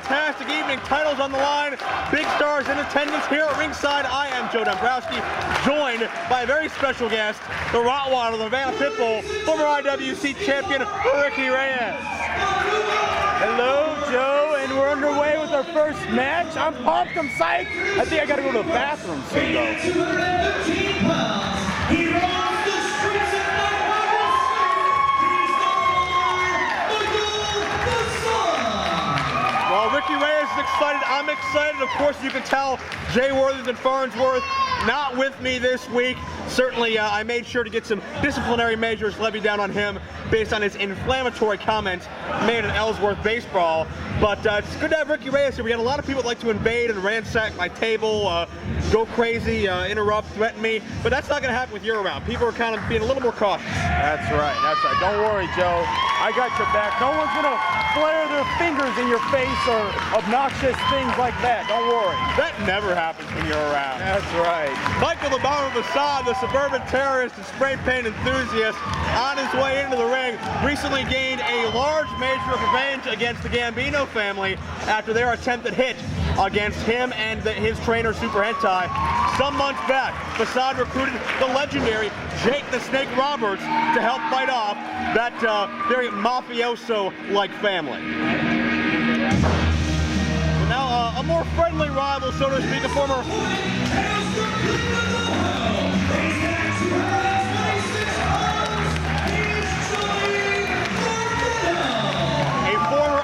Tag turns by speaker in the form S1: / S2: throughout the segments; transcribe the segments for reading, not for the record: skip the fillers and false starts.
S1: fantastic evening. Titles on the line. Big stars in attendance here at ringside. I am Joe Dombrowski, joined by a very special guest, the Rottweiler, the Van Pitbull, former IWC champion, Ricky Reyes.
S2: Hello, Joe, and we're underway with our first match. I'm pumped, I'm psyched. I think I gotta go to the bathroom soon, though.
S1: Well, Ricky Reyes is excited. I'm excited. Of course, you can tell Jay Worthington Farnsworth not with me this week. Certainly, I made sure to get some disciplinary measures levied down on him based on his inflammatory comments made at Ellsworth Baseball. But it's good to have Ricky Reyes here. We got a lot of people that like to invade and ransack my table, go crazy, interrupt, threaten me. But that's not going to happen with you around. People are kind of being a little more cautious.
S2: That's right, that's right. Don't worry, Joe. I got your back. No one's going to flare their fingers in your face or obnoxious things like that. Don't worry.
S1: That never happens when you're around.
S2: That's right.
S1: Michael the Bomber Facade, the suburban terrorist and spray paint enthusiast, on his way into the ring, recently gained a large measure of revenge against the Gambino family after their attempted hit against him and his trainer Super Hentai. Some months back, Facade recruited the legendary Jake the Snake Roberts to help fight off that very mafioso-like family. So now a more friendly rival, so to speak, a former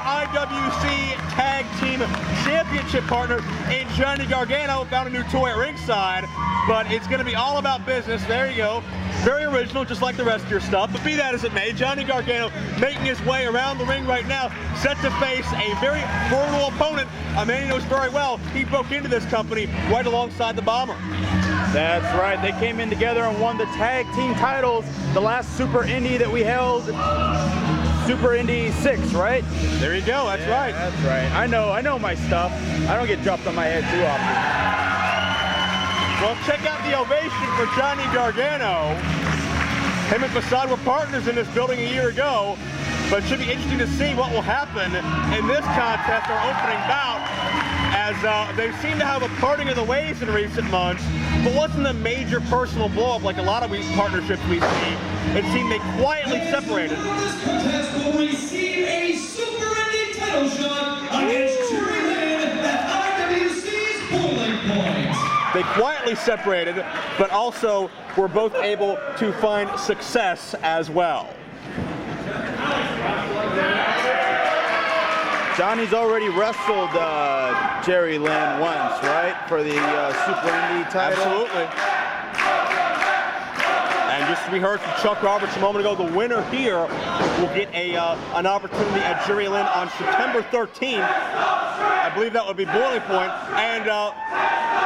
S1: IWC Tag Team Championship partner in Johnny Gargano found a new toy at ringside, but it's going to be all about business. There you go. Very original, just like the rest of your stuff. But be that as it may, Johnny Gargano making his way around the ring right now, set to face a very brutal opponent, a man he knows very well. He broke into this company right alongside the Bomber.
S2: That's right. They came in together and won the tag team titles. The last Super Indy that we held, Super Indy 6, right?
S1: There you go. That's right.
S2: That's right. I know my stuff. I don't get dropped on my head too often.
S1: Well, check out the ovation for Johnny Gargano. Him and Facade were partners in this building a year ago, but it should be interesting to see what will happen in this contest, our opening bout, as they seem to have a parting of the ways in recent months, but wasn't a major personal blow-up like a lot of these partnerships we see. It seemed they quietly separated.
S3: This contest will receive a Super Indy title shot against Jerry Lynn at IWC's Bowling Point.
S1: They quietly separated, but also were both able to find success as well.
S2: Johnny's already wrestled Jerry Lynn once, right? For the Super Indy title.
S1: Absolutely. And just as we heard from Chuck Roberts a moment ago, the winner here will get an opportunity at Jerry Lynn on September 13th. I believe that would be Boiling Point. And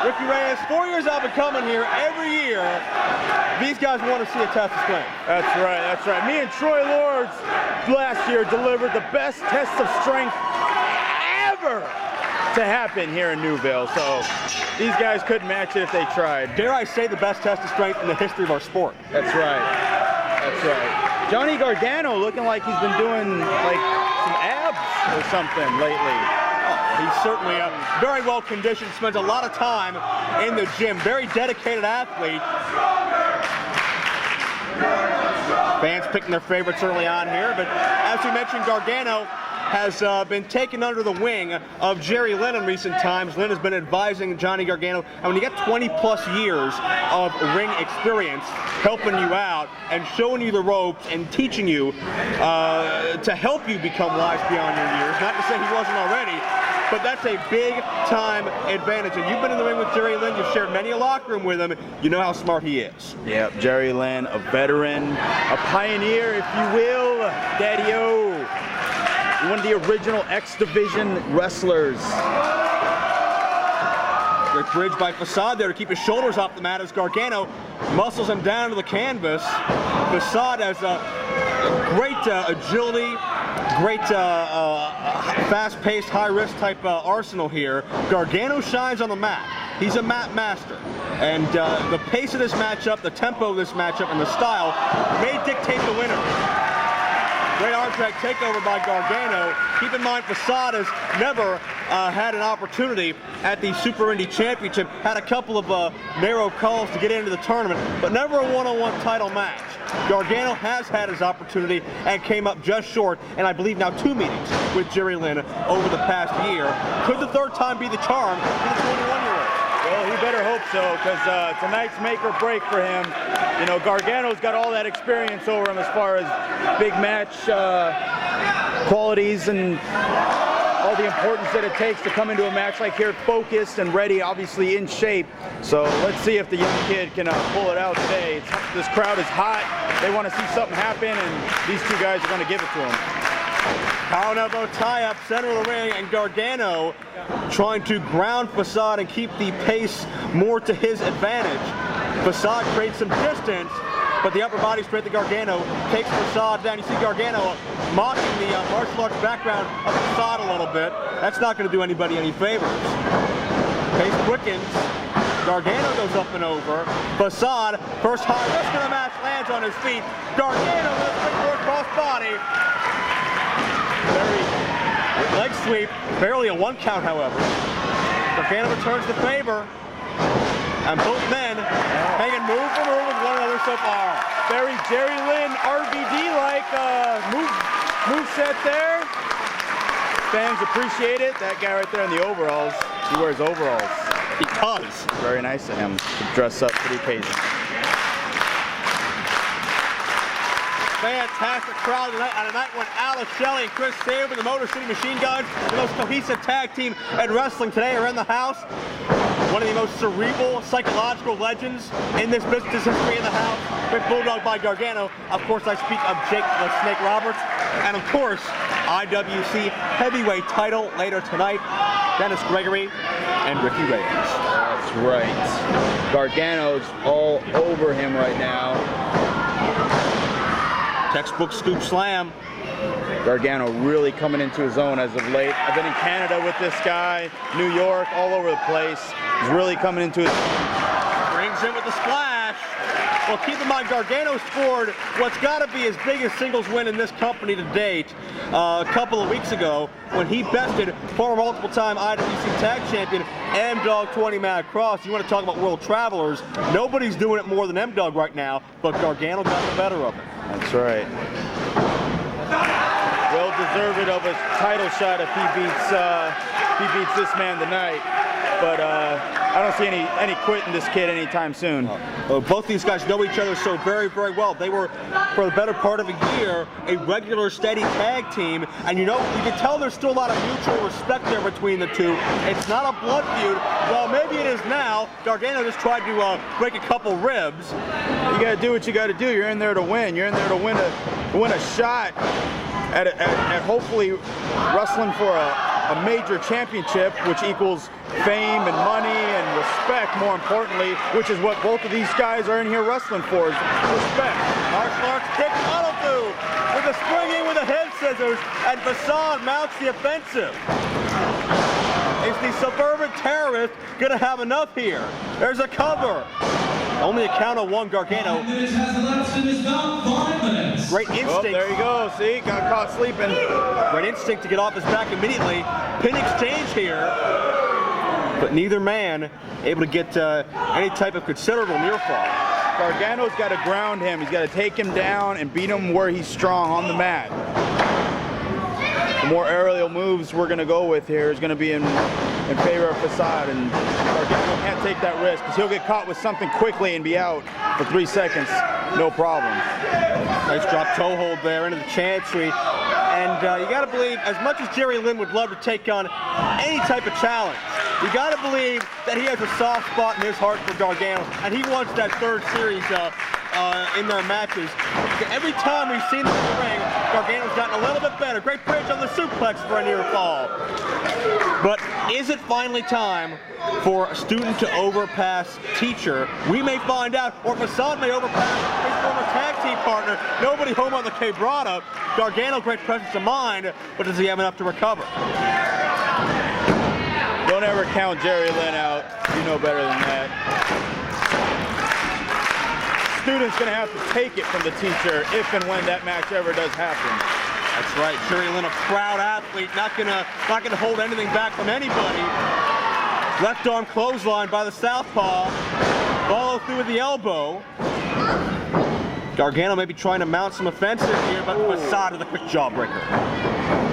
S1: Ricky Reyes, 4 years I've been coming here, every year, these guys want to see a test of strength.
S2: That's right, that's right. Me and Troy Lords last year delivered the best test of strength ever to happen here in Newville. So these guys couldn't match it if they tried.
S1: Dare I say the best test of strength in the history of our sport.
S2: That's right. That's right. Johnny Gargano looking like he's been doing like some abs or something lately.
S1: He's certainly very well conditioned, spends a lot of time in the gym, very dedicated athlete. Fans picking their favorites early on here, but as we mentioned, Gargano has been taken under the wing of Jerry Lynn in recent times. Lynn has been advising Johnny Gargano, and when you get 20 plus years of ring experience helping you out and showing you the ropes and teaching you to help you become wise beyond your years, not to say he wasn't already, but that's a big-time advantage. And you've been in the ring with Jerry Lynn. You've shared many a locker room with him. You know how smart he is.
S2: Yep, Jerry Lynn, a veteran, a pioneer, if you will, Daddy-O. One of the original X Division wrestlers.
S1: Great bridge by Facade there to keep his shoulders off the mat as Gargano muscles him down to the canvas. Facade has a great agility, great fast-paced, high-risk type arsenal here. Gargano shines on the mat. He's a mat master. And the pace of this matchup, the tempo of this matchup, and the style may dictate the winner. Great arm drag takeover by Gargano. Keep in mind, Facade has never had an opportunity at the Super Indy Championship. Had a couple of narrow calls to get into the tournament, but never a one-on-one title match. Gargano has had his opportunity and came up just short, and I believe now 2 meetings with Jerry Lynn over the past year. Could the third time be the charm for the 21-year-old?
S2: Well, he better hope so, because tonight's make or break for him. You know, Gargano's got all that experience over him as far as big match qualities and all the importance that it takes to come into a match like here focused and ready, obviously in shape. So let's see if the young kid can pull it out today. This crowd is hot. They want to see something happen, and these two guys are going to give it to him.
S1: Power elbow tie-up, center of the ring, and Gargano trying to ground Facade and keep the pace more to his advantage. Facade creates some distance, but the upper body straight to Gargano takes Facade down. You see Gargano mocking the martial arts background of Facade a little bit. That's not going to do anybody any favors. Pace quickens. Gargano goes up and over. Facade, first high risk of the match, lands on his feet. Gargano with a quick cross body. Leg sweep, barely a 1 count, however. Gargano returns the favor, and both men hanging move for move with one another so far.
S2: Very Jerry Lynn RVD-like move set there. Fans appreciate it. That guy right there in the overalls, he wears overalls.
S1: He does.
S2: Very nice of him to dress up for the occasion.
S1: Fantastic crowd tonight on a night when Shelley and Chris Sabin, the Motorcity Machine Guns, the most cohesive tag team in wrestling today, are in the house. One of the most cerebral, psychological legends in this business history in the house. Big Bulldog by Gargano. Of course, I speak of Jake the Snake Roberts. And of course, IWC heavyweight title later tonight. Dennis Gregory and Ricky Reyes.
S2: That's right. Gargano's all over him right now.
S1: Textbook scoop slam.
S2: Gargano really coming into his own as of late. I've been in Canada with this guy, New York, all over the place. He's really coming into his own.
S1: Brings in with the splash. Well, keep in mind, Gargano scored what's got to be his biggest singles win in this company to date a couple of weeks ago when he bested former multiple-time IWC Tag Champion M-Dog 20-man cross. You want to talk about world travelers? Nobody's doing it more than M-Dog right now, but Gargano got the better of it.
S2: That's right. Well deserved of a title shot if he beats this man tonight. But I don't see any quitting this kid anytime soon.
S1: Both these guys know each other so very, very well. They were, for the better part of a year, a regular, steady tag team. And you can tell there's still a lot of mutual respect there between the two. It's not a blood feud. Well, maybe it is now. Gargano just tried to break a couple ribs.
S2: You got to do what you got to do. You're in there to win. You're in there to win a shot at hopefully wrestling for a major championship, which equals fame and money and respect, more importantly, which is what both of these guys are in here wrestling for, is respect.
S1: Martial arts kick tunnel through with a springing with the head scissors, and Facade mounts the offensive. Is the suburban terrorist going to have enough here? There's a cover. Only a count of 1, Gargano. Great instinct.
S2: Oh, there you go. See, got caught sleeping.
S1: Great instinct to get off his back immediately. Pin exchange here. But neither man able to get any type of considerable near fall.
S2: Gargano's got to ground him. He's got to take him down and beat him where he's strong on the mat. The more aerial moves we're going to go with here is going to be in favor of Facade, and Gargano can't take that risk because he'll get caught with something quickly and be out for 3 seconds. No problem.
S1: Nice drop toe hold there into the chancery. And you got to believe, as much as Jerry Lynn would love to take on any type of challenge, you got to believe that he has a soft spot in his heart for Gargano, and he wants that third series in their matches. Every time we've seen him in the ring, Gargano's gotten a little bit better. Great bridge on the suplex for a near fall. But is it finally time for a student to overpass teacher? We may find out, or Facade may overpass his former tag team partner. Nobody home on the quebrada. Gargano, great presence of mind, but does he have enough to recover?
S2: Don't ever count Jerry Lynn out. You know better than that. Student's going to have to take it from the teacher if and when that match ever does happen.
S1: That's right, Jerry Lynn, a proud athlete, not gonna hold anything back from anybody. Left arm clothesline by the southpaw. Follow through with the elbow. Gargano may be trying to mount some offensive here, but Facade with a quick jawbreaker.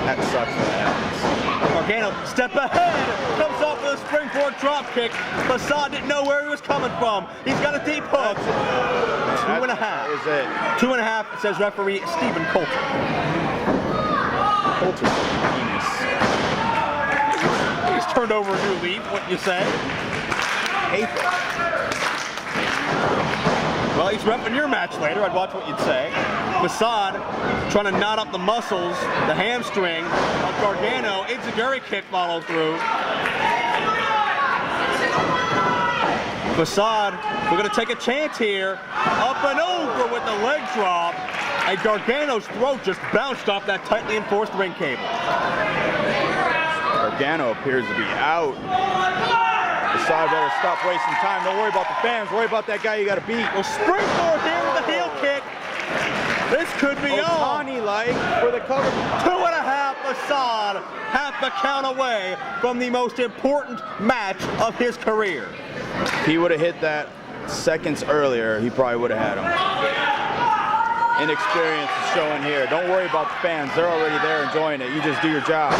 S2: That sucks when that happens.
S1: Gargano, step ahead, comes off with a springboard drop kick. Facade didn't know where he was coming from. He's got a deep hook. 2.5.
S2: That is it.
S1: 2.5, says referee Stephen Coulter.
S2: Coulter's penis.
S1: He's turned over a new leaf, wouldn't you say?
S2: Hate that.
S1: Well, he's repping your match later. I'd watch what you'd say. Facade trying to knot up the muscles, the hamstring of Gargano. Enziguri kick follow through. Facade, we're going to take a chance here. Up and over with the leg drop. And Gargano's throat just bounced off that tightly enforced ring cable.
S2: Gargano appears to be out. Facade better stop wasting time. Don't worry about the fans. Worry about that guy you got to beat.
S1: Well, springboard here with a heel kick. This could be on.
S2: Otani-like for the cover.
S1: 2.5 Facade, half a count away from the most important match of his career.
S2: If he would have hit that seconds earlier, he probably would have had him. Inexperience is showing here. Don't worry about the fans. They're already there enjoying it. You just do your job.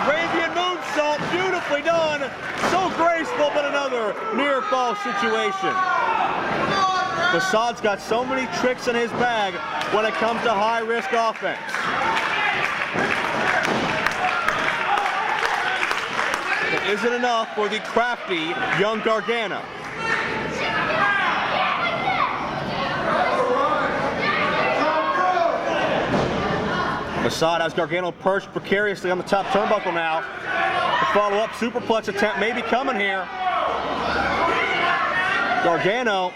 S1: Arabian moonsault, beautifully done. So graceful, but another near fall situation. Facade's got so many tricks in his bag when it comes to high-risk offense. It isn't enough for the crafty young Gargano. Facade has Gargano perched precariously on the top turnbuckle now. The follow-up superplex attempt may be coming here. Gargano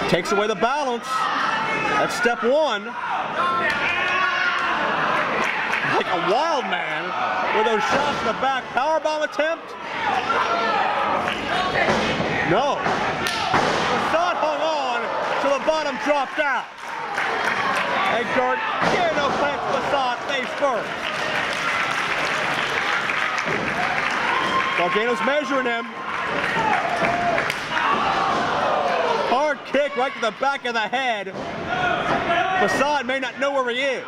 S1: takes away the balance. That's step one. Like a wild man with those shots in the back. Powerbomb attempt. No. Facade hung on till the bottom dropped out. And Gargano plants Facade face first. Gargano's measuring him. Hard kick right to the back of the head. Facade may not know where he is.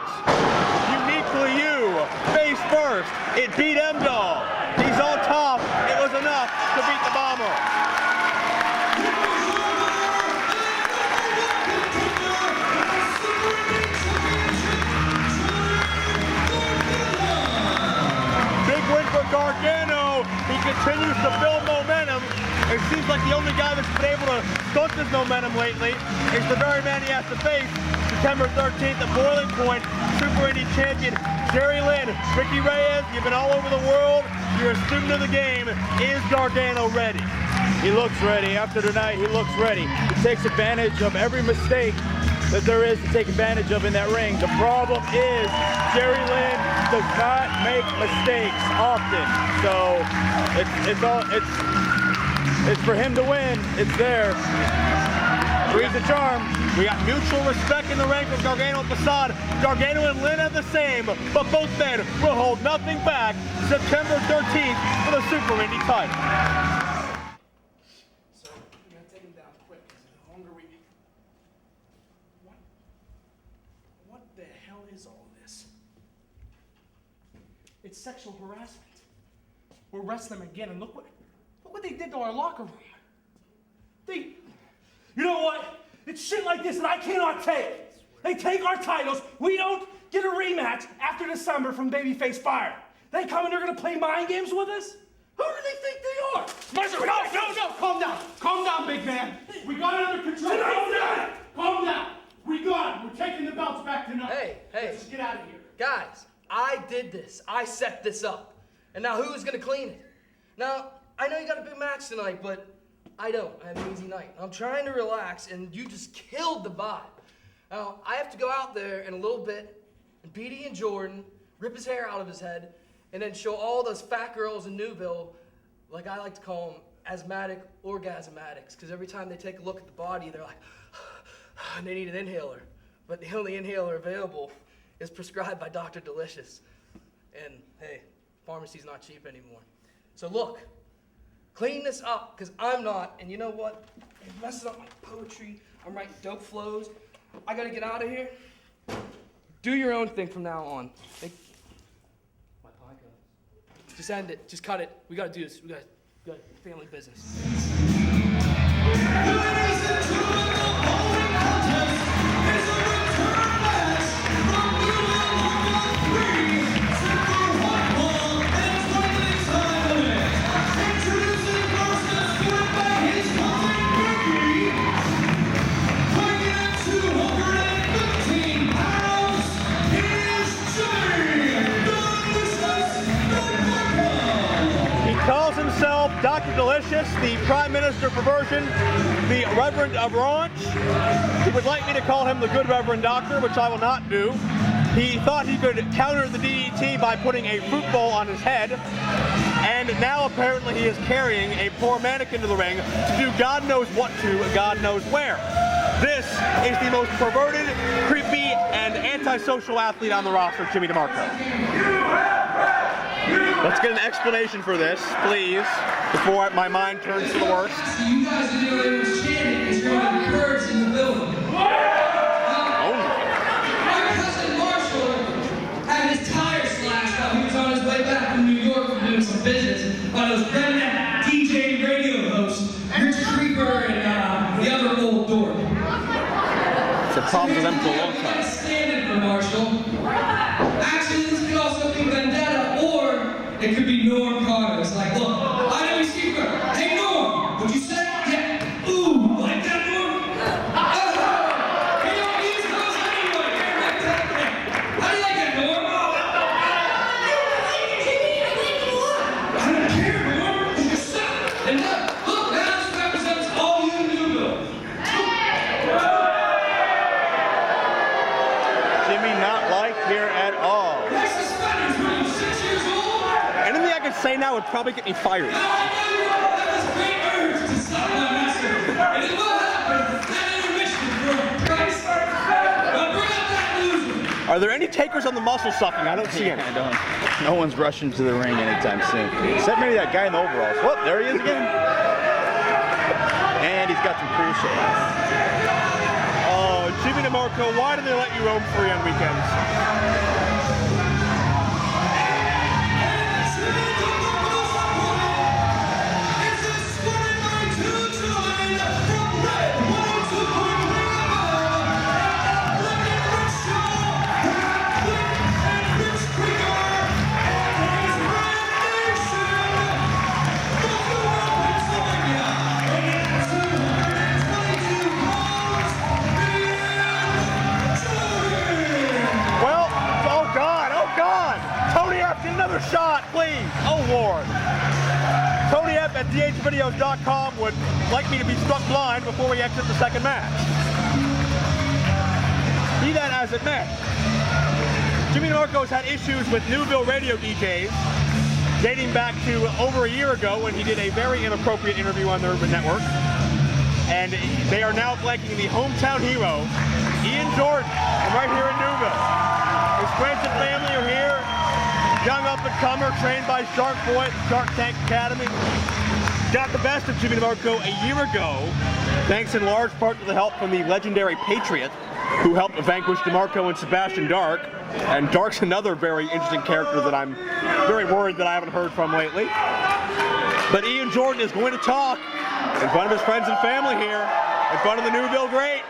S1: Uniquely you, face first. It beat M-Dog. He's on top. It was enough to beat the Bomber. For Gargano, he continues to build momentum. It seems like the only guy that's been able to stunt his momentum lately is the very man he has to face. September 13th at Boiling Point, Super Indy champion Jerry Lynn. Viki Reyes, you've been all over the world. You're a student of the game. Is Gargano ready?
S2: He looks ready. After tonight, he looks ready. He takes advantage of every mistake that there is to take advantage of in that ring. The problem is Jerry Lynn does not make mistakes often. So it's for him to win. It's there. Three's the charm.
S1: We got mutual respect in the ring from Gargano and Facade. Gargano and Lynn have the same, but both men will hold nothing back September 13th for the Super Indy title.
S4: So, we gotta take him down quick, because the longer we... What the hell is all this? It's sexual harassment. We're wrestling them again, and look what they did to our locker room. You know what? It's shit like this that I cannot take. They take our titles. We don't get a rematch after December from Babyface Fire. They come and they're gonna play mind games with us? Who do they think they are? No, calm down. Calm down, big man. We got it under control. Calm down. We got it. We're taking the belts back tonight.
S5: Hey.
S4: Let's just get out of here.
S5: Guys, I did this. I set this up. And now who's gonna clean it? Now, I know you got a big match tonight, but I don't. I have an easy night. I'm trying to relax, and you just killed the vibe. Now, I have to go out there in a little bit and Petey and Jordan rip his hair out of his head and then show all those fat girls in Newville, like I like to call them, asthmatic orgasm addicts, because every time they take a look at the body, they're like, and they need an inhaler. But the only inhaler available is prescribed by Dr. Delicious. And hey, pharmacy's not cheap anymore. So look, clean this up, because I'm not, and you know what? It messes up my poetry. I'm writing dope flows. I gotta get out of here. Do your own thing from now on. My podcast. Just end it. Just cut it. We gotta do this. We got family business.
S3: Ladies and gentlemen, the following contest is a return match from Newville Knockout IV, Super 1 and 20 time limit. Introducing first the split by his colleague Gregory, weighing in 215 pounds, is Shelley,
S1: He calls himself Dr. Delicious, the Prime Minister perversion, the Reverend of Raunch. He would like me to call him the Good Reverend Doctor, which I will not do. He thought he could counter the DDT by putting a fruit bowl on his head, and now apparently he is carrying a poor mannequin to the ring to do God knows what to, God knows where. This is the most perverted, creepy, and antisocial athlete on the roster, Jimmy Demarco. Let's get an explanation for this, please, before my mind turns to the worst.
S3: So you guys are doing what's chanting is going to be curves in the building. My cousin Marshall had his tire slashed while he was on his way back from New York from doing some business by those redneck DJ radio hosts, Rich Creeper and the other old dork.
S1: It's a problem for them for a long time.
S3: Standing for Marshall. Actually, this could also be Vendetta, or it could be Norm Carter. It's like, look, IWC Newville. Hey, Norm, what'd you say? Yeah. Ooh, like that, Norm? He don't use those anyway. Like that. How do you like that, Norm? I don't care, Norm. You just suck. And look, now this represents all you in Newville.
S1: Jimmy not liked here at all.
S3: Why suspenders when you're 6 years old?
S1: Anything I could say now would probably get me fired.
S3: Now I know you all have this great urge to stop my master, and it will happen at intermission for a price. Now bring up that loser.
S1: Are there any takers on the muscle sucking? I don't see any.
S2: I don't. No one's rushing to the ring anytime soon. Except maybe that guy in the overalls. Whoop, there he is again. And he's got some cool shades.
S1: Oh, Jimmy Demarco, why do they let you roam free on weekends?
S3: It's a scoring by 2-9 from Red 102.3. Logan Rich and Rich Creeper and his Red Nation. From Pennsylvania, weighing in 222 pounds,
S1: Well, oh God, Tony F, get another shot, please. Oh Lord. Tony F at dhvideos.com would like me to be struck blind before we exit the second match. Be that as it may. Jimmy Demarco's had issues with Newville radio DJs dating back to over a year ago when he did a very inappropriate interview on their network. And they are now blanking the hometown hero, Ian Jordan, from right here in Newville. His friends and family are here. Young up-and-comer, trained by Shark Boy at Shark Tank Academy. Got the best of Jimmy Demarco a year ago, thanks in large part to the help from the legendary Patriot, who helped vanquish Demarco and Sebastian Dark. And Dark's another very interesting character that I'm very worried that I haven't heard from lately. But Ian Jordan is going to talk in front of his friends and family here, in front of the Newville great.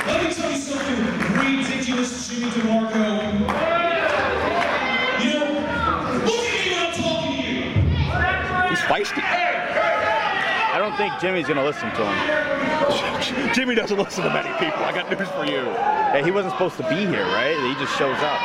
S3: Let me tell you something ridiculous, Jimmy Demarco. You know, look at me when I'm talking to you.
S1: He's feisty.
S2: I don't think Jimmy's gonna listen to him.
S1: Jimmy doesn't listen to many people. I got news for you.
S2: Hey, he wasn't supposed to be here, right? He just shows up.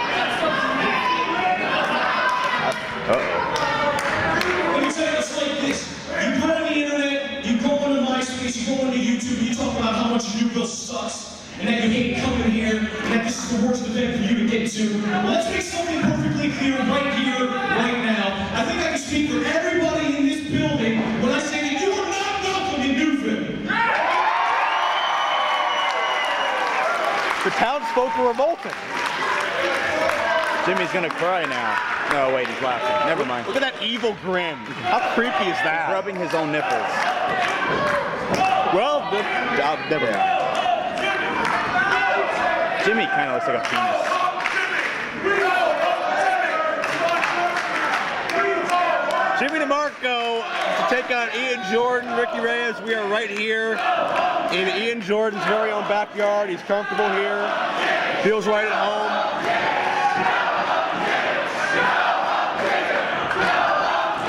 S3: Let me tell you, it's like this. You go on the internet, you go onto MySpace, you go onto YouTube, you talk about how much Newville sucks, and that you hate coming here, and that this is the worst event for you to get to. Let's make something perfectly clear right here, right now. I think I can speak for everybody in this building when I say that you are not welcome in Newville.
S1: The super revolting.
S2: Jimmy's gonna cry now. No, wait, he's laughing. Never mind.
S1: Look at that evil grin. How creepy is that?
S2: He's rubbing his own nipples.
S1: Well, never mind.
S2: Jimmy kind of looks like a penis.
S1: Jimmy Demarco to take on Ian Jordan, Ricky Reyes. We are right here in Ian Jordan's very own backyard. He's comfortable here. Feels right at home.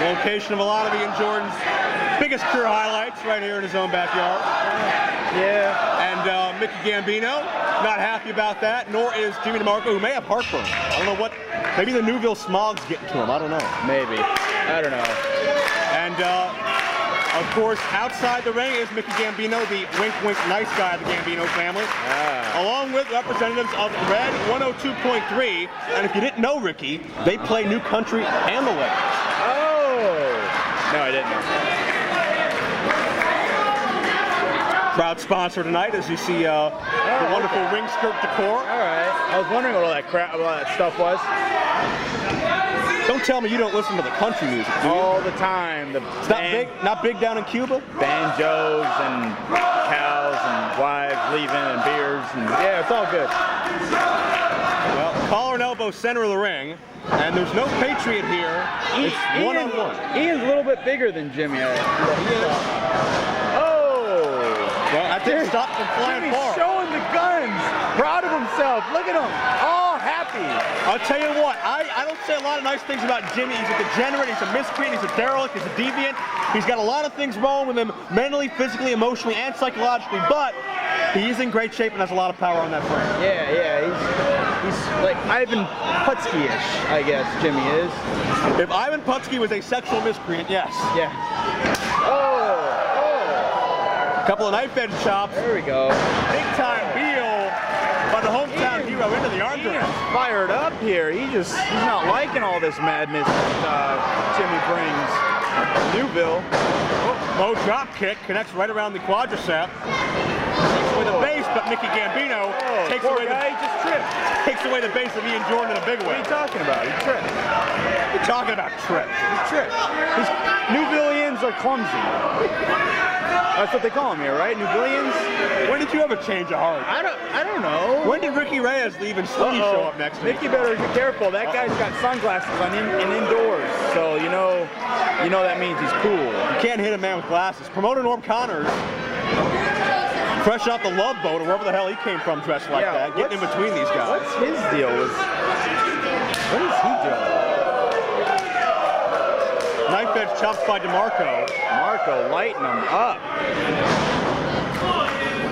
S1: Location of a lot of Ian Jordan's biggest career highlights right here in his own backyard.
S2: Yeah.
S1: And Mickey Gambino, not happy about that, nor is Jimmy Demarco, who may have heartburn. I don't know what, maybe the Newville smog's getting to him, I don't know.
S2: Maybe. I don't know.
S1: And of course, outside the ring is Mickey Gambino, the wink wink nice guy of the Gambino family, along with representatives of Red 102.3. And if you didn't know, Ricky, they play New Country and the Lakers.
S2: No, I didn't know.
S1: Proud sponsor tonight, as you see the wonderful ring skirt decor.
S2: All right. I was wondering what all that crap, all that stuff was.
S1: Don't tell me you don't listen to the country music, do you?
S2: All the time.
S1: It's not big down in Cuba?
S2: Banjos and cows and wives leaving and beers and yeah, it's all good.
S1: Well, collar and elbow center of the ring, and there's no Patriot here. It's one-on-one.
S2: Ian's a little bit bigger than Jimmy.
S1: Well, that didn't stop from flying
S2: Jimmy's
S1: far.
S2: showing the guns. Proud of himself. Look at him. All happy.
S1: I'll tell you what, I don't say a lot of nice things about Jimmy. He's a degenerate, he's a miscreant, he's a derelict, he's a deviant. He's got a lot of things wrong with him mentally, physically, emotionally, and psychologically, but he is in great shape and has a lot of power on that frame.
S2: Yeah. He's like Ivan Putski-ish, I guess Jimmy is.
S1: If Ivan Putski was a sexual miscreant, yes.
S2: Yeah. Oh.
S1: Couple of knife edge chops.
S2: There we go.
S1: Big time Beal by the hometown hero into the arm drag.
S2: Ian's fired up here. He's not liking all this madness that Jimmy brings. Newville.
S1: Low drop kick connects right around the quadricep. Takes away the base, but Mickey Gambino takes away the base of Ian Jordan in a big way.
S2: What are you talking about? He tripped.
S1: You're talking about trip.
S2: He tripped. Newvillians are clumsy. That's what they call them here, right? Newvillians?
S1: When did you ever change a heart?
S2: I don't know.
S1: When did Ricky Reyes leave and Slinky show up next to me?
S2: Mickey better be careful. That guy's got sunglasses on and indoors, so you know that means he's cool.
S1: You can't hit a man with glasses. Promoter Norm Connors, fresh off the Love Boat or wherever the hell he came from, dressed like that, getting in between these guys.
S2: What's his deal? What is he doing?
S1: Knife edge chops by Demarco.
S2: Demarco lighting him up.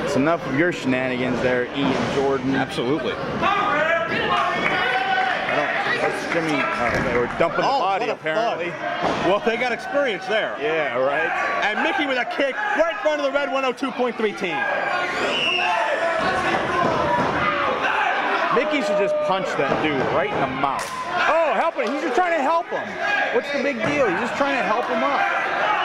S2: It's enough of your shenanigans there, Ian Jordan.
S1: Absolutely.
S2: That's Jimmy. They were dumping the body apparently.
S1: Well, they got experience there.
S2: Yeah, right.
S1: And Mickey with a kick right in front of the Red 102.3 team.
S2: Mickey should just punch that dude right in the mouth. Oh, help him. He's just trying to help him. What's the big deal? He's just trying to help him up.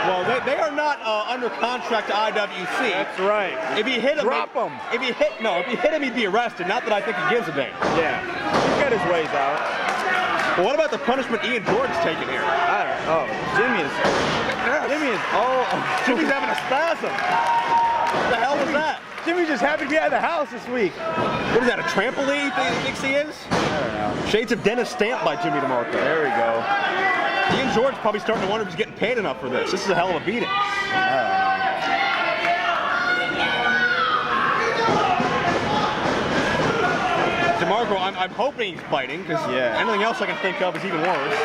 S1: Well, they are not under contract to IWC.
S2: That's right.
S1: If he hit him,
S2: drop him.
S1: If he hit him, he'd be arrested. Not that I think he gives a damn.
S2: Yeah, he's got his ways out.
S1: Well, what about the punishment Ian Jordan's taking here?
S2: I don't know. Jimmy's
S1: having a spasm. What the hell was that?
S2: Jimmy's just happy to be out of the house this week.
S1: What is that, a trampoline he thinks he is?
S2: I don't know.
S1: Shades of Dennis Stamp by Jimmy Demarco.
S2: There we go.
S1: Ian Jordan's probably starting to wonder if he's getting paid enough for this. This is a hell of a beating. Demarco, I'm hoping he's biting, because anything else I can think of is even worse.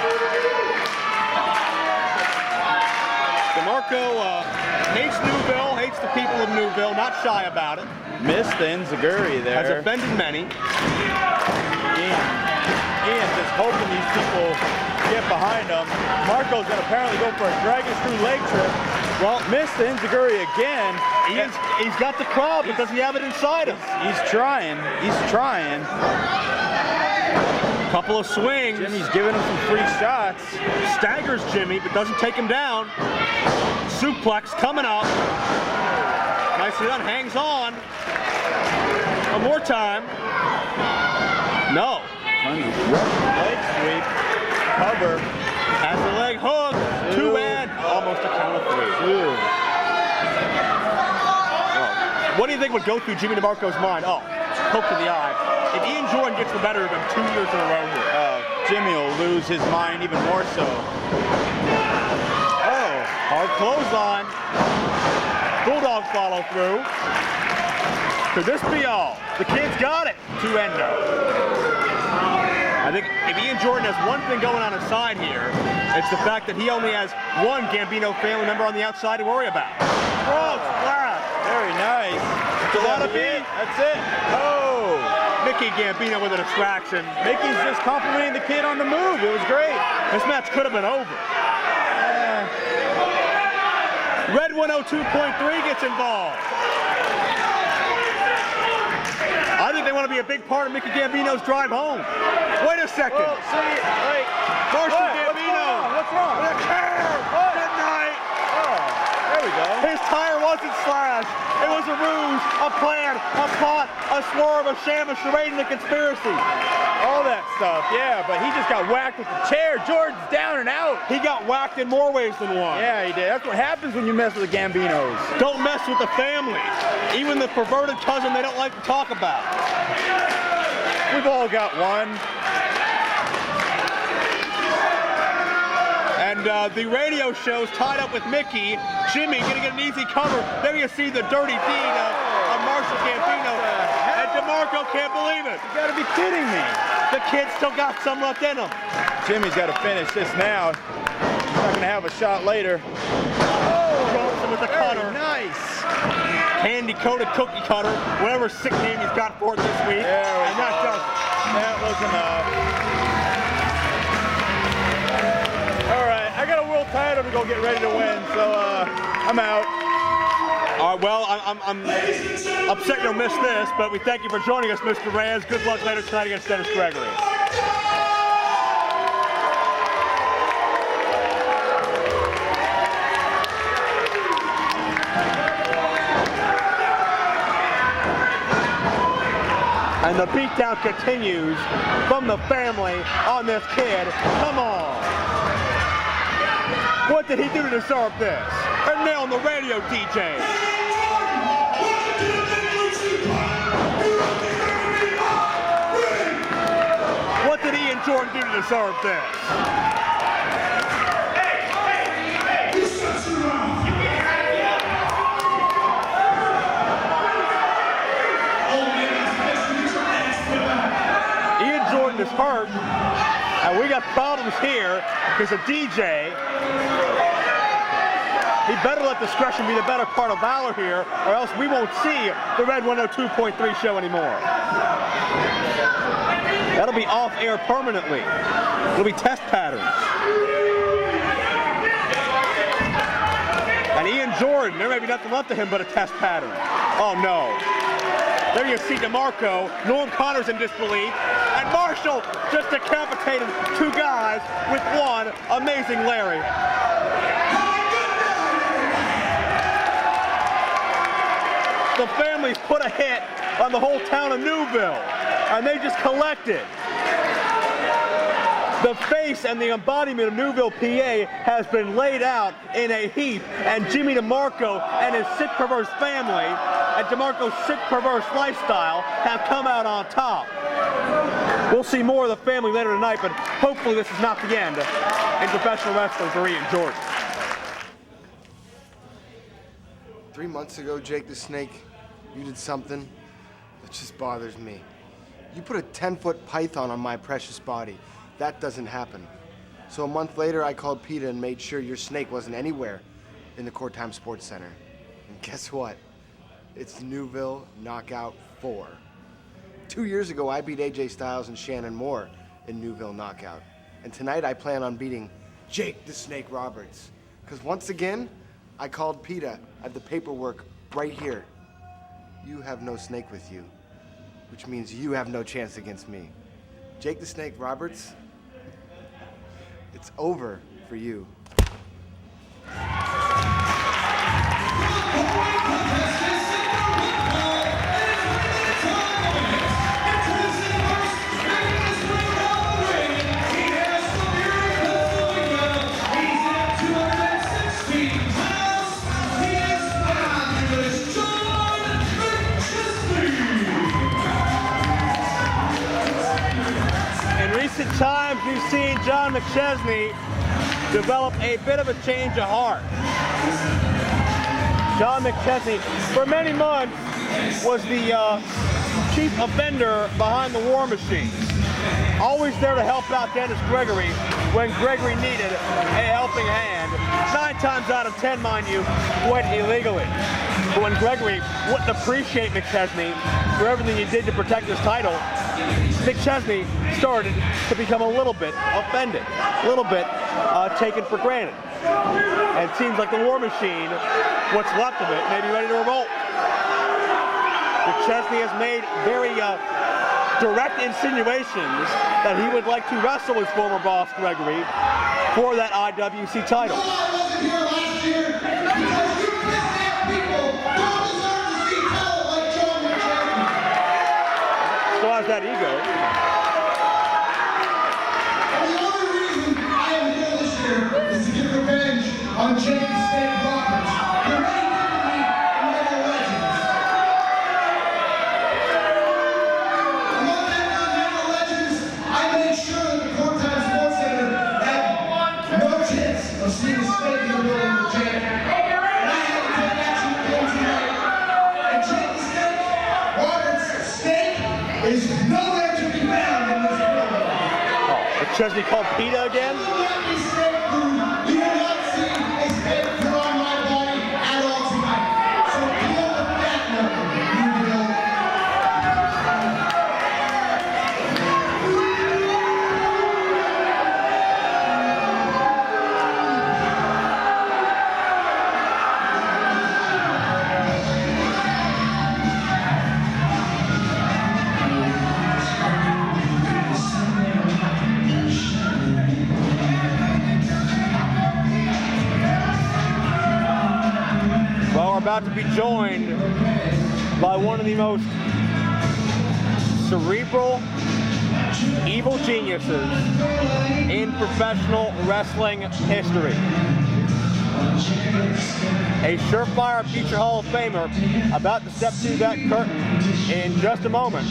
S1: Demarco hates Newville, hates the people of Newville, not shy about it.
S2: Missed the Gory there.
S1: Has offended many.
S2: Ian's just hoping these people get behind him. Marco's going to apparently go for a drag-us-through leg trip. Well, missed the Gory again.
S1: He's got the crowd, but does he have it inside him?
S2: He's trying.
S1: Couple of swings.
S2: Jimmy's giving him some free shots.
S1: Staggers Jimmy, but doesn't take him down. Suplex coming up. Nicely done, hangs on. One more time. No.
S2: Leg sweep. Cover.
S1: Has the leg hook. Two and almost a count of 3. What do you think would go through Jimmy Demarco's mind? Oh, hook to the eye. If Ian Jordan gets the better of him 2 years in a row here,
S2: Jimmy will lose his mind even more so.
S1: oh, hard clothesline. Bulldog follow through. Could this be all? The kid's got it. 2-endo. I think if Ian Jordan has one thing going on his side here, it's the fact that he only has one Gambino family member on the outside to worry about. Oh, splash.
S2: Very nice.
S1: It's a lot of beat.
S2: That's it. Oh.
S1: Mickey Gambino with a distraction.
S2: Mickey's just complimenting the kid on the move. It was great.
S1: This match could have been over. Red 102.3 gets involved. I think they want to be a big part of Mickey Gambino's drive home. Wait a second.
S2: Well, see, like,
S1: Marshall
S2: what?
S1: Gambino.
S2: What's wrong?
S1: With a curve.
S2: What?
S1: Good night.
S2: Oh, there we go.
S1: His tire wasn't slashed. It was a ruse, a plan, a plot, a swerve, a sham, a charade, and a conspiracy.
S2: All that stuff, yeah, but he just got whacked with the chair. Jordan's down and out.
S1: He got whacked in more ways than one.
S2: Yeah, he did. That's what happens when you mess with the Gambinos.
S1: Don't mess with the family. Even the perverted cousin they don't like to talk about.
S2: We've all got one.
S1: And the radio show's tied up with Mickey. Jimmy gonna get an easy cover. There you see the dirty deed of Marshall Gambino. And Demarco can't believe it.
S2: You gotta be kidding me.
S1: The kid's still got some left in him.
S2: Jimmy's gotta finish this now. He's not gonna have a shot later.
S1: Drops him with the cutter.
S2: Nice.
S1: Candy-coated cookie cutter, whatever sick name he's got for it this week. And that does it.
S2: That was enough. All right, I got a world title to go get ready to win, so I'm out.
S1: All right, well, I'm upset you'll miss this, but we thank you for joining us, Mr. Reyes. Good luck later tonight against Dennis Gregory. And the beatdown continues from the family on this kid. Come on. What did he do to deserve this? And nail on the radio, DJ. What did Ian Jordan do to deserve this? Ian Jordan is hurt, and we got problems here because of DJ. He better let discretion be the better part of valor here, or else we won't see the Red 102.3 show anymore. That'll be off air permanently. It'll be test patterns. And Ian Jordan, there may be nothing left of him but a test pattern. Oh no. There you see Demarco, Norm Connor's in disbelief, and Marshall just decapitated two guys with one amazing Larry. The family's put a hit on the whole town of Newville, and they just collected. The face and the embodiment of Newville, PA has been laid out in a heap, and Jimmy Demarco and his sick, perverse family and Demarco's sick, perverse lifestyle have come out on top. We'll see more of the family later tonight, but hopefully this is not the end in professional wrestling for Ian Jordan.
S6: 3 months ago, Jake the Snake, you did something that just bothers me. You put a 10-foot python on my precious body. That doesn't happen. So a month later, I called PETA and made sure your snake wasn't anywhere in the Courttime Sports Center. And guess what? It's Newville Knockout IV. 2 years ago, I beat AJ Styles and Shannon Moore in Newville Knockout. And tonight, I plan on beating Jake the Snake Roberts. Because once again, I called PETA at the paperwork right here. You have no snake with you, which means you have no chance against me. Jake the Snake Roberts, it's over for you.
S3: Representing
S1: John McChesney develop a bit of a change of heart. John McChesney, for many months, was the chief offender behind the War Machine. Always there to help out Dennis Gregory when Gregory needed a helping hand. 9 times out of 10, mind you, quite illegally. But when Gregory wouldn't appreciate McChesney for everything he did to protect his title, McChesney started to become a little bit offended, a little bit taken for granted. And it seems like the War Machine, what's left of it, may be ready to revolt. McChesney has made very direct insinuations that he would like to wrestle his former boss, Gregory, for that IWC title.
S3: I wasn't here last year because you pissed-ass people don't deserve to see talent like John McChesney.
S1: Still has that ego.
S3: And the only reason I am here this year is to get revenge on Jake the Snake Roberts. You're ready to me and Metal Legends. Among them and Metal Legends, I made sure that the Courttime Sports Center had no chance of seeing a snake in the building with Jake. And I had to take action against tonight. And Jake the Snake Roberts' snake is nowhere to be found in this building.
S1: McChesney called PETA again?
S3: Let me say, you will not see a snake put on my body at all tonight. So deal with that number, you know.
S1: Well, we're about to be joined by one of the most cerebral, evil geniuses in professional wrestling history. A surefire future Hall of Famer about to step through that curtain in just a moment.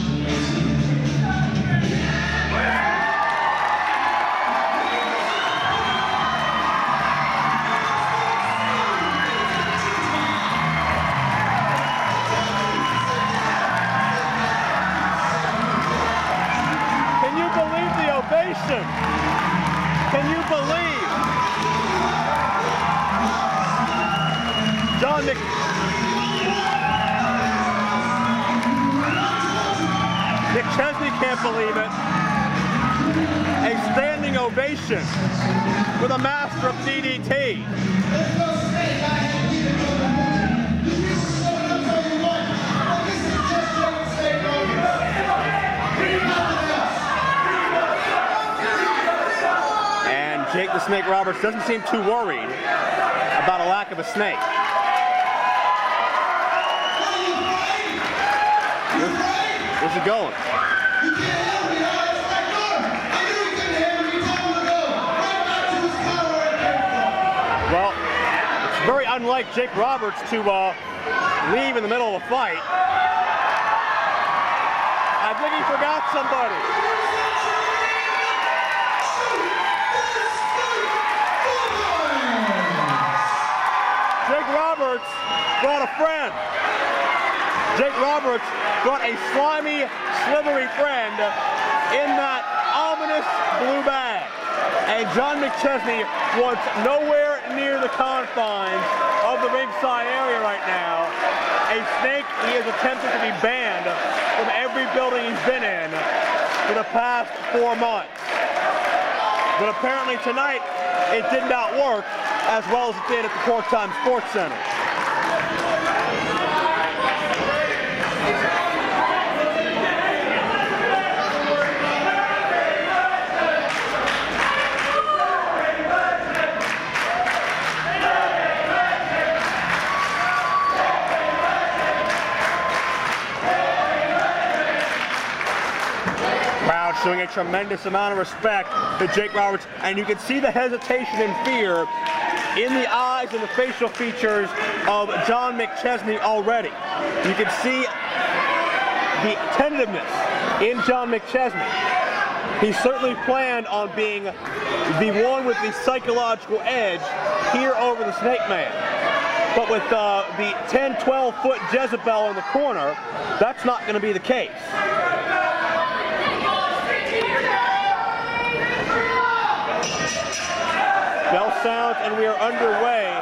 S1: Can you believe the ovation? Can you believe John McChesney can't believe it. A standing ovation for the master of DDT. And Jake the Snake Roberts doesn't seem too worried about a lack of a snake. Where's it going?
S3: You can't handle me, huh? It's like, good. I knew he couldn't handle me. Tell him to go. Right back to his car where it came from.
S1: Well, it's very unlike Jake Roberts to leave in the middle of a fight. I think he forgot somebody. Jake Roberts brought a friend. Jake Roberts brought a slimy, slithery friend in that ominous blue bag. And John McChesney wants nowhere near the confines of the ringside area right now. A snake he has attempted to be banned from every building he's been in for the past 4 months. But apparently tonight, it did not work as well as it did at the Courttime Sports Center. Crowd showing a tremendous amount of respect to Jake Roberts, and you can see the hesitation and fear in the eyes and the facial features of John McChesney already. You can see the tentativeness in John McChesney. He certainly planned on being the one with the psychological edge here over the Snake Man. But with the 10, 12-foot Jezebel in the corner, that's not going to be the case. Bell sounds and we are underway.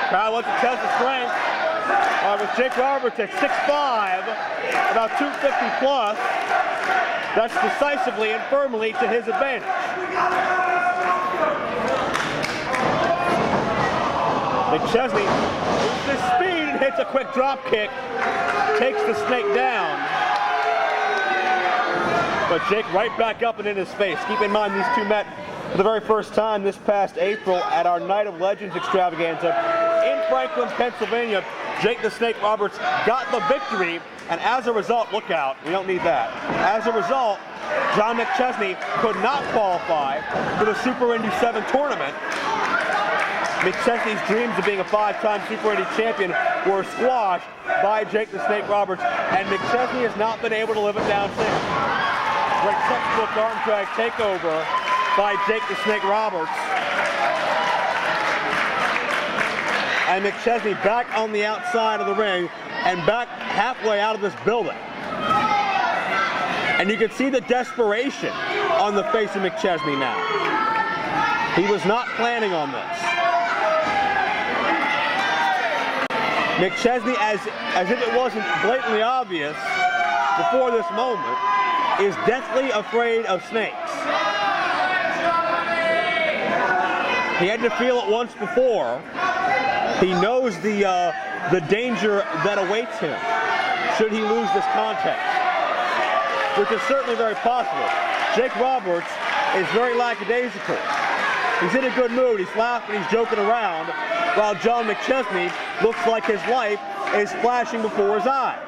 S1: Crowd wants to test the strength. With Jake Roberts at 6'5", about 250 plus. That's decisively and firmly to his advantage. McChesney loses speed and hits a quick drop kick. Takes the Snake down. But Jake right back up and in his face. Keep in mind these two met for the very first time this past April at our Night of Legends extravaganza in Franklin, Pennsylvania. Jake the Snake Roberts got the victory, and as a result, look out, we don't need that. As a result, John McChesney could not qualify for the Super Indy 7 tournament. McChesney's dreams of being a 5-time Super Indy champion were squashed by Jake the Snake Roberts, and McChesney has not been able to live it down since. Great textbook arm drag takeover by Jake the Snake Roberts. And McChesney back on the outside of the ring and back halfway out of this building. And you can see the desperation on the face of McChesney now. He was not planning on this. McChesney, as if it wasn't blatantly obvious before this moment, is deathly afraid of snakes. He had to feel it once before. He knows the danger that awaits him should he lose this contest, which is certainly very possible. Jake Roberts is very lackadaisical. He's in a good mood, he's laughing, he's joking around, while John McChesney looks like his life is flashing before his eyes.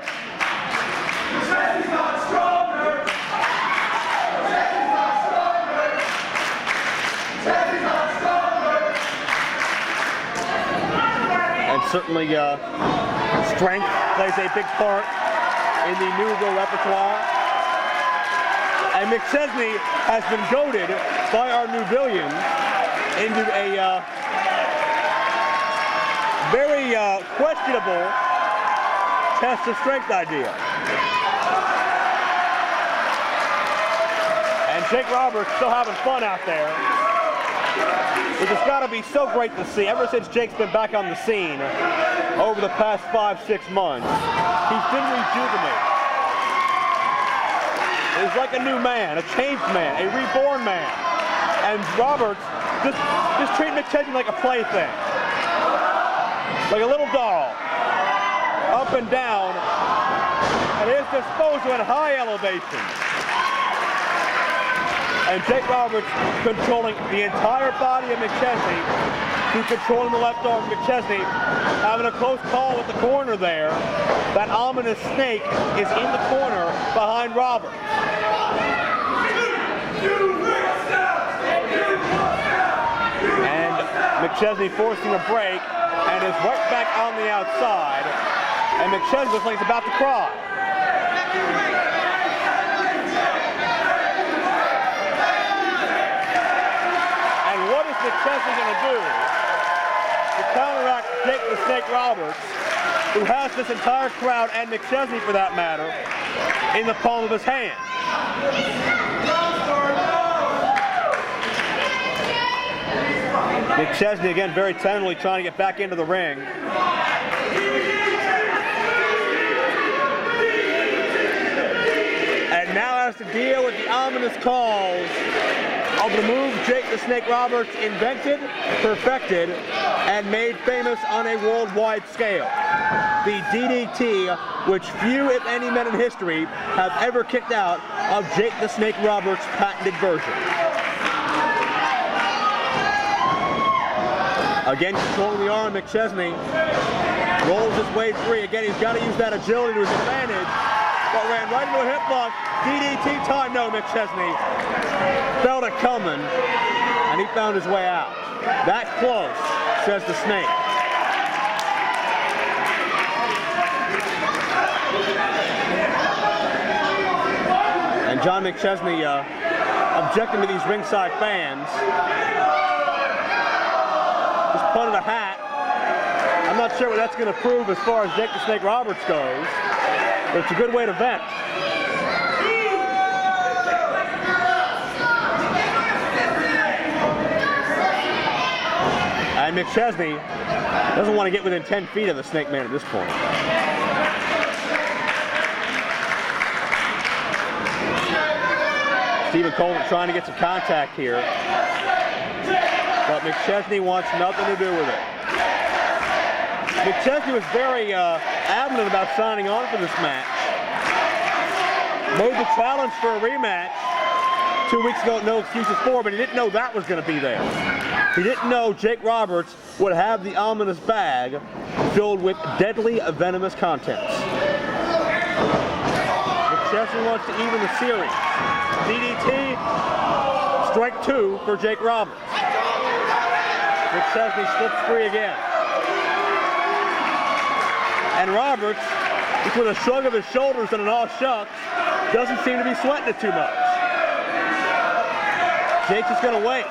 S1: And certainly strength plays a big part in the Newville repertoire. And McChesney has been goaded by our Newvillians into a very questionable test of strength idea. And Jake Roberts still having fun out there, which has got to be so great to see. Ever since Jake's been back on the scene over the past 5-6 months, he's been rejuvenated. He's like a new man, a changed man, a reborn man. And Roberts just treat McChesney like a plaything, like a little doll, up and down at his disposal at high elevation. And Jake Roberts controlling the entire body of McChesney, through controlling the left arm of McChesney, having a close call with the corner there. That ominous snake is in the corner behind Roberts. And McChesney forcing a break and is right back on the outside. And McChesney looks like he's about to cry. What is McChesney going to do to counteract Jake the Snake Roberts, who has this entire crowd, and McChesney for that matter, in the palm of his hand? McChesney again very tenderly trying to get back into the ring. And now has to deal with the ominous calls of the move Jake the Snake Roberts invented, perfected, and made famous on a worldwide scale. The DDT, which few, if any, men in history have ever kicked out of Jake the Snake Roberts' patented version. Again, controlling the arm, McChesney rolls his way free. Again, he's got to use that agility to his advantage, but ran right into a hip lock. DDT time, no, McChesney felt it coming, and he found his way out. That close, says the Snake. And John McChesney objecting to these ringside fans. Just punted a hat. I'm not sure what that's going to prove as far as Jake the Snake Roberts goes, but it's a good way to vent. And McChesney doesn't want to get within 10 feet of the Snake Man at this point. Stephen Colton trying to get some contact here, but McChesney wants nothing to do with it. McChesney was very adamant about signing on for this match. Made the challenge for a rematch 2 weeks ago, no excuses for, but he didn't know that was going to be there. He didn't know Jake Roberts would have the ominous bag filled with deadly, venomous contents. McChesney wants to even the series. DDT, strike 2 for Jake Roberts. McChesney slips free again. And Roberts, just with a shrug of his shoulders and an all shucks, doesn't seem to be sweating it too much. Jake's just going to wait.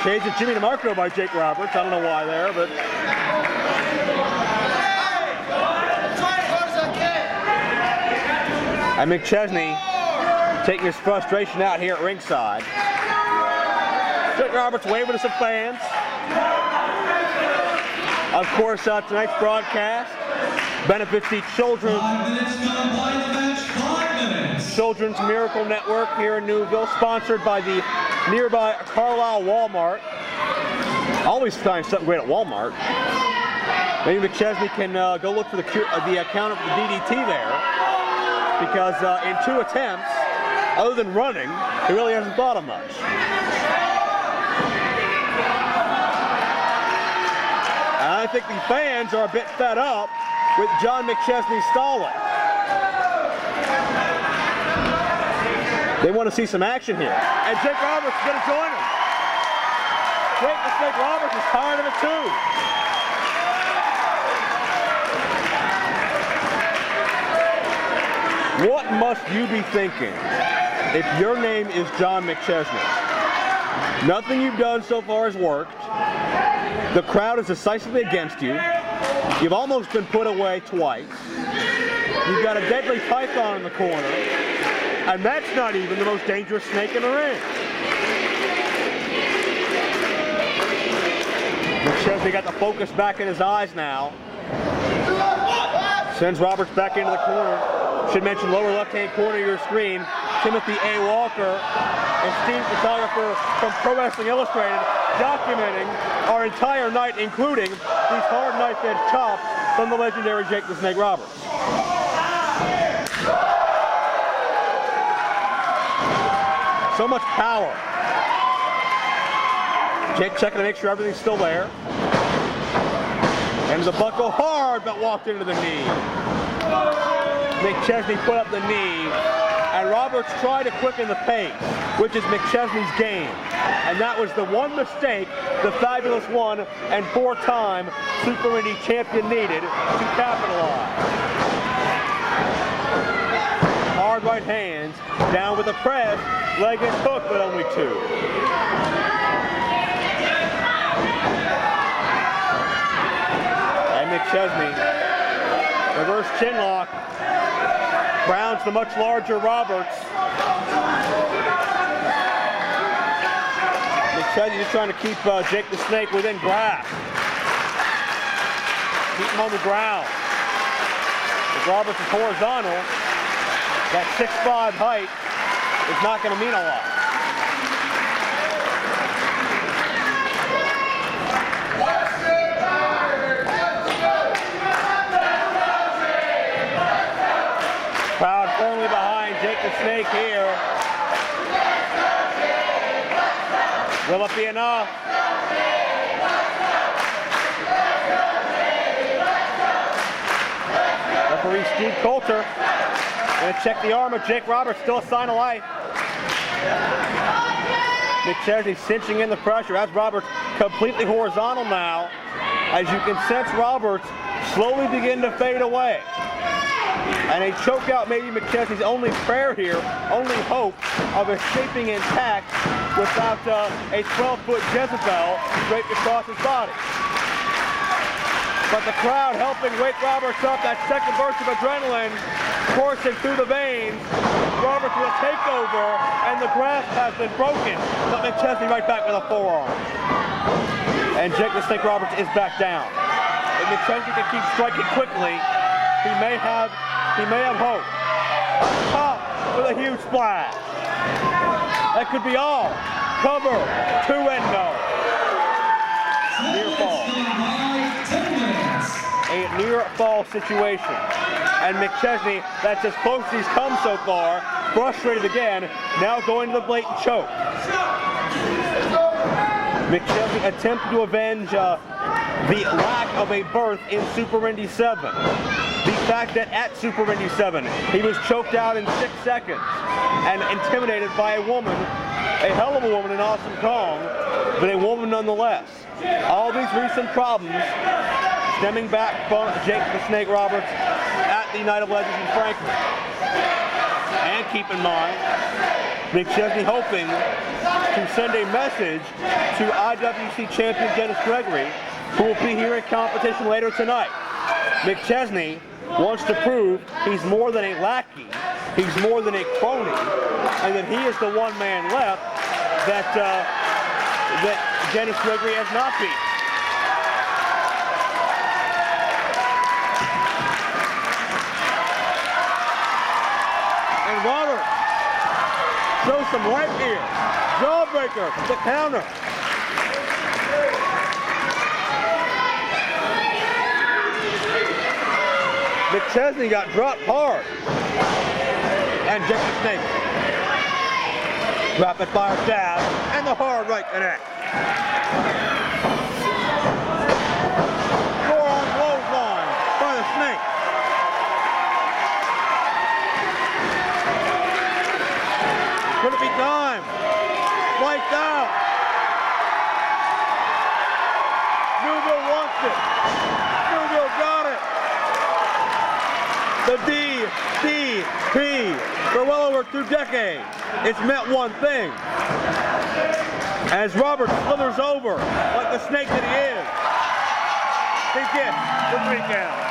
S1: Changed to Jimmy Demarco by Jake Roberts. I don't know why there, but... And McChesney taking his frustration out here at ringside. Jake Roberts waving to some fans. Of course, tonight's broadcast benefits the Children's Miracle Network here in Newville, sponsored by the nearby Carlisle Walmart. Always find something great at Walmart. Maybe McChesney can go look for the counter for the DDT there, because in 2 attempts, other than running, he really hasn't thought of much. And I think the fans are a bit fed up with John McChesney stalling. They want to see some action here. And Jake Roberts is going to join him. Jake the Snake Roberts is tired of it too. What must you be thinking if your name is John McChesney? Nothing you've done so far has worked. The crowd is decisively against you. You've almost been put away twice. You've got a deadly python in the corner. And that's not even the most dangerous snake in the ring. McChesney got the focus back in his eyes now. Sends Roberts back into the corner. Should mention lower left-hand corner of your screen, Timothy A. Walker, esteemed photographer from Pro Wrestling Illustrated, documenting our entire night, including these hard knife-edge chops from the legendary Jake the Snake Roberts. So much power. Jake checking to make sure everything's still there. And the buckle hard, but walked into the knee. McChesney put up the knee, and Roberts tried to quicken the pace, which is McChesney's game. And that was the one mistake the fabulous 1 and 4-time Super Indy champion needed to capitalize. Hard right hands, down with a press, leg and hook, but only 2. And McChesney, reverse chin lock, Brown's the much larger Roberts. McChesney just trying to keep Jake the Snake within grasp. Keep him on the ground. If Roberts is horizontal, that 6'5" height is not going to mean a lot. Crowd firmly behind Jake the Snake here. Will it be enough? Referee Steve Coulter going to check the arm of Jake Roberts, still a sign of life. McChesney cinching in the pressure as Roberts completely horizontal now. As you can sense Roberts slowly begin to fade away. And a chokeout may be McChesney's only prayer here, only hope of escaping intact without a 12-foot Jezebel draped across his body. But the crowd helping wake Roberts up, that second burst of adrenaline coursing through the veins. Roberts with a takeover, and the grasp has been broken. But McChesney right back with a forearm. And Jake the Snake Roberts is back down. If McChesney can keep striking quickly, he may have hope. Up top with a huge splash. That could be all. Cover, 2-0. Near fall. A near fall situation. And McChesney, that's as close as he's come so far. Frustrated again, now going to the blatant choke. McChesney attempting to avenge the lack of a berth in Super Indy 7. The fact that at Super Indy 7, he was choked out in 6 seconds and intimidated by a woman, a hell of a woman in Awesome Kong, but a woman nonetheless. All these recent problems stemming back from Jake the Snake Roberts at the Night of Legends in Franklin. And keep in mind, McChesney hoping to send a message to IWC champion Dennis Gregory, who will be here in competition later tonight. McChesney wants to prove he's more than a lackey, he's more than a crony, and that he is the one man left that Dennis Gregory has not beat. And Roberts shows some right here. Jawbreaker, the counter. McChesney got dropped hard. And Jake the Snake. Rapid fire jab, and the hard right connect. Forearm clothesline by the Snake. Could it be time? Lights out. Newville wants it. Newville got it. The DDP for well over 2 decades. It's meant one thing. As Robert slithers over like the snake that he is. He gets the 3 count.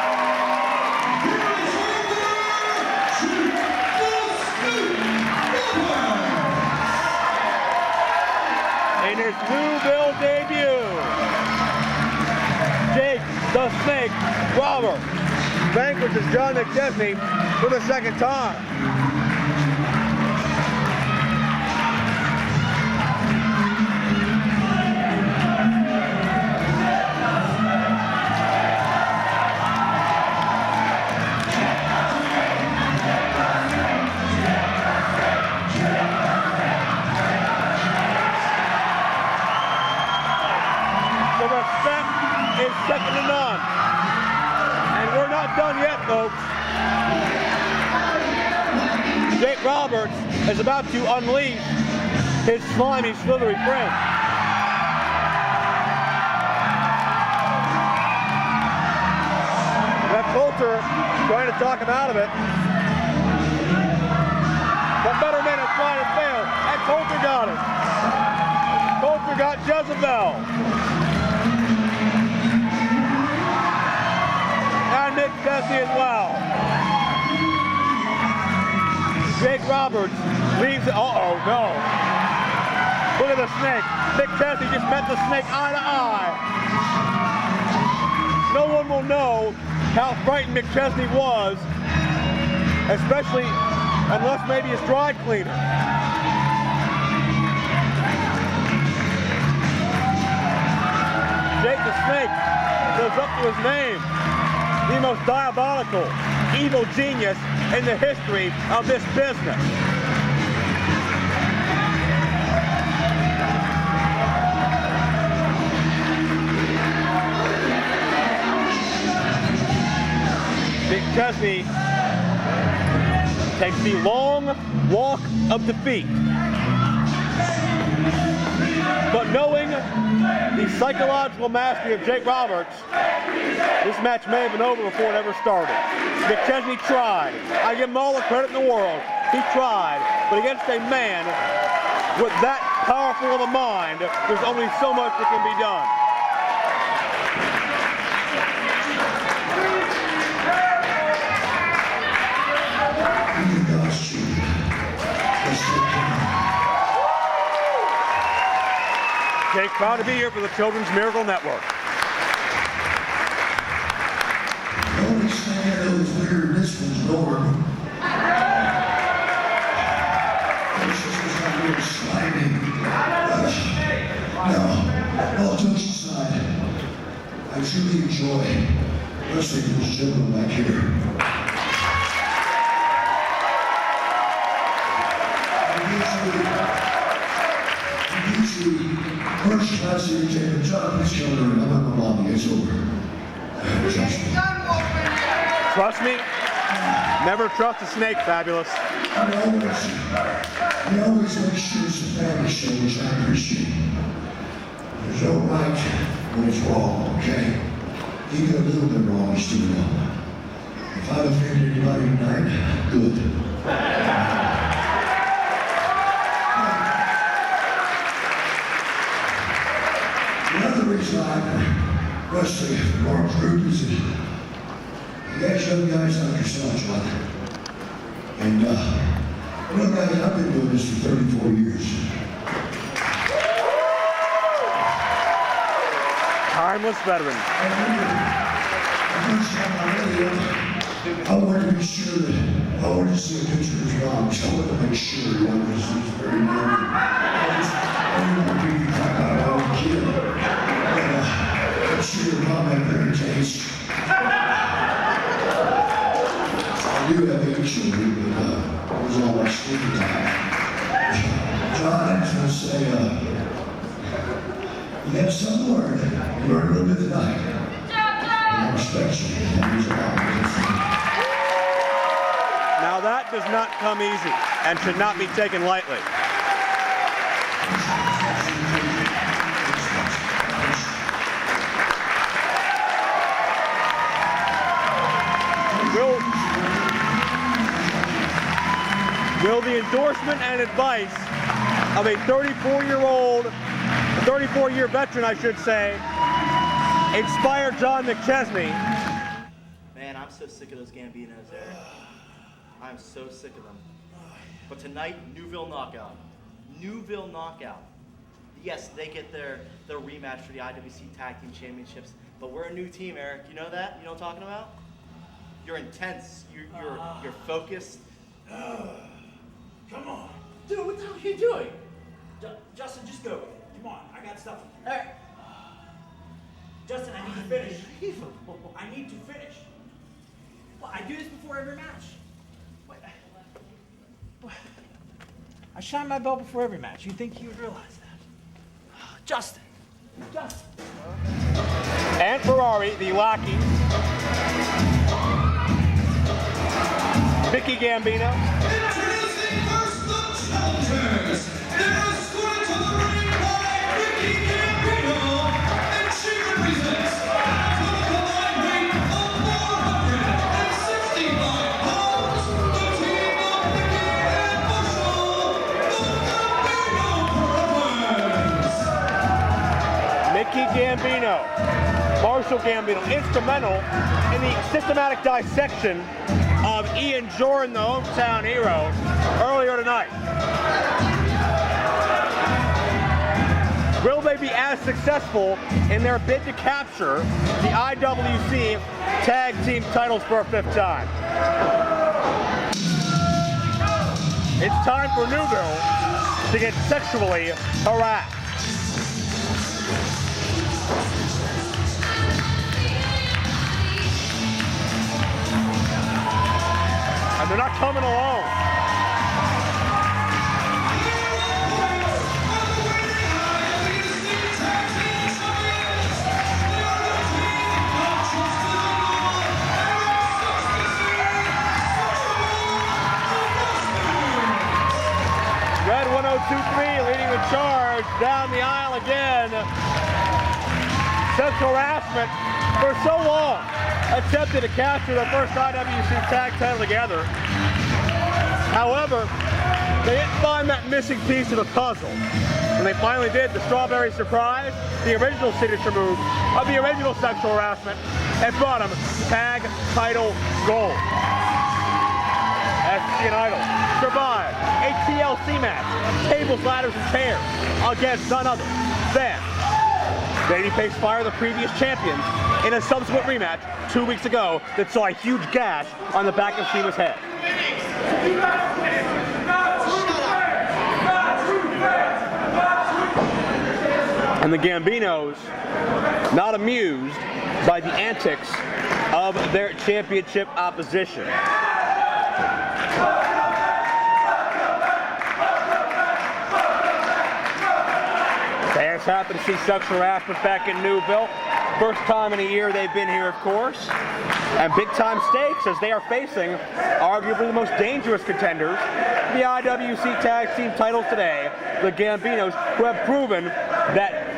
S1: In his Newville debut, Jake the Snake Robert vanquishes John McChesney for the 2nd time. The respect is second to none. And we're not done yet, folks. Jake Roberts is about to unleash his slimy, slithery friend. That Coulter trying to talk him out of it. But better men have tried and failed. And Coulter got it. Coulter got Jezebel. And McChesney as well. Jake Roberts leaves it. Uh-oh, no. Look at the Snake. McChesney just met the Snake eye to eye. No one will know how frightened McChesney was, especially unless maybe his dry cleaner. Jake the Snake lives up to his name. The most diabolical, evil genius in the history of this business. McChesney takes the long walk of defeat. But knowing the psychological mastery of Jake Roberts, this match may have been over before it ever started. McChesney tried. I give him all the credit in the world. He tried, but against a man with that powerful of a mind, there's only so much that can be done. Jake, proud to be here for the Children's Miracle Network.
S7: The only thing I know is bigger than this one's Norm. This was not real slimy. No, all jokes aside, I truly enjoy wrestling with this gentleman back here. Usually, first class entertainment job is killer, and I'm at my mommy, it's over. Trust me.
S1: Trust me? Never trust a snake, Fabulous.
S7: We always make sure it's a family show, which I appreciate. There's no right when it's wrong, okay? Even a little bit wrong is still wrong. If I've offended anybody tonight, good. Another reason I'm wrestling for Norm's group is that you guys young guys like yourself, John. And, you know, guys, I've been doing this for 34 years.
S1: Timeless veteran.
S7: The first time I really, I wanted to be sure that, I wanted to see a picture of his mom, so I wanted to make sure, you know, this is very young. I didn't want to be talking about my own kid. I'm sure your mom had very taste. I do have 8 children, but it was all my sleeping time. John, I just want to say, you have some learned. You learned a little bit tonight. And I respect you. That means a lot.
S1: Now that does not come easy and should not be taken lightly. Will the endorsement and advice of a 34-year veteran, I should say, inspire John McChesney?
S8: Man, I'm so sick of those Gambinos, Eric. I'm so sick of them. But tonight, Newville Knockout. Newville Knockout. Yes, they get their rematch for the IWC Tag Team Championships, but we're a new team, Eric. You know that? You know what I'm talking about? You're intense. You're focused.
S4: Come on. Dude, what the hell are you doing? Justin, just go. Come on, I got stuff. Hey. Justin, I need to finish. I need to finish. Well, I do this before every match. What? I shine my belt before every match. You'd think you would realize that. Justin.
S1: And Ferrari, the lackey. Viki Gambino.
S3: Introducing first the challengers. They're escorted to the ring by Viki Gambino, and she represents the combined weight of 465 pounds. The team of Viki and Marshall, the Gambino brothers.
S1: Viki Gambino. Marshall Gambino, instrumental in the systematic dissection of Ian Jordan, the hometown hero, earlier tonight. Will they be as successful in their bid to capture the IWC Tag Team titles for a 5th time? It's time for Newville to get sexually harassed. And they're not coming alone. Red 1023 leading the charge down the aisle again. Sexual harassment for so long. attempted to capture their first IWC tag title together. However, they didn't find that missing piece of the puzzle. When they finally did, the Strawberry Surprise, the original signature move of the original sexual harassment, and brought them tag title gold. As Xion Idol survived a TLC match, tables, ladders, and chairs against none other than Babyface Fire, the previous champions, in a subsequent rematch 2 weeks ago that saw a huge gash on the back of Shiima's head. And the Gambinos not amused by the antics of their championship opposition. Fans happy to see sexual harassment back in Newville. First time in a year they've been here, of course. And big time stakes as they are facing arguably the most dangerous contenders, the IWC Tag Team titles today, the Gambinos, who have proven that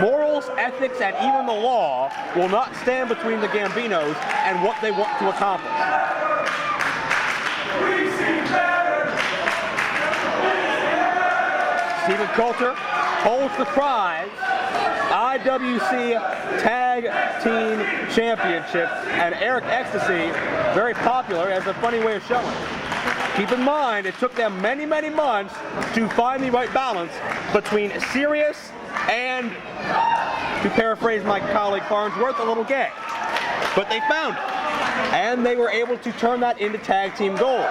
S1: morals, ethics, and even the law will not stand between the Gambinos and what they want to accomplish. Stephen Coulter holds the prize IWC Tag Team Championship, and Eric Xtasy, very popular, has a funny way of showing. Keep in mind, it took them many, many months to find the right balance between serious and, to paraphrase my colleague Farnsworth, a little gay. But they found it, and they were able to turn that into tag team gold.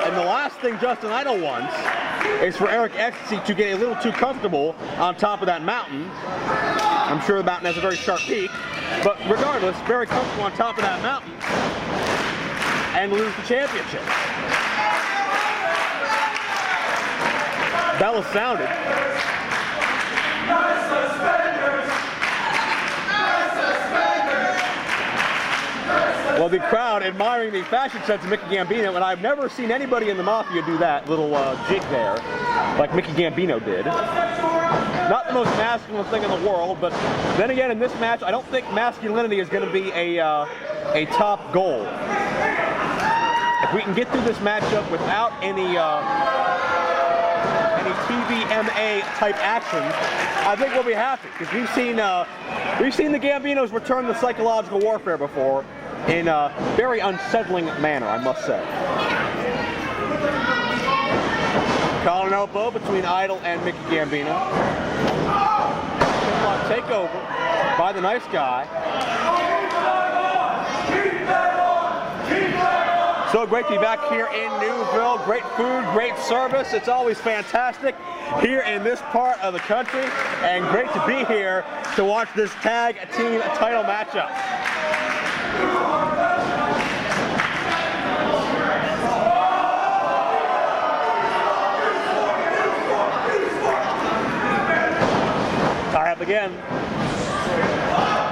S1: And the last thing Justin Idol wants is for Eric Xtasy to get a little too comfortable on top of that mountain. I'm sure the mountain has a very sharp peak, but regardless, very comfortable on top of that mountain and lose the championship. Bell sounded. Well, the crowd admiring the fashion sense of Mickey Gambino, and I've never seen anybody in the Mafia do that little jig there, like Mickey Gambino did. Not the most masculine thing in the world, but then again, in this match, I don't think masculinity is going to be a top goal. If we can get through this matchup without any TVMA type action, I think we'll be happy, because we've seen the Gambinos return to psychological warfare before in a very unsettling manner, I must say. Collar and elbow between Idol and Mickey Gambino. Takeover by the nice guy. So great to be back here in Newville. Great food, great service. It's always fantastic here in this part of the country, and great to be here to watch this tag team title matchup. Tie up again.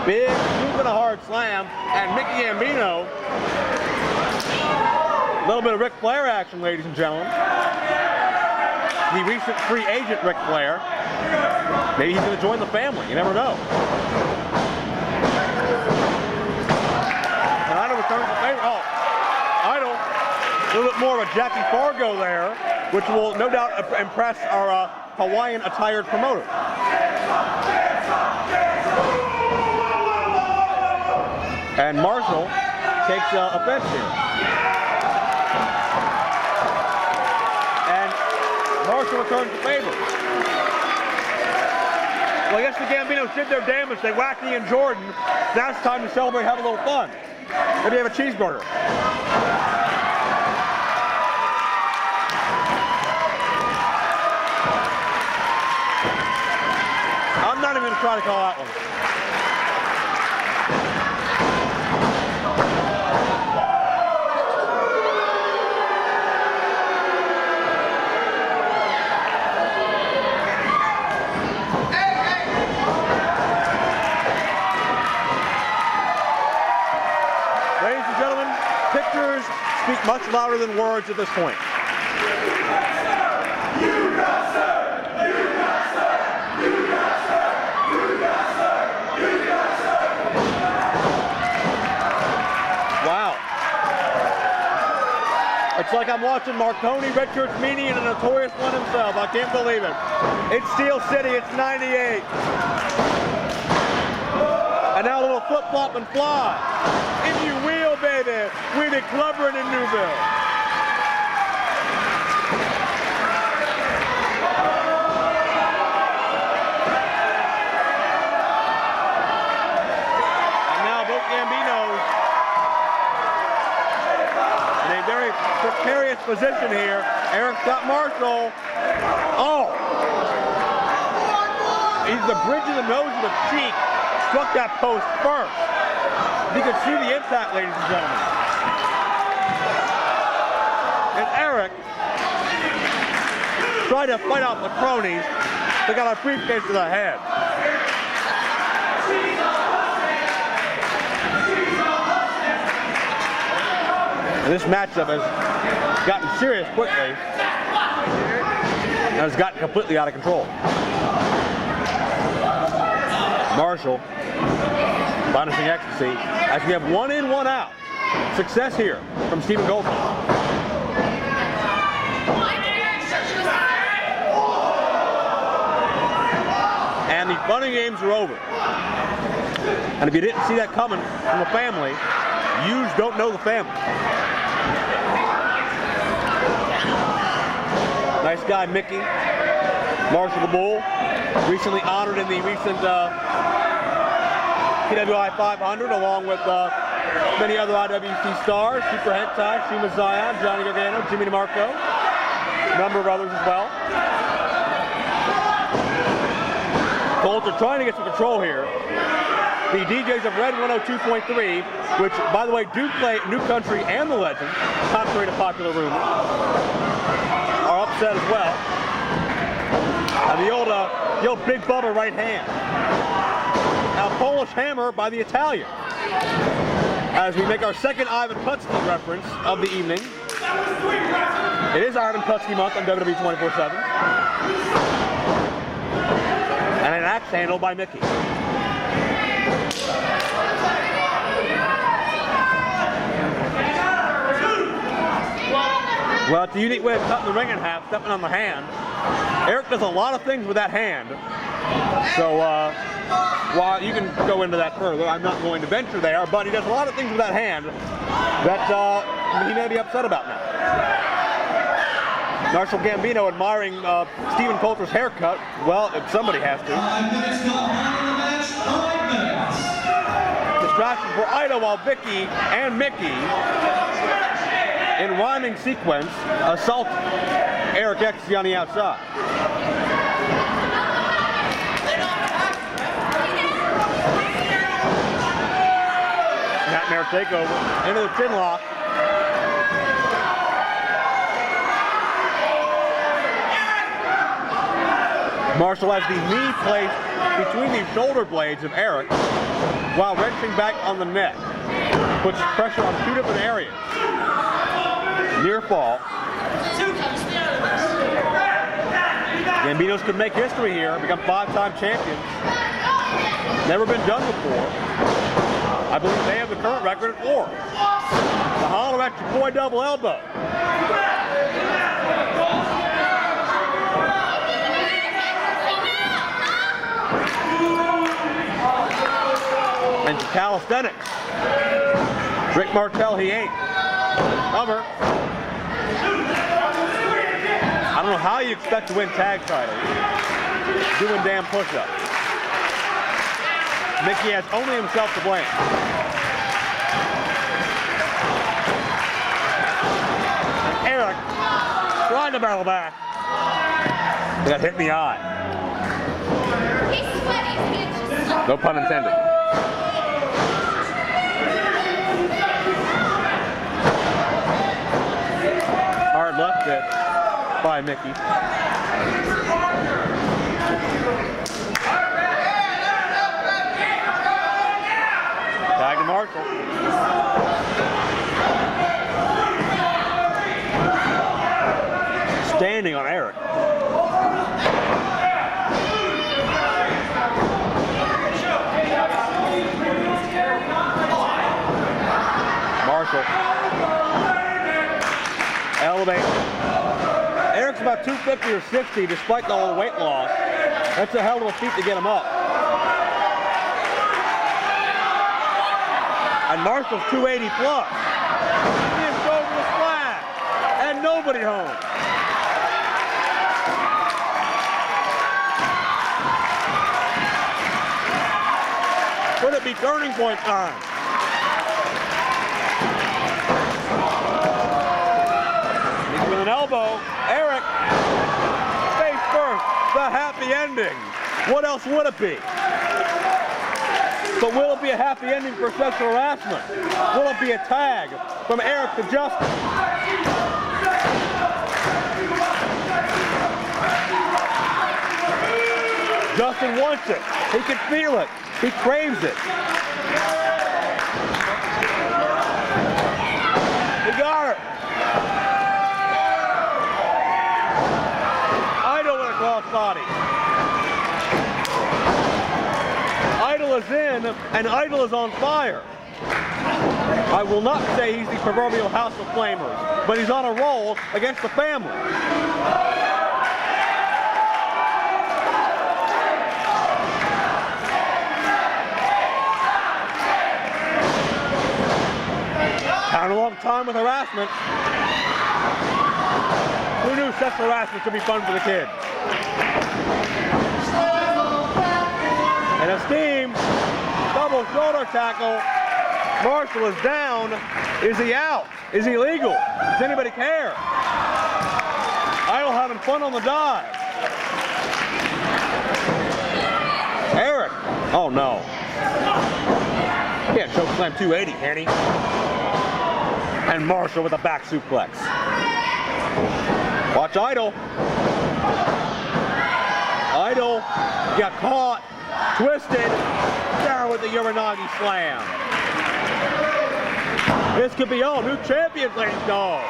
S1: Big swoop and a hard slam, and Mickey Gambino. A little bit of Ric Flair action, ladies and gentlemen. The recent free agent Ric Flair. Maybe he's going to join the family. You never know. And Idol returns the favor. Oh, Idol, a little bit more of a Jackie Fargo there, which will no doubt impress our Hawaiian attired promoter. And Marshall takes offense here. And Marshall returns the favor. Well, I guess the Gambinos did their damage. They whacked Ian Jordan. Now it's time to celebrate, have a little fun. Maybe have a cheeseburger. I'm not even going to try to call that one. Speak much louder than words at this point. It's like I'm watching Marconi, Richards, Meany, and the notorious one himself. I can't believe it. It's Steel City, it's 98. And now a little flip-flop and fly. If you will, baby, we be clubbering in Newville. And now both Gambinos in a very precarious position here. Eric got Marshall. Oh! He's the bridge of the nose of the cheek. Struck that post first. You can see the impact, ladies and gentlemen. And Eric tried to fight off the cronies. They got a briefcase to the head. And this matchup has gotten serious quickly and has gotten completely out of control. Marshall punishing Xtasy as we have 1 in, 1 out. Success here from Stephen Goldberg. And the fun and games are over. And if you didn't see that coming from the family, you don't know the family. Nice guy, Mickey. Marshall the Bull, recently honored in the recent PWI 500, along with many other IWC stars, Super Hentai, Shiima, Xion, Johnny Gargano, Jimmy Demarco, a number of others as well. Colts are trying to get some control here. The DJs of Red 102.3, which, by the way, do play New Country and The Legend, contrary to popular rumor, are upset as well. And the old Big Bubba right hand. Now Polish Hammer by the Italian. As we make our second Ivan Putski reference of the evening. It is Ivan Putski month on WWE 24/7. And an axe handle by Mickey. Well, it's a unique way of cutting the ring in half, stepping on the hand. Eric does a lot of things with that hand. So, while you can go into that further, I'm not going to venture there, but he does a lot of things with that hand that he may be upset about now. Marshall Gambino admiring Stephen Coulter's haircut. Well, if somebody has to.
S3: 5 minutes to honor the match. 5 minutes.
S1: Distraction for Ida while Viki and Mickey, in rhyming sequence, assault Eric Xtasy on the outside. Nightmare takeover into the chin lock. Marshall has the knee placed between the shoulder blades of Eric while wrenching back on the neck. Puts pressure on 2 different areas. Near fall. Gambinos could make history here, become 5-time champions. Never been done before. I believe they have the current record at 4. The holler at your boy Double Elbow. And calisthenics. Rick Martel, he ain't. Cover. I don't know how you expect to win tag titles doing damn push-ups. Mickey has only himself to blame. And Eric trying to battle back. He got hit in the eye. No pun intended. Hard left hit by Mickey. Tag to Marshall. Standing on Eric. Marshall. at 250 or 60 despite the whole weight loss. That's a hell of a feat to get him up. And Marshall's 280 plus. He is going to the splash. And nobody home. Could it be turning point time? He's with an elbow. Eric, face first, the happy ending. What else would it be? But will it be a happy ending for sexual harassment? Will it be a tag from Eric to Justin? Justin wants it. He can feel it. He craves it. He got it. Idol with a crossbody. Idol is in, and Idol is on fire. I will not say he's the proverbial House of Flamers, but he's on a roll against the family. Had a long time with harassment. Who knew sexual harassment could be fun for the kids? And a steam, double shoulder tackle. Marshall is down. Is he out? Is he legal? Does anybody care? Idol having fun on the dive. Eric. Oh no. Can't choke slam 280, can he? And Marshall with a back suplex. Watch Idol. Idol got caught, twisted, down with the Uranagi slam. This could be all new champions, ladies and gentlemen.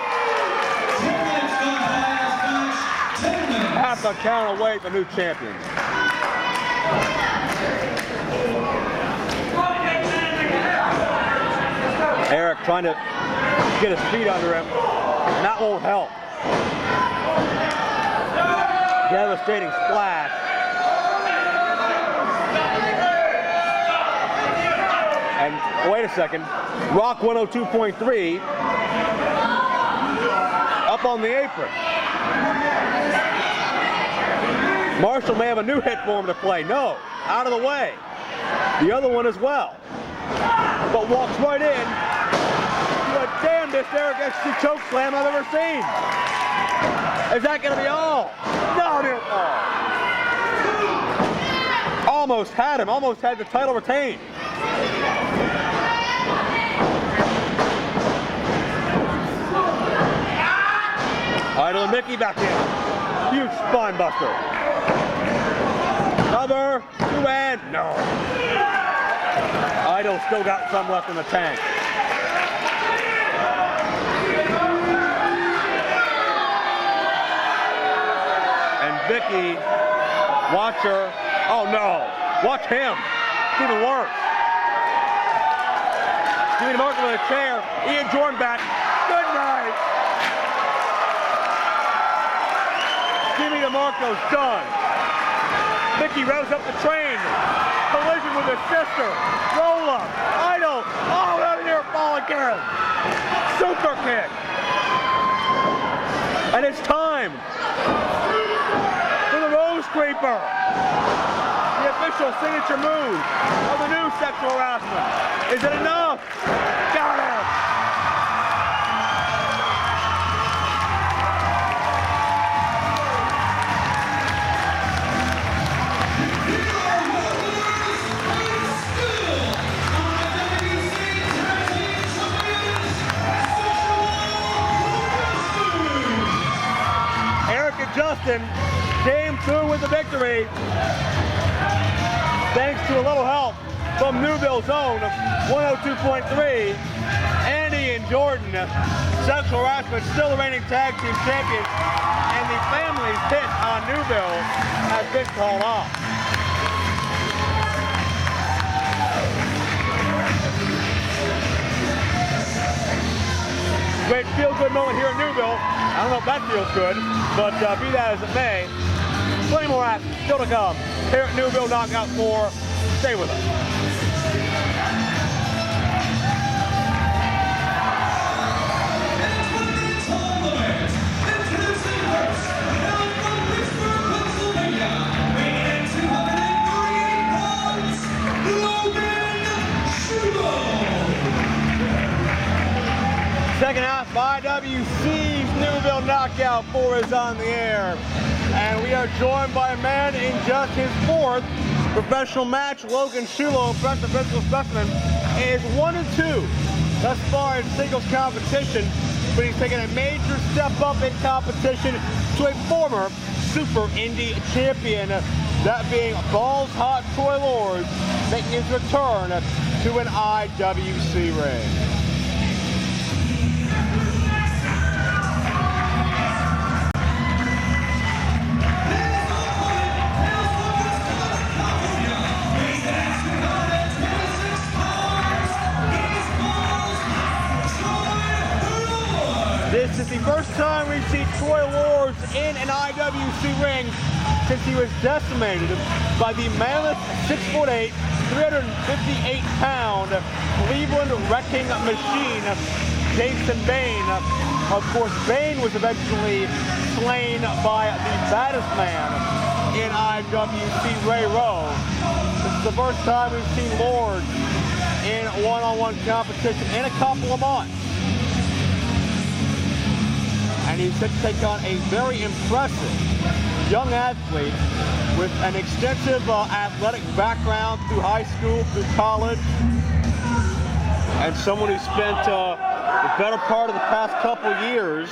S1: Half a count away from new champions. Eric trying to get his feet under him, and that won't help. Devastating splash. And wait a second, Rock 102.3 up on the apron. Marshall may have a new hit for him to play. No, out of the way. The other one as well. But walks right in. The damnedest Eric XC choke slam I've ever seen. Is that going to be all? No, dear. Oh. Almost had him. Almost had the title retained. Idol and Mickey back in. Huge spine buster. Cover, two and no. Idol still got some left in the tank. And Viki, watch her. Oh no, watch him. It's even worse. Jimmy Demarco with a chair. Ian Jordan back. Good night. Jimmy Demarco's done. Viki revs up the train. Collision with his sister. Roll up. Idol. Oh, out of near fall again. Super kick. And it's time for the Rose Creeper. The official signature move of the new sexual harassment. Is it enough? Got it. Justin came through with the victory thanks to a little help from Newville's own 102.3. Andy and Jordan, sexual harassment, still the reigning tag team champions, and the family's hit on Newville has been called off. Great feel-good moment here in Newville I don't know if that feels good, but be that as it may, plenty more action still to come here at Newville Knockout 4. Stay with us. Second half of IWC's Newville Knockout 4 is on the air. And we are joined by a man in just his 4th professional match. Logan Shulo, impressive physical specimen, is 1-2 thus far in singles competition. But he's taken a major step up in competition to a former Super Indy champion. That being Balls Hot Troy Lords, making his return to an IWC ring. This is the first time we've seen Troy Lords in an IWC ring since he was decimated by the mammoth 6'8", 358-pound Cleveland wrecking machine, Jason Bane. Of course, Bane was eventually slain by the baddest man in IWC, Ray Rowe. This is the first time we've seen Lords in one-on-one competition in a couple of months. And he's set to take on a very impressive young athlete with an extensive athletic background through high school, through college, and someone who spent the better part of the past couple years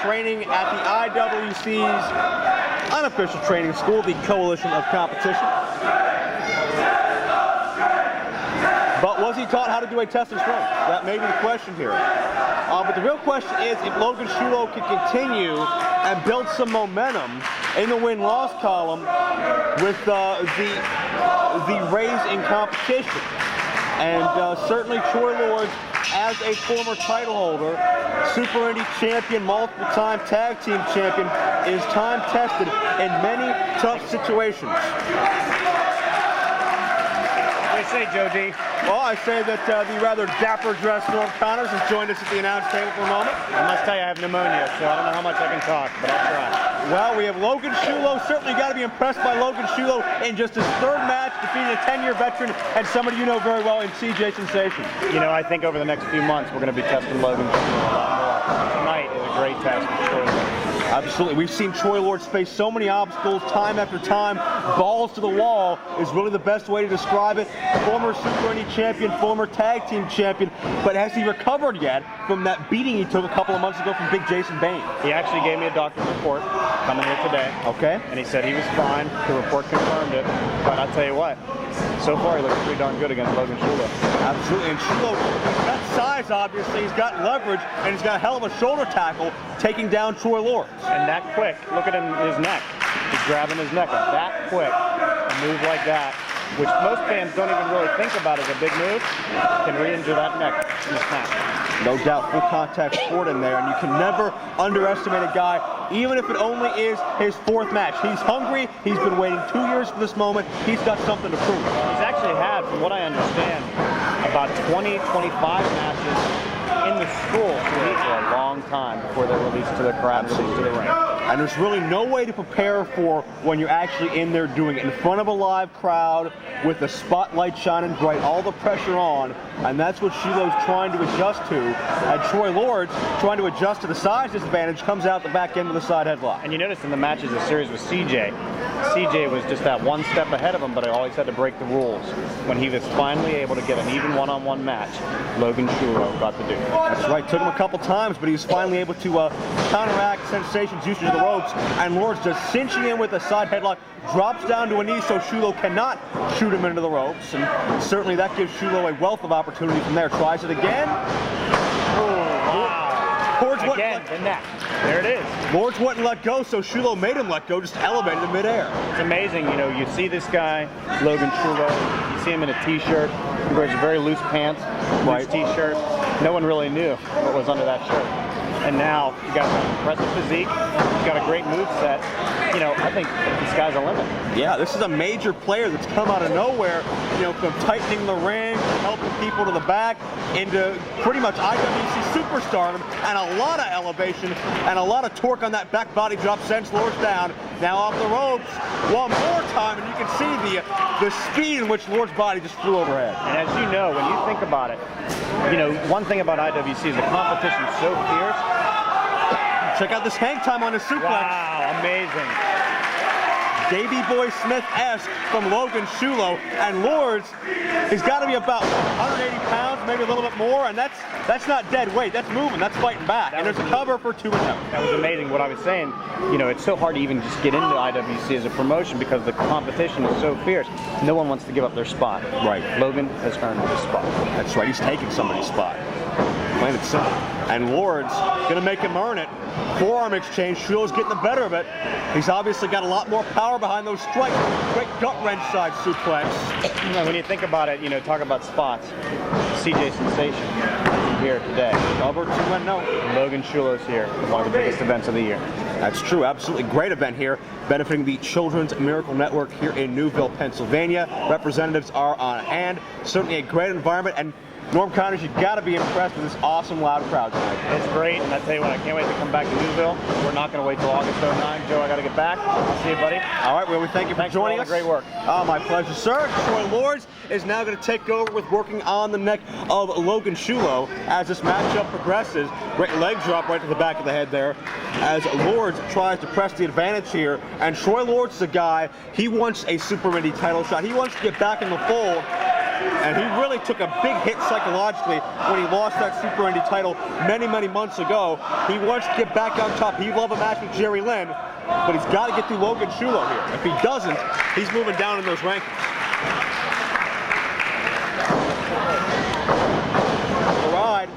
S1: training at the IWC's unofficial training school, the Coalition of Competition. But was he taught how to do a test of strength? That may be the question here. But the real question is if Logan Shulo can continue and build some momentum in the win-loss column with the Reyes in competition. And certainly Troy Lords, as a former title holder, Super Indy champion, multiple-time tag team champion, is time-tested in many tough situations.
S9: What do you say, Joe D?
S1: Well, I say that the rather dapper-dressed Norm Connors has joined us at the announce table for a moment.
S9: I must tell you, I have pneumonia, so I don't know how much I can talk, but I'll try.
S1: Well, we have Logan Shulo. Certainly got to be impressed by Logan Shulo in just his 3rd match, defeating a 10-year veteran and somebody you know very well in CJ Sensation.
S9: You know, I think over the next few months, we're going to be testing Logan Shulo a lot more. Tonight is a great test for Troy Lords.
S1: Absolutely. We've seen Troy Lords face so many obstacles time after time. Balls to the wall is really the best way to describe it. Former Super Indy champion, former tag team champion, but has he recovered yet from that beating he took a couple of months ago from Big Jason Bane?
S9: He actually gave me a doctor's report coming here today.
S1: Okay.
S9: And he said he was fine. The report confirmed it. But I'll tell you what, so far he looks pretty darn good against Logan Shulo.
S1: Absolutely. And Shulo, he's got size, obviously. He's got leverage, and he's got a hell of a shoulder tackle taking down Troy Lords.
S9: And that quick, look at him, his neck. He's grabbing his neck up that quick. A move like that, which most fans don't even really think about as a big move, can re-injure that neck in a snap.
S1: No doubt, full contact sport in there, and you can never underestimate a guy, even if it only is his 4th match. He's hungry. He's been waiting 2 years for this moment. He's got something to prove.
S9: He's actually had, from what I understand, about 20, 25 matches in the school for a long time before they're released to the crowd, released to the ring.
S1: And there's really no way to prepare for when you're actually in there doing it in front of a live crowd with the spotlight shining bright, all the pressure on, and that's what Shulo's trying to adjust to. And Troy Lords, trying to adjust to the size disadvantage, comes out the back end with a side headlock.
S9: And you notice in the matches, the series with CJ was just that one step ahead of him, but he always had to break the rules. When he was finally able to get an even one-on-one match, Logan Shulo got the do.
S1: That's right, took him a couple times, but he was finally able to counteract Sensation's usage of the ropes, and Lords just cinching in with a side headlock, drops down to a knee so Shulo cannot shoot him into the ropes, and certainly that gives Shulo a wealth of opportunity from there. Tries it again.
S9: Again, the neck. There it is.
S1: Lords wouldn't let go, so Shulo made him let go, just elevated in midair.
S9: It's amazing, you know, you see this guy, Logan Shulo, you see him in a t-shirt, he wears very loose pants, loose t-shirt. No one really knew what was under that shirt. and now you got an impressive physique. He's got a great move set. You know, I think the sky's the limit.
S1: Yeah, this is a major player that's come out of nowhere, you know, from tightening the ring, helping people to the back, into pretty much IWC superstardom, and a lot of elevation and a lot of torque on that back body drop sends Lords down. Now off the ropes, one more time, and you can see the speed in which Lord's body just flew overhead.
S9: And as you know, when you think about it, you know, one thing about IWC is the competition is so fierce.
S1: Check out this hang time on his suplex.
S9: Wow, amazing.
S1: Davey Boy Smith-esque from Logan Shulo, and Lords has got to be about 180 pounds, maybe a little bit more, and that's not dead weight, that's moving, that's fighting back, and there's a cover for 2-0.
S9: That was amazing. What I was saying, you know, it's so hard to even just get into IWC as a promotion because the competition is so fierce. No one wants to give up their spot.
S1: Right.
S9: Logan has earned his spot.
S1: That's right, he's taking somebody's spot. Plain and simple. And Lords gonna make him earn it. Forearm exchange, Shulo's getting the better of it. He's obviously got a lot more power behind those strikes. Great gut wrench side suplex.
S9: You know, when you think about it, you know, talk about spots. CJ Sensation here today.
S1: Cover 2-0.
S9: Logan Shulo's here. One of the biggest events of the year.
S1: That's true, absolutely great event here, benefiting the Children's Miracle Network here in Newville, Pennsylvania. Representatives are on hand. Certainly a great environment, and Norm Connors, you got to be impressed with this awesome, loud crowd tonight.
S9: It's great, and I tell you what, I can't wait to come back to Newville. We're not going to wait till August 09. Joe, I got to get back. I'll see you, buddy.
S1: All right, well, we thank you for joining us.
S9: Great work.
S1: Oh, my pleasure, sir. Troy Lords is now going to take over with working on the neck of Logan Shulo as this matchup progresses. Great leg drop right to the back of the head there as Lords tries to press the advantage here. And Troy Lords is a guy, he wants a Super Indy title shot. He wants to get back in the fold. And he really took a big hit psychologically when he lost that Super Indy title many, many months ago. He wants to get back on top. He'd love a match with Jerry Lynn, but he's got to get through Logan Shulo here. If he doesn't, he's moving down in those rankings. The ride.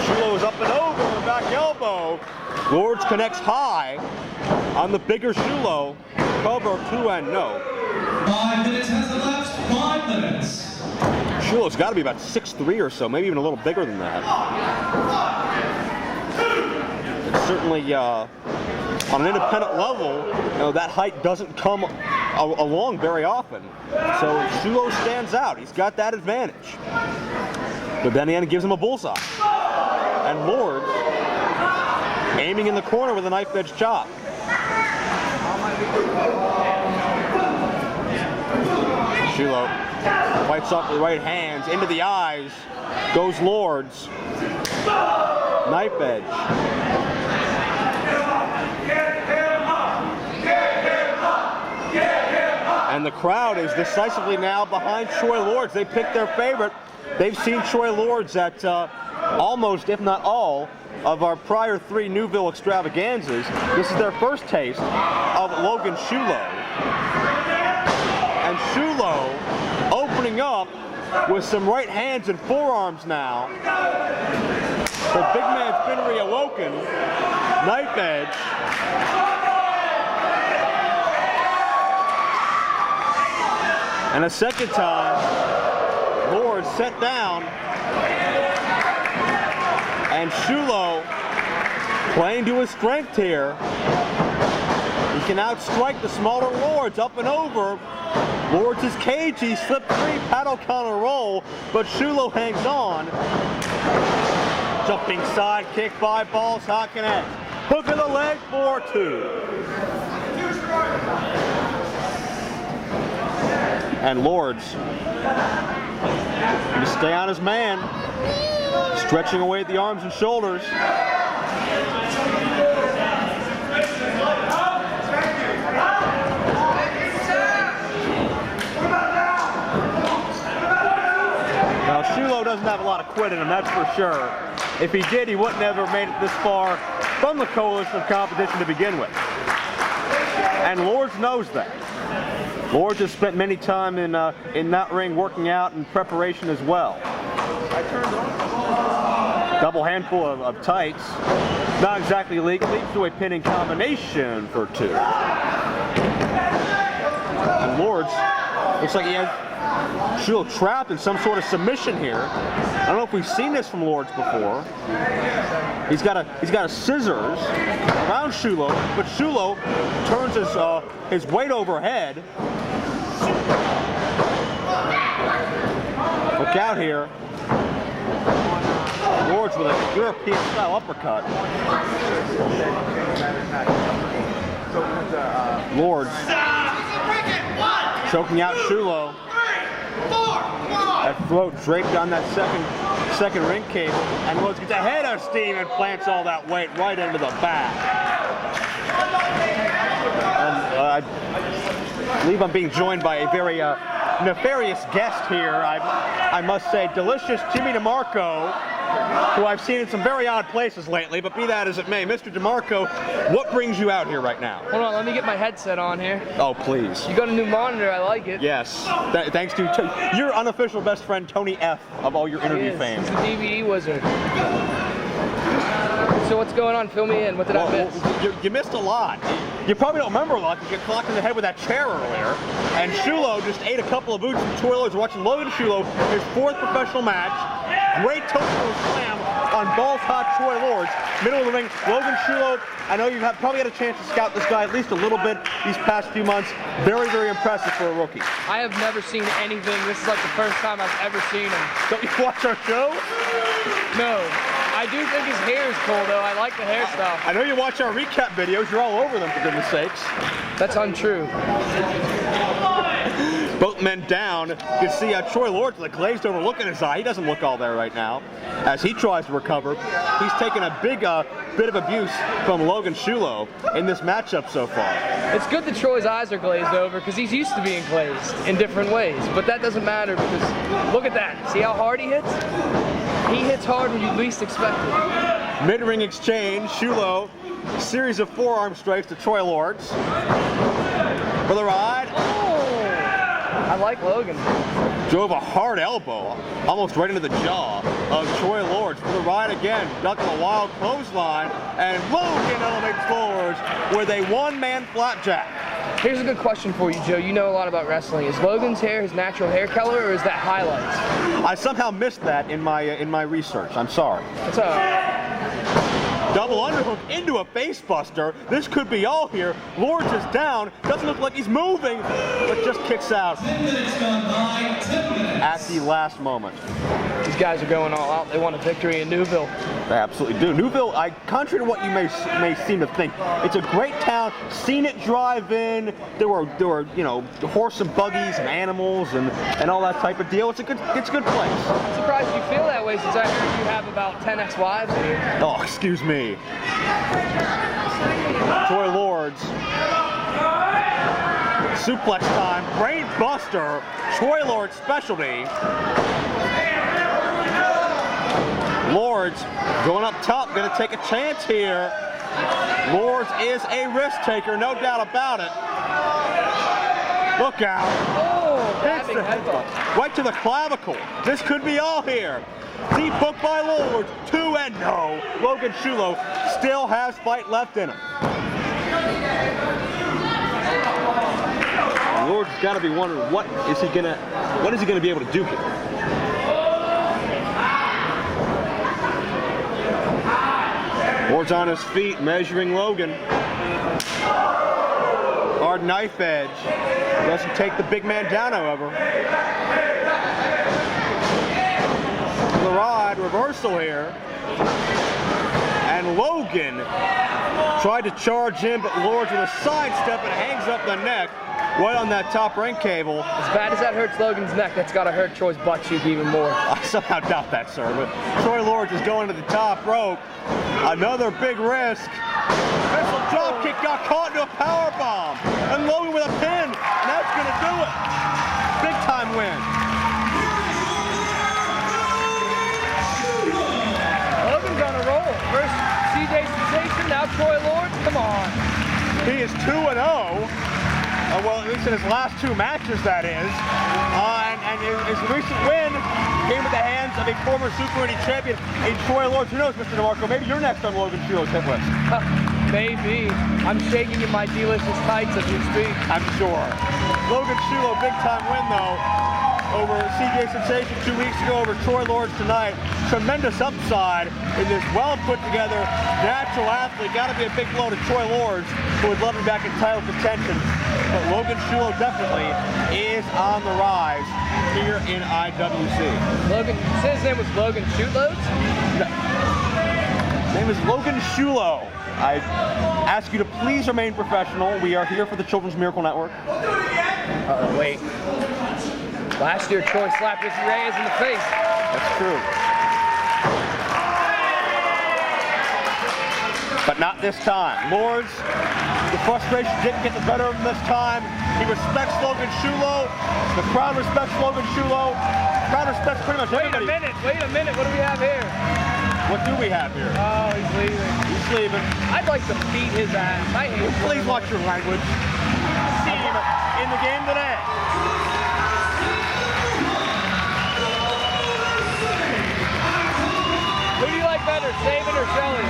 S1: Shulo is up and over with a back elbow. Lords connects high on the bigger Shulo. Cover 2-0.
S3: 5 minutes has elapsed. 5 minutes.
S1: Shulo's got to be about 6'3" or so, maybe even a little bigger than that. It's certainly on an independent level, you know, that height doesn't come along very often. So Shulo stands out. He's got that advantage. But then again, it gives him a bullseye. And Lords aiming in the corner with a knife edge chop. Shulo fights off with the right hands, into the eyes, goes Lords. Knife edge. And the crowd is decisively now behind Troy Lords. They picked their favorite. They've seen Troy Lords at almost, if not all, of our prior 3 Newville extravaganzas. This is their first taste of Logan Shulo. And Shulo opening up with some right hands and forearms now. The big man's been reawoken. Knife edge. And a second time, Lords set down. And Shulo playing to his strength here. He can outstrike the smaller Lords up and over. Lords is cagey, slip 3, paddle counter roll, but Shulo hangs on. Jumping side kick by Balls, how connect. Hook of the leg for 2. And Lords going to stay on his man, stretching away at the arms and shoulders. Now Shulo doesn't have a lot of quit in him, that's for sure. If he did, he wouldn't have made it this far from the coalition of competition to begin with. And Lords knows that. Lords has spent many time in that ring working out and preparation as well. Double handful of tights. Not exactly legal. Leads to a pinning combination for 2. And Lords looks like he has Shulo trapped in some sort of submission here. I don't know if we've seen this from Lords before. He's got a scissors around Shulo, but Shulo turns his weight overhead. Look out here. Lords with a European-style uppercut. Lords choking out Shulo. That float draped on that second ring cable, and Lords gets ahead of steam and plants all that weight right into the back. And I believe I'm being joined by a very nefarious guest here. I must say, delicious Jimmy Demarco, who I've seen in some very odd places lately, but be that as it may. Mr. Demarco, what brings you out here right now?
S5: Hold on, let me get my headset on here.
S1: Oh, please.
S5: You got a new monitor, I like it.
S1: Yes, thanks to your unofficial best friend, Tony F., of all your interview fame.
S5: He's the DVD wizard. So what's going on? Fill me in. What did I miss?
S1: You missed a lot. You probably don't remember a lot because you got clocked in the head with that chair earlier. And Shulo just ate a couple of boots from Troy Lords. Watching Logan Shulo, his 4th professional match. Great total slam on balls hot Troy Lords. Middle of the ring, Logan Shulo. I know you've probably had a chance to scout this guy at least a little bit these past few months. Very, very impressive for a rookie.
S5: I have never seen anything. This is like the first time I've ever seen him.
S1: Don't you watch our show?
S5: No. I do think his hair is cool, though. I like the hairstyle.
S1: I know you watch our recap videos. You're all over them, for goodness sakes.
S5: That's untrue.
S1: Both men down. You can see Troy Lords with a glazed over look in his eye. He doesn't look all there right now as he tries to recover. He's taken a big bit of abuse from Logan Shulo in this matchup so far.
S5: It's good that Troy's eyes are glazed over because he's used to being glazed in different ways. But that doesn't matter because look at that. See how hard he hits? He hits hard when you least expect it.
S1: Mid-ring exchange. Shulo, series of forearm strikes to Troy Lords. For the ride.
S5: I like Logan.
S1: Drove a hard elbow, almost right into the jaw of Troy Lords. For the ride again, ducking a wild clothesline, and Logan elevates forwards with a one-man flapjack.
S5: Here's a good question for you, Joe. You know a lot about wrestling. Is Logan's hair his natural hair color, or is that highlights?
S1: I somehow missed that in my research. I'm sorry.
S5: That's all right.
S1: Double underhook into a face buster. This could be all here. Lords is down. Doesn't look like he's moving, but just kicks out
S3: 10 minutes gone by, 10 minutes.
S1: at the last moment.
S5: These guys are going all out. They want a victory in Newville.
S1: They absolutely do. Newville, contrary to what you may seem to think, it's a great town. Seen it drive in. There were horse and buggies and animals and all that type of deal. It's a good place.
S5: I'm surprised you feel that way since I heard you have about 10 ex-wives here.
S1: Oh, excuse me. Troy Lords. Suplex time. Brain buster. Troy Lords specialty. Lords going up top, going to take a chance here. Lords is a risk taker, no doubt about it. Look out.
S5: Oh,
S1: Hits the
S5: headbutt.
S1: right to the clavicle. This could be all here. Deep hook by Lords, 2-0. Logan Shulo still has fight left in him. Lords has got to be wondering what is he gonna be able to do here. Lords on his feet, measuring Logan. Hard knife edge. Doesn't take the big man down, however. The rod, reversal here. And Logan tried to charge in, but Lords with a sidestep and hangs up the neck right on that top ring cable.
S5: As bad as that hurts Logan's neck, that's got to hurt Troy's butt cheek even more.
S1: I somehow doubt that, sir, but Troy Lords is going to the top rope. Another big risk. Missile drop kick got caught into a power bomb. And Logan with a pin, and that's going to do it. Big time win.
S5: Logan's on a roll. First CJ Sensation, now Troy Lords. Come on.
S1: He is 2-0. Well, at least in his last two matches, that is. And his recent win came at the hands of a former Super Indy champion in Troy Lords. Who knows, Mr. Demarco? Maybe you're next on Logan Shulo's hit list.
S5: Maybe. I'm shaking in my delicious tights as we speak.
S1: I'm sure. Logan Shulo, big time win though. over CJ Sensation 2 weeks ago, over Troy Lords tonight. Tremendous upside in this well-put-together natural athlete. Got to be a big blow to Troy Lords, who would love him back in title contention. But Logan Shulo definitely is on the rise here in IWC.
S5: Logan, you said his name was Logan Shootloads?
S1: His name is Logan Shulo. I ask you to please remain professional. We are here for the Children's Miracle Network.
S5: Uh-oh, wait. Last year, Troy slapped Ricky Reyes in the face.
S1: That's true. But not this time. Lords, the frustration didn't get the better of him this time. He respects Logan Shulo. The crowd respects Logan Shulo. The crowd respects pretty much everybody.
S5: Wait a minute, what do we have here?
S1: What do we have here?
S5: Oh, he's leaving.
S1: He's leaving.
S5: I'd like to beat his ass. I hate him.
S1: Please watch your language. In the game today.
S5: Who do you like better, Sabin or Shelley?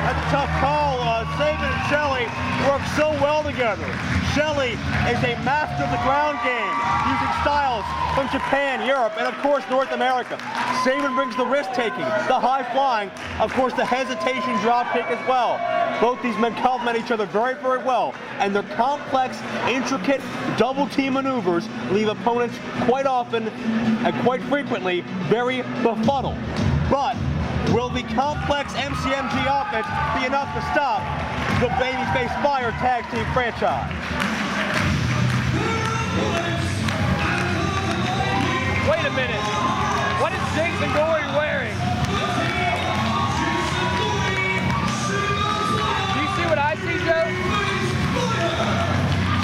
S1: That's a tough call. Sabin and Shelley work so well together. Shelley is a master of the ground game, using styles from Japan, Europe, and of course North America. Sabin brings the risk-taking, the high-flying, of course the hesitation drop kick as well. Both these men complement each other very, very well, and their complex, intricate double-team maneuvers leave opponents quite often and quite frequently very befuddled. But will the complex MCMG offense be enough to stop the Babyface Fire Tag Team franchise?
S5: Wait a minute. What is Jason Gory wearing? Do you see what I see, Joe?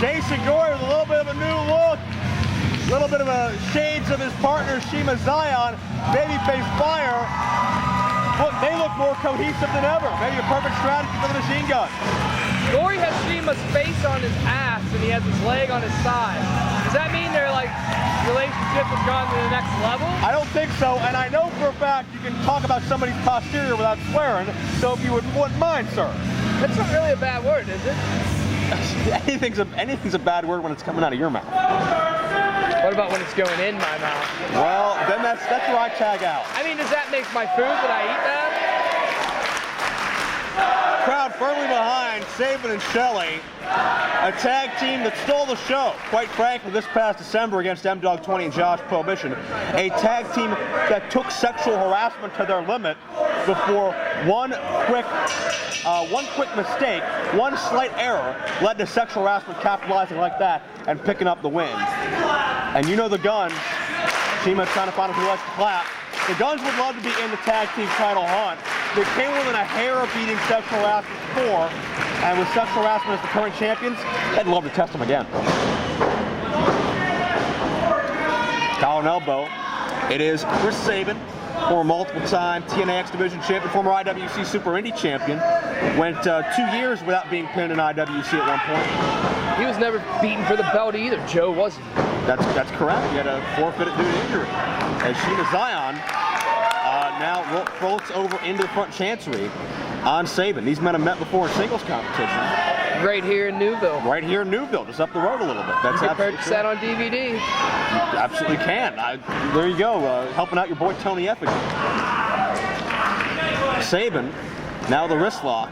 S1: Jason Gory with a little bit of a new look. A little bit of a shades of his partner, Shiima Xion. Babyface Fire. They look more cohesive than ever. Maybe a perfect strategy for the machine gun.
S5: Gory has Shiima's face on his ass and he has his leg on his side. Does that mean their relationship has gone to the next level?
S1: I don't think so, and I know for a fact you can talk about somebody's posterior without swearing, so if you wouldn't mind, sir.
S5: That's not really a bad word, is it?
S1: Anything's a bad word when it's coming out of your mouth.
S5: What about when it's going in my mouth?
S1: Well, then that's where I tag out.
S5: I mean, does that make my food that I eat that?
S1: Crowd firmly behind Sabin and Shelley, a tag team that stole the show, quite frankly, this past December against M-Dog 20 and Josh Prohibition. A tag team that took sexual harassment to their limit before one quick mistake, one slight error led to sexual harassment, capitalizing like that and picking up the win. And you know the Guns, Shiima trying to find out who likes to clap. The Guns would love to be in the tag team title hunt. They came within a hair of beating sexual harassment before, and with sexual harassment as the current champions, they'd love to test them again. Collar and elbow. It is Chris Sabin, former multiple-time TNA X Division champion, former IWC Super Indy champion. Went 2 years without being pinned in IWC at one point.
S5: He was never beaten for the belt either, Joe, was he?
S1: That's correct. He had a forfeited due to injury. As Shiima Xion now floats over into the front chancery on Sabin. These men have met before in singles competition.
S5: Right here in Newville.
S1: Right here in Newville, just up the road a little bit. That's
S5: you can purchase that on DVD.
S1: You absolutely can. There you go, helping out your boy Tony Effigy. Sabin, now the wrist lock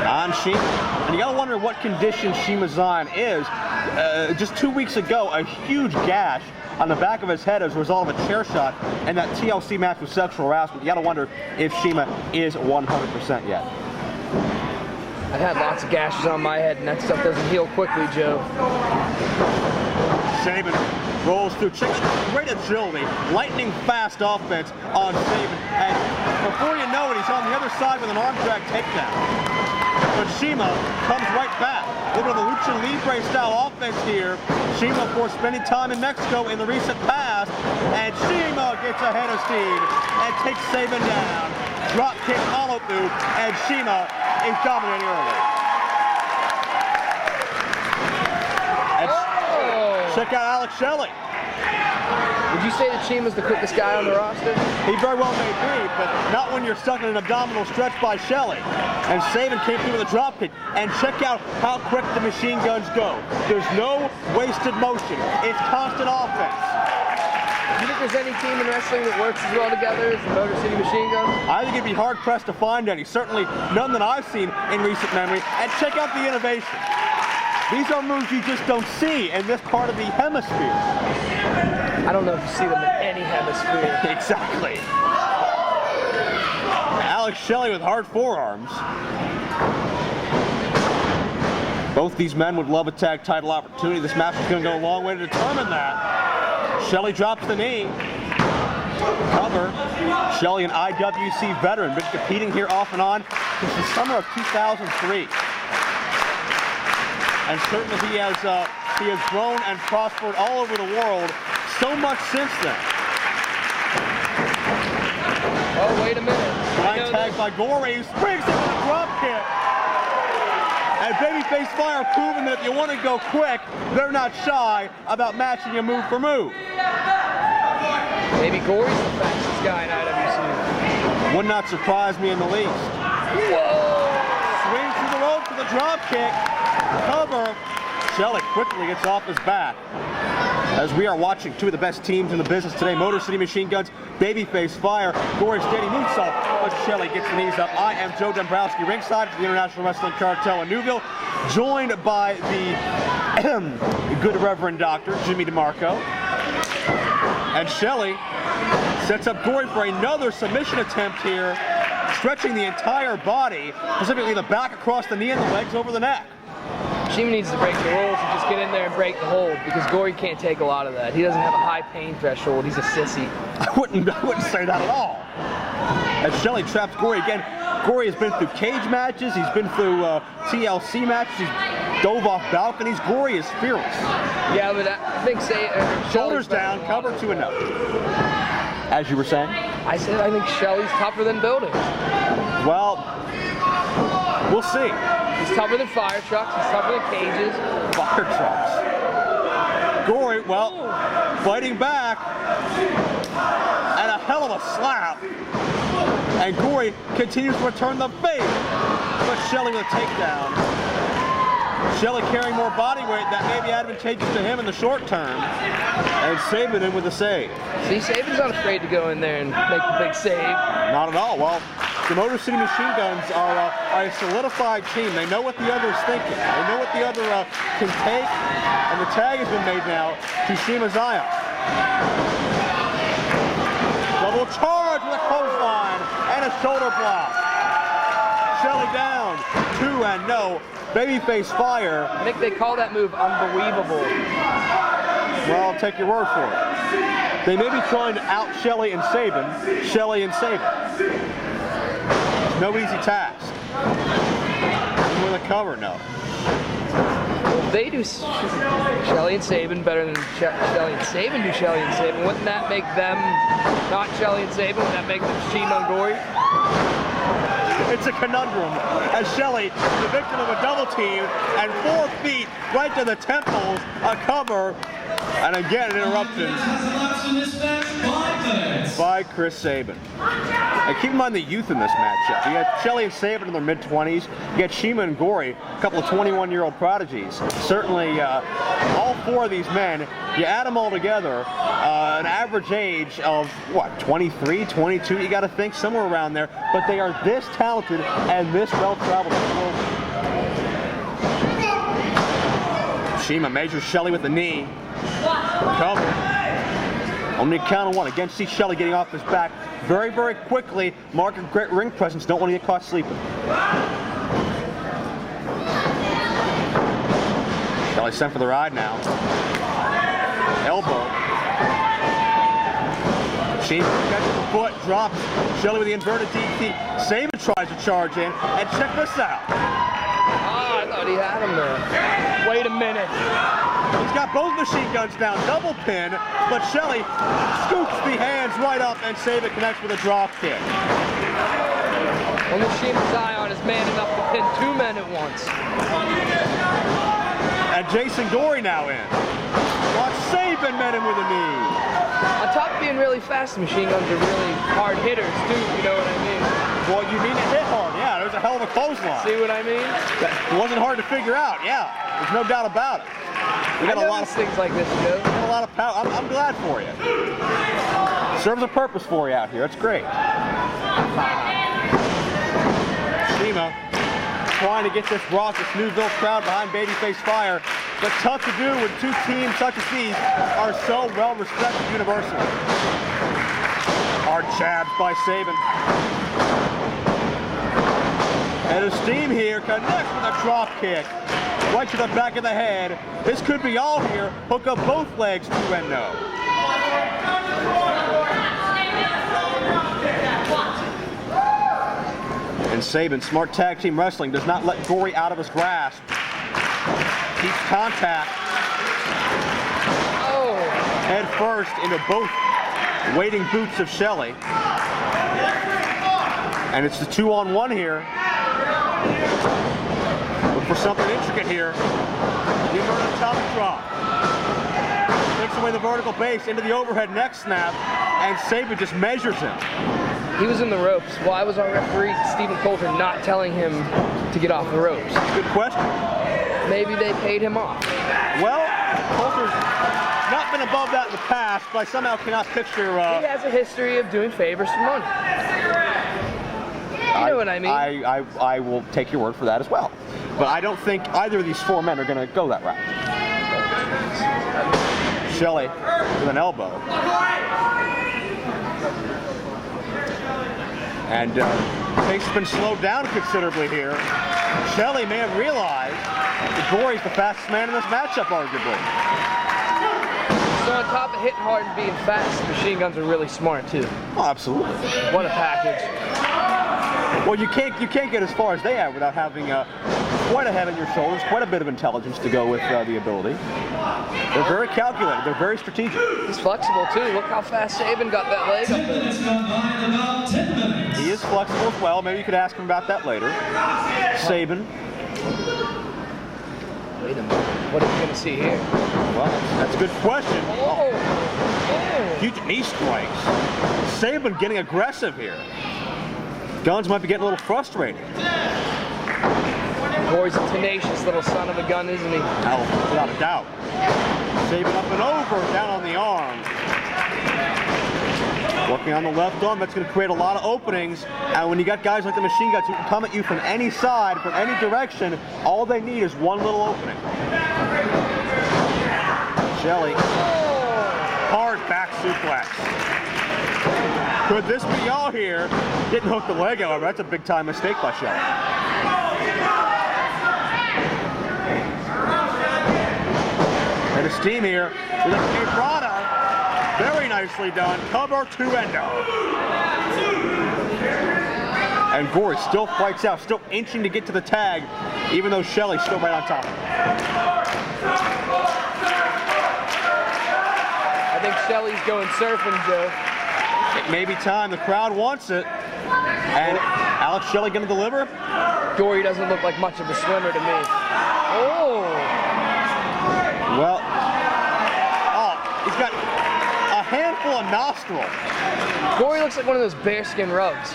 S1: on Shiima. And you gotta wonder what condition Shiima Xion is. Just 2 weeks ago, a huge gash on the back of his head as a result of a chair shot and that TLC match with sexual harassment. You gotta wonder if Shiima is 100% yet.
S5: I had lots of gashes on my head and that stuff doesn't heal quickly, Joe.
S1: Sabin rolls through. Great agility, lightning fast offense on Sabin. And before you know it, he's on the other side with an arm drag takedown. But Shiima comes right back. A little bit of a lucha libre style offense here. Shiima, of course, spending time in Mexico in the recent past. And Shiima gets ahead of steam and takes Sabin down. Drop kick follow through, and Shiima is dominating early. And check out Alex Shelley.
S5: Would you say that Shiima's the quickest guy on the roster?
S1: He very well may be, but not when you're stuck in an abdominal stretch by Shelley. And Sabin came through with a drop kick. And check out how quick the machine guns go. There's no wasted motion. It's constant offense.
S5: Do you think there's any team in wrestling that works as well together as the Motor City Machine Guns?
S1: I think it'd be hard-pressed to find any. Certainly none that I've seen in recent memory. And check out the innovation. These are moves you just don't see in this part of the hemisphere.
S5: I don't know if you see them in any hemisphere.
S1: Exactly. Alex Shelley with hard forearms. Both these men would love a tag title opportunity. This match is going to go a long way to determine that. Shelley drops the knee. Cover. Shelley, an IWC veteran, been competing here off and on since the summer of 2003. And certainly he has grown and prospered all over the world, so much since then.
S5: Oh, wait a minute.
S1: Line tag by Gory, springs into the drop kick. And Babyface Fire proving that if you want to go quick, they're not shy about matching you move for move.
S5: Maybe Gory's the fastest guy in IWC.
S1: Would not surprise me in the least.
S5: Whoa!
S1: Swings through the rope for the drop kick. Cover. Shelley quickly gets off his back. As we are watching two of the best teams in the business today, Motor City Machine Guns, Babyface Fire, Gory standing moonsault, but Shelley gets the knees up. I am Joe Dombrowski, ringside for the International Wrestling Cartel in Newville, joined by the good Reverend Dr. Jimmy Demarco. And Shelley sets up Gory for another submission attempt here, stretching the entire body, specifically the back across the knee and the legs over the neck.
S5: Shiima needs to break the rules and just get in there and break the hold because Gory can't take a lot of that. He doesn't have a high pain threshold. He's a sissy.
S1: I wouldn't say that at all. As Shelley traps Gory again, Gory has been through cage matches. He's been through TLC matches. He's dove off balconies. Gory is fearless.
S5: Yeah, but I think
S1: shoulders down, cover to a note. As you were saying?
S5: I said I think Shelley's tougher than buildings.
S1: Well, we'll see.
S5: He's tougher than fire trucks. He's tougher than cages.
S1: Fire trucks. Gory, well, fighting back. And a hell of a slap. And Gory continues to return the favor. But Shelley with a takedown. Shelley carrying more body weight that may be advantageous to him in the short term. And Sabin in with the save.
S5: See, Sabin's not afraid to go in there and make the big save.
S1: Not at all. Well, the Motor City Machine Guns are a solidified team. They know what the other is thinking. They know what the other can take. And the tag has been made now to Xion. Double charge with a clothesline and a shoulder block. Shelley down, 2-0. Babyface Fire.
S5: I think they call that move unbelievable.
S1: Well, I'll take your word for it. They may be trying to out Shelley and Sabin. Shelley and Sabin. No easy task. With a cover, no.
S5: Well, they do Shelley and Sabin better than Shelley and Sabin do Shelley and Sabin. Wouldn't that make them not Shelley and Sabin? Wouldn't that make them Shiima and Gory?
S1: It's a conundrum as Shelley, the victim of a double team, and 4 feet right to the temples, a cover, and again an interruption by Chris Sabin. And keep in mind the youth in this matchup. You got Shelley and Sabin in their mid-20s. You got Shiima and Gory, a couple of 21-year-old prodigies. Certainly, all 4 of these men, you add them all together, an average age of, what, 23, 22, you got to think, somewhere around there. But they are this talented and this well-traveled. Shiima measures Shelley with the knee. Cover. Only count of 1. Again, see Shelley getting off his back very, very quickly. Marking great ring presence. Don't want to get caught sleeping. Shelley sent for the ride now. Elbow. Shiima catches the foot, drops Shelley with the inverted DT. Sabin tries to charge in, and check this out.
S5: Oh, I thought he had him there. Wait a minute.
S1: He's got both machine guns down, double pin, but Shelley scoops the hands right up, and Sabin connects with a drop kick.
S5: Well, Shiima Xion is man enough to pin 2 men at once.
S1: And Jason Gory now in. Watch Sabin met him with a knee.
S5: On top of being really fast, machine guns are really hard hitters too, you know what I mean?
S1: Well, you mean to hit hard, yeah. There's a hell of a clothesline.
S5: See what I mean?
S1: It wasn't hard to figure out, yeah. There's no doubt about it. We got a lot of
S5: things like this, Joe.
S1: We got a lot of power. I'm glad for you. Serves a purpose for you out here. It's great. Shiima trying to get this Newville crowd behind Babyface Fire, but tough to do when two teams such as these are so well respected universally. Hard jabs by Sabin. And his team here connects with a drop kick. Right to the back of the head. This could be all here. Hook up both legs, 2-0. And Sabin, smart tag team wrestling, does not let Gory out of his grasp. Keeps contact.
S5: Oh.
S1: Head first into both waiting boots of Shelley. And it's the 2-on-1 here. Look for something intricate here. The inverted atomic drop. Takes away the vertical base into the overhead neck snap, and Sabin just measures him.
S5: He was in the ropes. Why was our referee, Stephen Coulter, not telling him to get off the ropes?
S1: Good question.
S5: Maybe they paid him off.
S1: Well, Coulter's not been above that in the past, but I somehow cannot picture...
S5: he has a history of doing favors for money. You know what I mean?
S1: I will take your word for that as well. But I don't think either of these four men are going to go that route. Shelley with an elbow. And pace has been slowed down considerably here. Shelley may have realized that Gory's the fastest man in this matchup, arguably.
S5: So on top of hitting hard and being fast, machine guns are really smart too.
S1: Oh, absolutely.
S5: What a package.
S1: Well, you can't get as far as they have without having quite a head on your shoulders, quite a bit of intelligence to go with the ability. They're very calculated. They're very strategic.
S5: He's flexible too. Look how fast Sabin got that leg up there.
S1: He is flexible as well. Maybe you could ask him about that later. Sabin.
S5: Wait a minute. What are we going to see here?
S1: Well, that's a good question.
S5: Oh.
S1: Huge knee strikes. Sabin getting aggressive here. Guns might be getting a little frustrated.
S5: Gory's a tenacious little son of a gun, isn't he?
S1: Oh, without a doubt. Sabin up and over, down on the arm. Working on the left arm, that's going to create a lot of openings. And when you got guys like the machine guns who can come at you from any side, from any direction, all they need is one little opening. Shelley. Hard back suplex. Could this be all here? Didn't hook the leg, however. That's a big time mistake by Shelley. And his team here with a Prada. Very nicely done. Cover 2-0. And Gory still fights out, still inching to get to the tag, even though Shelley's still right on top of him.
S5: I think Shelley's going surfing, Joe.
S1: It may be time. The crowd wants it. And Alex Shelley going to deliver?
S5: Gory doesn't look like much of a swimmer to me. Oh!
S1: Well, he's got a handful of nostrils.
S5: Gory looks like one of those bearskin rugs.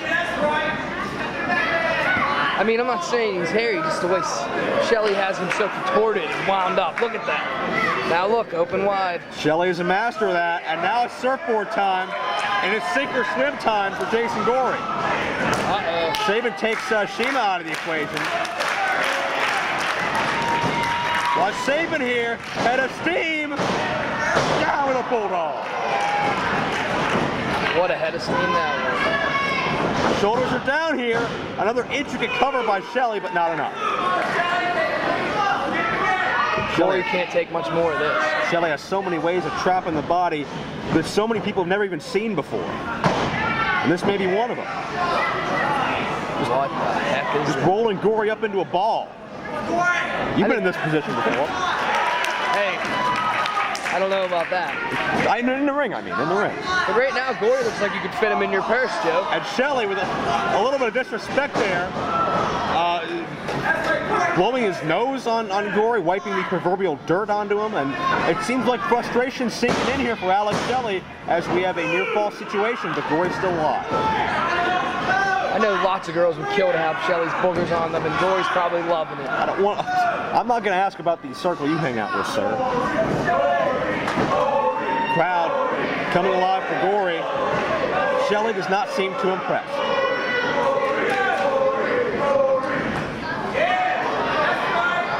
S5: I mean, I'm not saying he's hairy, just the way Shelley has him so contorted and wound up. Look at that. Now look, open wide.
S1: Shelley is a master of that. And now it's surfboard time. And it's sink or swim time for Jason Gory.
S5: Uh-oh.
S1: Sabin takes Shiima out of the equation. Watch Sabin here, head of steam, down with a bulldog.
S5: What a head of steam that was.
S1: Shoulders are down here. Another intricate cover by Shelley, but not enough.
S5: Gory can't take much more of this.
S1: Shelley has so many ways of trapping the body that so many people have never even seen before. And this may be one of them.
S5: What the heck is
S1: Just
S5: this?
S1: rolling Gory up into a ball. You've been in this position before.
S5: Hey, I don't know about that.
S1: In the ring, I mean, in the ring.
S5: But right now, Gory looks like you could fit him in your purse, Joe.
S1: And Shelley with a little bit of disrespect there. blowing his nose on Gory, wiping the proverbial dirt onto him, and it seems like frustration sinking in here for Alex Shelley as we have a near-fall situation, but Gory's still alive.
S5: I know lots of girls would kill to have Shelley's boogers on them, and Gory's probably loving it.
S1: I'm not going to ask about the circle you hang out with, sir. Crowd coming alive for Gory. Shelley does not seem too impressed.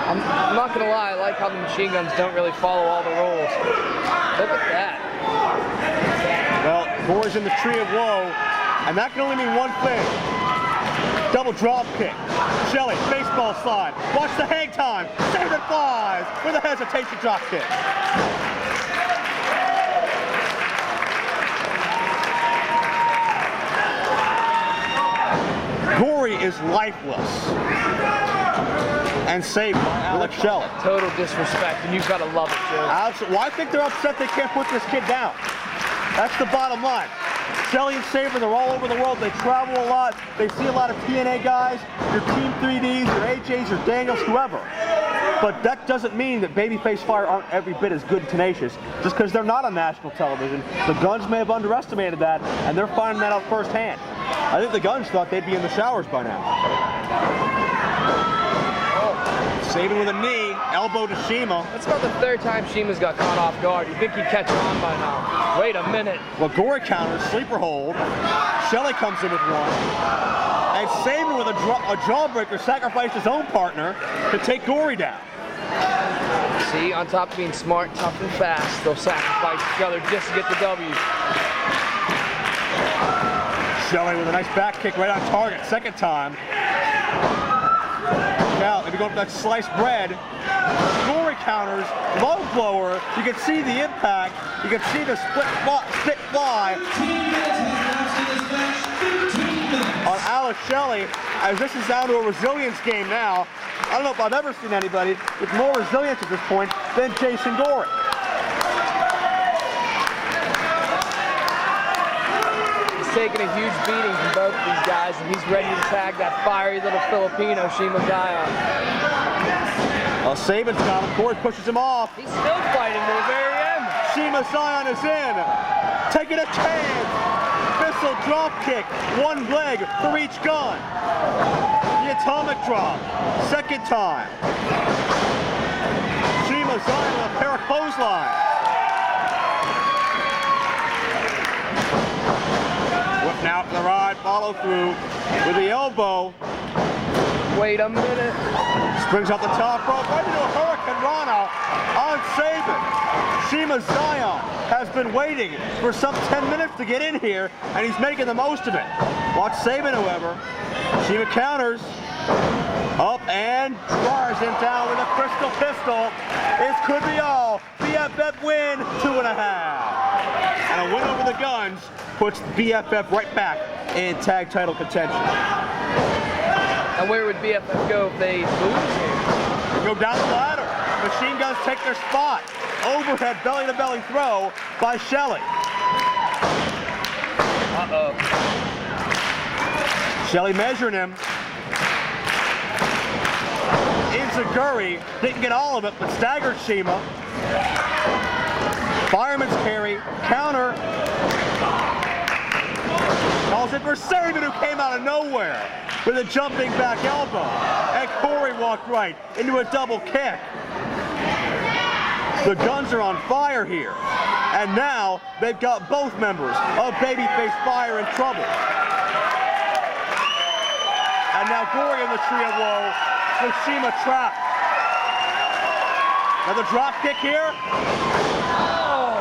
S5: I'm not gonna lie, I like how the machine guns don't really follow all the rules. Look at that.
S1: Well, Gory's in the tree of woe, and that can only mean one thing. Double drop kick. Shelley, baseball slide. Watch the hang time. Sabin flies with a hesitation drop kick. Gory is lifeless and saved by Alex Shelley.
S5: Total disrespect, and you've got to love it, Joe.
S1: Well, I think they're upset they can't put this kid down. That's the bottom line. Shelley and Sabin, they're all over the world. They travel a lot. They see a lot of TNA guys, your Team 3Ds, your AJs, your Daniels, whoever. But that doesn't mean that Babyface Fire aren't every bit as good and tenacious. Just because they're not on national television, the Guns may have underestimated that, and they're finding that out firsthand. I think the Guns thought they'd be in the showers by now. Sabin with a knee, elbow to Shiima.
S5: That's about the third time Shiima's got caught off guard. You think he'd catch on by now. Wait a minute.
S1: Well, Gory counters, sleeper hold. Shelley comes in with one. And Sabin with a jawbreaker sacrificed his own partner to take Gory down.
S5: See, on top of being smart, tough, and fast, they'll sacrifice each other just to get the W.
S1: Shelley with a nice back kick right on target, second time. Now, if you go up that sliced bread, Gory counters, low blower. You can see the impact. You can see the split fly on Alex Shelley, as this is down to a resilience game now. I don't know if I've ever seen anybody with more resilience at this point than Jason Gory.
S5: Taking a huge beating from both of these guys, and he's ready to tag that fiery little Filipino Shiima guy on.
S1: Well, Sabin's got him. Gory pushes him off.
S5: He's still fighting to the very end.
S1: Shiima Xion is in. Taking a chance. Pistol drop kick. One leg for each gun. The atomic drop. Second time. Shiima Xion with a pair of clotheslines. Whipping out the ride, follow through with the elbow.
S5: Wait a minute.
S1: Springs off the top rope, right into a Hurricane Rana on Sabin. Shiima Xion has been waiting for some 10 minutes to get in here, and he's making the most of it. Watch Sabin, however. Shiima counters. Up and drives him down with a crystal pistol. It could be all. BFF win, 2.5. And a win over the Guns puts BFF right back in tag title contention.
S5: And where would BFF go if they lose here?
S1: Go down the ladder. Machine Guns take their spot. Overhead belly-to-belly throw by Shelley.
S5: Uh-oh.
S1: Shelley measuring him. Gory didn't get all of it, but staggered Shiima. Fireman's carry, counter. Calls it for Sabin, who came out of nowhere with a jumping back elbow. And Gory walked right into a double kick. The Guns are on fire here. And now they've got both members of Babyface Fire in trouble. And now Gory in the tree of woe with Shiima trapped. Another drop kick here. Oh.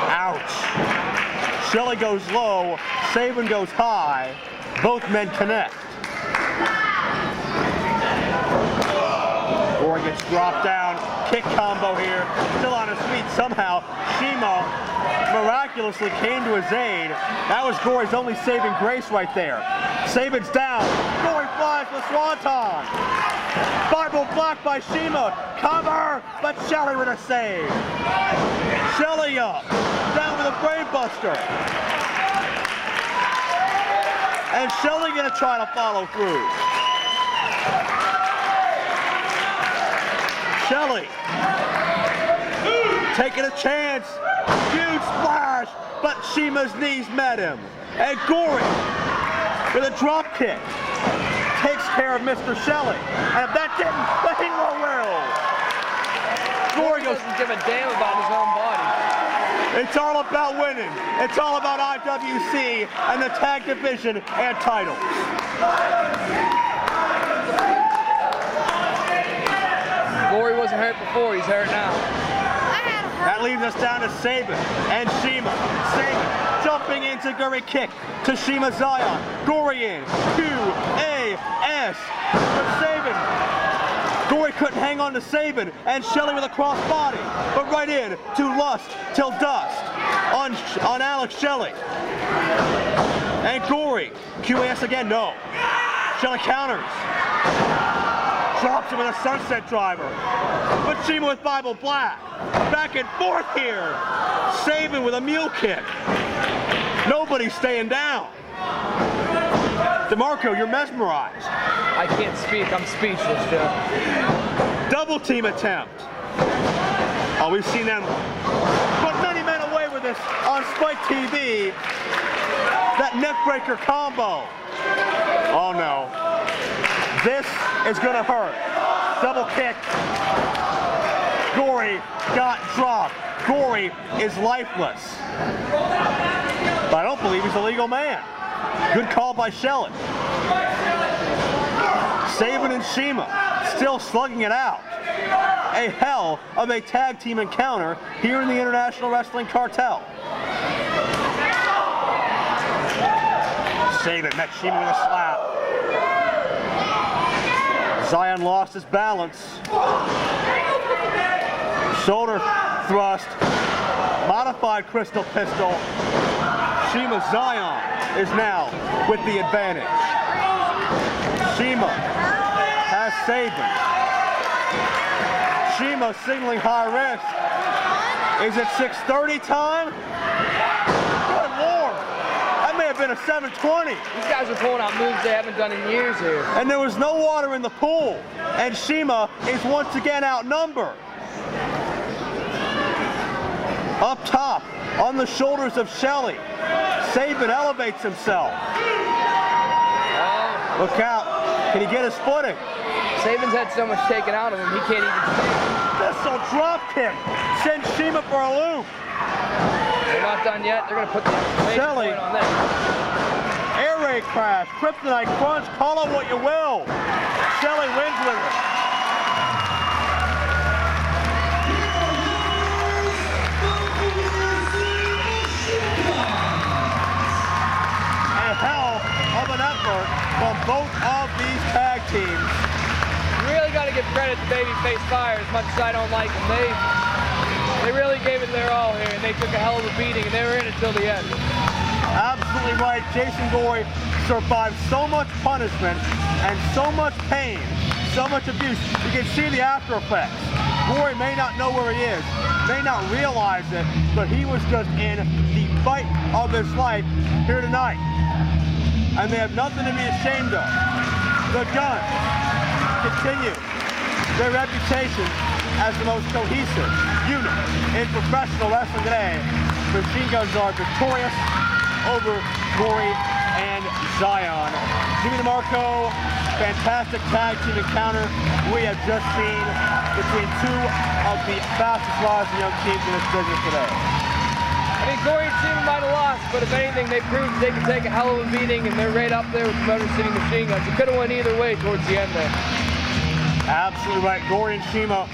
S1: Ouch. Shelley goes low, Sabin goes high. Both men connect. Gory gets dropped down. Kick combo here. Still on his feet somehow. Shiima miraculously came to his aid. That was Gory's only saving grace right there. Sabin's down. Gory flies for Swanton. Bible blocked by Shiima. Cover, but Shelley with a save. Shelley up. Down with a brainbuster. And Shelley gonna try to follow through. Shelley taking a chance. Huge splash, but Shiima's knees met him. And Gory with a drop kick takes care of Mr. Shelley. And if that didn't, the hero will. Gory
S5: doesn't give a damn about his own body.
S1: It's all about winning. It's all about IWC and the tag division and titles.
S5: Gory wasn't hurt before, he's hurt now.
S1: That leaves us down to Sabin and Shiima. Sabin jumping into Gory kick to Shiima Xion. Gory in. QAS for Sabin. Gory couldn't hang on to Sabin, and Shelley with a cross body, but right in to Lust Till Dust on Alex Shelley. And Gory, QAS again, no. Shelley counters. Drops him with a sunset driver. But Shiima with Bible Black. Back and forth here. Sabin with a mule kick. Nobody's staying down. Demarco, you're mesmerized.
S5: I can't speak, I'm speechless, Joe.
S1: Double team attempt. Oh, we've seen them put many men away with this on Spike TV. That neckbreaker combo. Oh no. This is gonna hurt. Double kick. Gory got dropped. Gory is lifeless. But I don't believe he's a legal man. Good call by Shelley. Sabin and Shiima still slugging it out. A hell of a tag team encounter here in the International Wrestling Cartel. Sabin met Shiima with a slap. Xion lost his balance. Shoulder thrust. Modified crystal pistol. Shiima Xion is now with the advantage. Shiima has Sabin. Shiima signaling high risk. Is it 6:30 time? Good Lord. That may have been a 7:20.
S5: These guys are pulling out moves they haven't done in years here.
S1: And there was no water in the pool. And Shiima is once again outnumbered. Up top, on the shoulders of Shelley, Sabin elevates himself. Look out. Can he get his footing?
S5: Sabin's had so much taken out of him, he can't even stand.
S1: This'll drop kick. Send Shiima for a loop.
S5: They're not done yet. They're going to put the
S1: Shelley.
S5: point on this.
S1: Air raid crash, kryptonite crunch, call it what you will. Shelley wins with it. A hell of an effort from both of these tag teams.
S5: You really got to give credit to Babyface Fire as much as I don't like them. They really gave it their all here, and they took a hell of a beating, and they were in it till the end.
S1: Absolutely right. Jason Gory survived so much punishment and so much pain, so much abuse. You can see the after effects. Gory may not know where he is, may not realize it, but he was just in the fight of his life here tonight. And they have nothing to be ashamed of. The Guns continue their reputation as the most cohesive unit in professional wrestling today. Machine Guns are victorious over Gory and Xion. Jimmy Demarco, fantastic tag team encounter we have just seen between two of the fastest rising young teams in this business today.
S5: I mean, Gory and Shiima might have lost, but if anything, they proved they can take a hell of a beating, and they're right up there with the Motorcity Machine Guns. It could have went either way towards the end there.
S1: Absolutely right. Gory and Shiima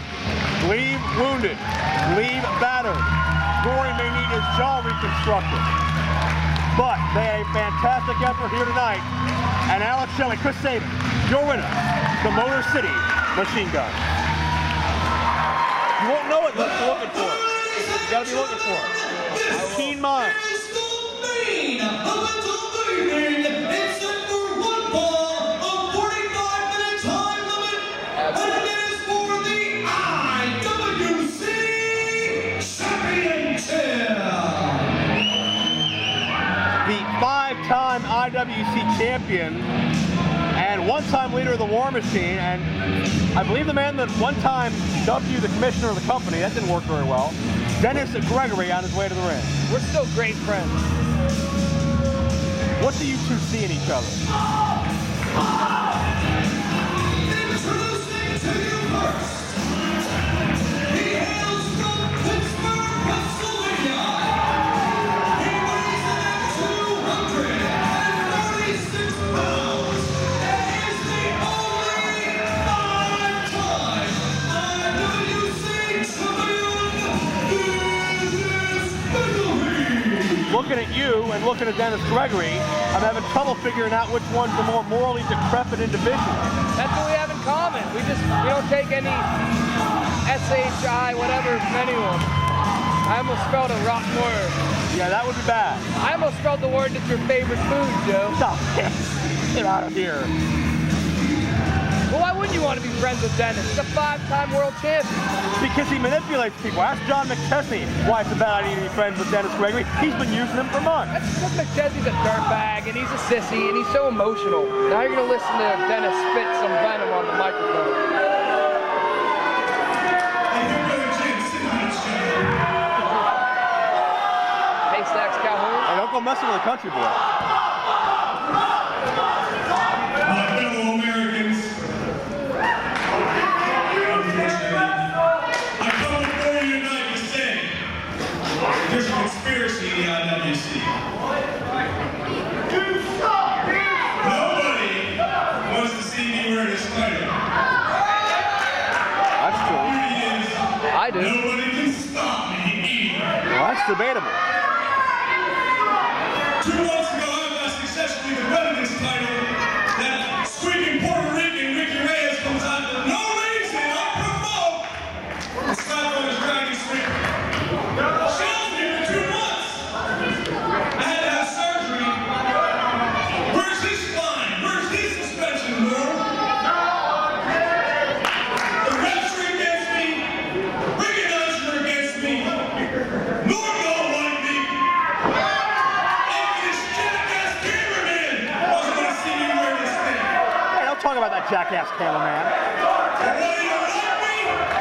S1: leave wounded, leave battered. Gory may need his jaw reconstructed. But they had a fantastic effort here tonight. And Alex Shelley, Chris Sabin, your winner, the Motor City Machine Guns. You won't know it unless you're looking for it. You gotta be looking for it. Keen mind. The five-time IWC champion and one-time leader of the War Machine, and I believe the man that one time W, the commissioner of the company. That didn't work very well. Dennis Gregory on his way to the ring.
S5: We're still great friends.
S1: What do you two see in each other?
S3: Introducing to you first, he hails from Pittsburgh, Pennsylvania. He weighs in at 236 pounds and is the only five-time IWC champion. This is Gregory.
S1: Looking at you and looking at Dennis Gregory, I'm having trouble figuring out which one's the more morally decrepit individual.
S5: That's what we have in common. We don't take any SHI, whatever, from anyone. I almost spelled a rotten word.
S1: Yeah, that would be bad.
S5: I almost spelled the word that's your favorite food, Joe.
S1: Stop. Get out of here.
S5: Well, why wouldn't you want to be friends with Dennis? He's a 5-time world champion.
S1: Because he manipulates people. Ask John McChesney why it's a bad idea to be friends with Dennis Gregory. He's been using him for months.
S5: That's because McChesney's a dirtbag and he's a sissy and he's so emotional. Now you're going to listen to Dennis spit some venom on the microphone. Haystacks Calhoun.
S1: Hey, don't go messing with a country boy.
S3: My fellow Americans, I come before you tonight to say there's a conspiracy in the IWC. Nobody wants to see me wear this title.
S1: That's true.
S3: The beauty is,
S5: I do.
S3: nobody can stop me either.
S1: Well, that's debatable.
S3: 2 months ago, I lost successfully defended this title. That screaming Puerto Rican Ricky Reyes comes out for no reason, unprovoked. And Scott on his dragon streak. Shells me for 2 months. I had to have surgery. Where's his spine? Where's his suspension, Norm? The refs are against me. Ricky Knights are against me. Norm don't like me.
S1: Hey, don't talk about that jackass cameraman.
S3: Whether you like me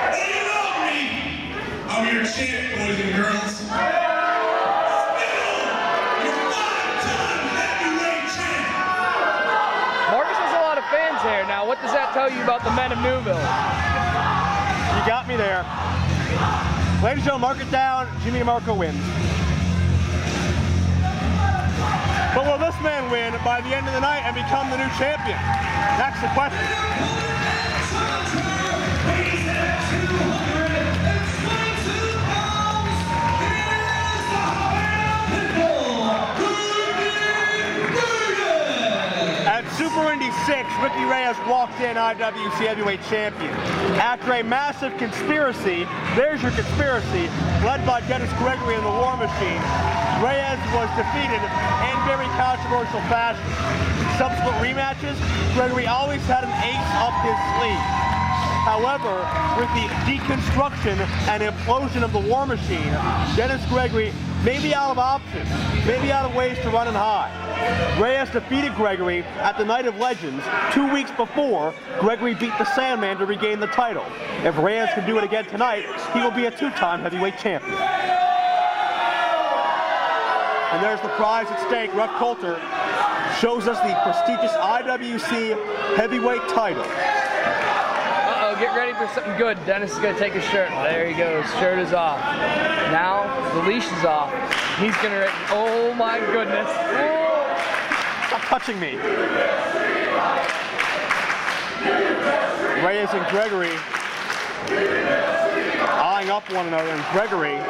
S3: or you love me, I'm your champ, boys and girls. Still, your 5-time heavyweight champ.
S5: Marcus has a lot of fans here. Now, what does that tell you about the men of Newville?
S1: You got me there. Ladies and gentlemen, mark it down. Jimmy Demarco wins. But will this man win by the end of the night and become the new champion? That's the question.
S3: He's at 222 pounds. Here's the Pitbull,
S1: At Super Indy 6, Ricky Reyes walked in IWC Heavyweight Champion. After a massive conspiracy, there's your conspiracy, led by Dennis Gregory and the War Machine, Reyes was defeated in very controversial fashion. Subsequent rematches, Gregory always had an ace up his sleeve. However, with the deconstruction and implosion of the War Machine, Dennis Gregory may be out of options, maybe out of ways to run and hide. Reyes defeated Gregory at the Night of Legends 2 weeks before Gregory beat the Sandman to regain the title. If Reyes can do it again tonight, he will be a 2-time heavyweight champion. And there's the prize at stake. Ruff Coulter shows us the prestigious IWC heavyweight title.
S5: Uh-oh, get ready for something good. Dennis is going to take his shirt. There he goes. Shirt is off. Now, the leash is off. He's going to... Oh, my goodness. Oh.
S1: Stop touching me. Reyes and Gregory eyeing up one another, and Gregory...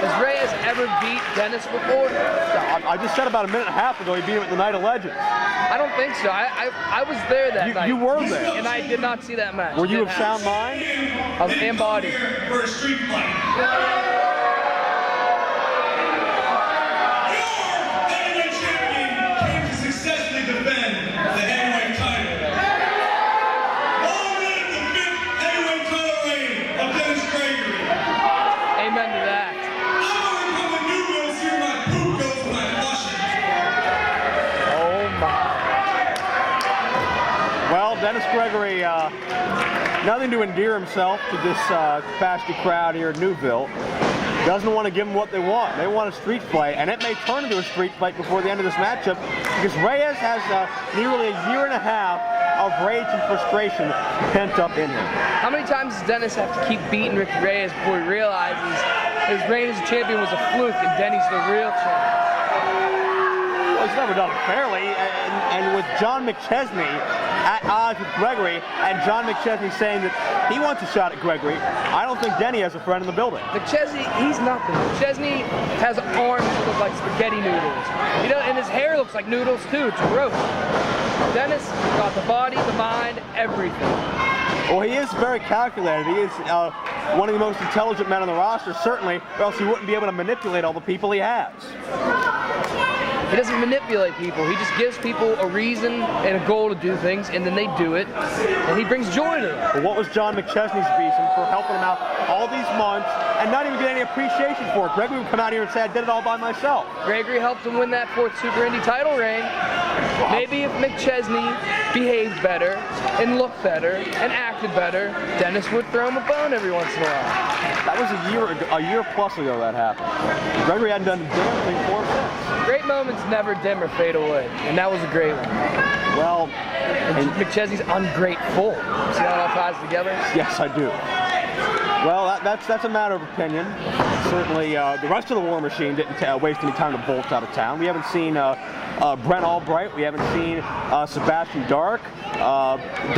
S5: Has Reyes ever beat Dennis before?
S1: I just said about a minute and a half ago he beat him at the Night of Legends.
S5: I don't think so. I was there that night.
S1: You were there.
S5: And I did not see that match.
S1: Were you
S5: Didn't
S1: of sound
S5: happen.
S1: mind?
S5: I was in body.
S3: for a street fight. Heavyweight champion came to successfully defend the heavyweight title. Long live the 5th heavyweight title reign of Dennis Gregory.
S5: Amen to that.
S3: I'm gonna come to Newville and see where my poop goes when I flush it.
S5: Oh my.
S1: Well, Dennis Gregory nothing to endear himself to this capacity crowd here in Newville. Doesn't want to give them what they want. They want a street fight, and it may turn into a street fight before the end of this matchup because Reyes has nearly a year and a half of rage and frustration pent up in him.
S5: How many times does Dennis have to keep beating Ricky Reyes before he realizes his reign as a champion was a fluke and Denny's the real champion?
S1: Well, he's never done it fairly, and with John McChesney at odds with Gregory, and John McChesney saying that he wants a shot at Gregory, I don't think Denny has a friend in the building.
S5: McChesney, he's nothing. McChesney has arms that look like spaghetti noodles. And his hair looks like noodles too. It's gross. Dennis got the body, the mind, everything.
S1: Well, he is very calculated. He is one of the most intelligent men on the roster, certainly, or else he wouldn't be able to manipulate all the people he has.
S5: He doesn't manipulate people. He just gives people a reason and a goal to do things, and then they do it, and he brings joy to them.
S1: But what was John McChesney's reason for helping him out all these months and not even get any appreciation for it? Gregory would come out here and say, I did it all by myself.
S5: Gregory helped him win that 4th Super Indy title reign. Maybe if McChesney behaved better and looked better and acted better, Dennis would throw him a bone every once in a while.
S1: That was a year plus ago that happened. Gregory hadn't done a damn thing for him since.
S5: Great moments never dim or fade away, and that was a great one.
S1: Well,
S5: and McChesney's ungrateful. See how it all ties together?
S1: Yes, I do. Well, that's a matter of opinion. Certainly, the rest of the War Machine didn't waste any time to bolt out of town. We haven't seen Brent Albright. We haven't seen Sebastian Dark.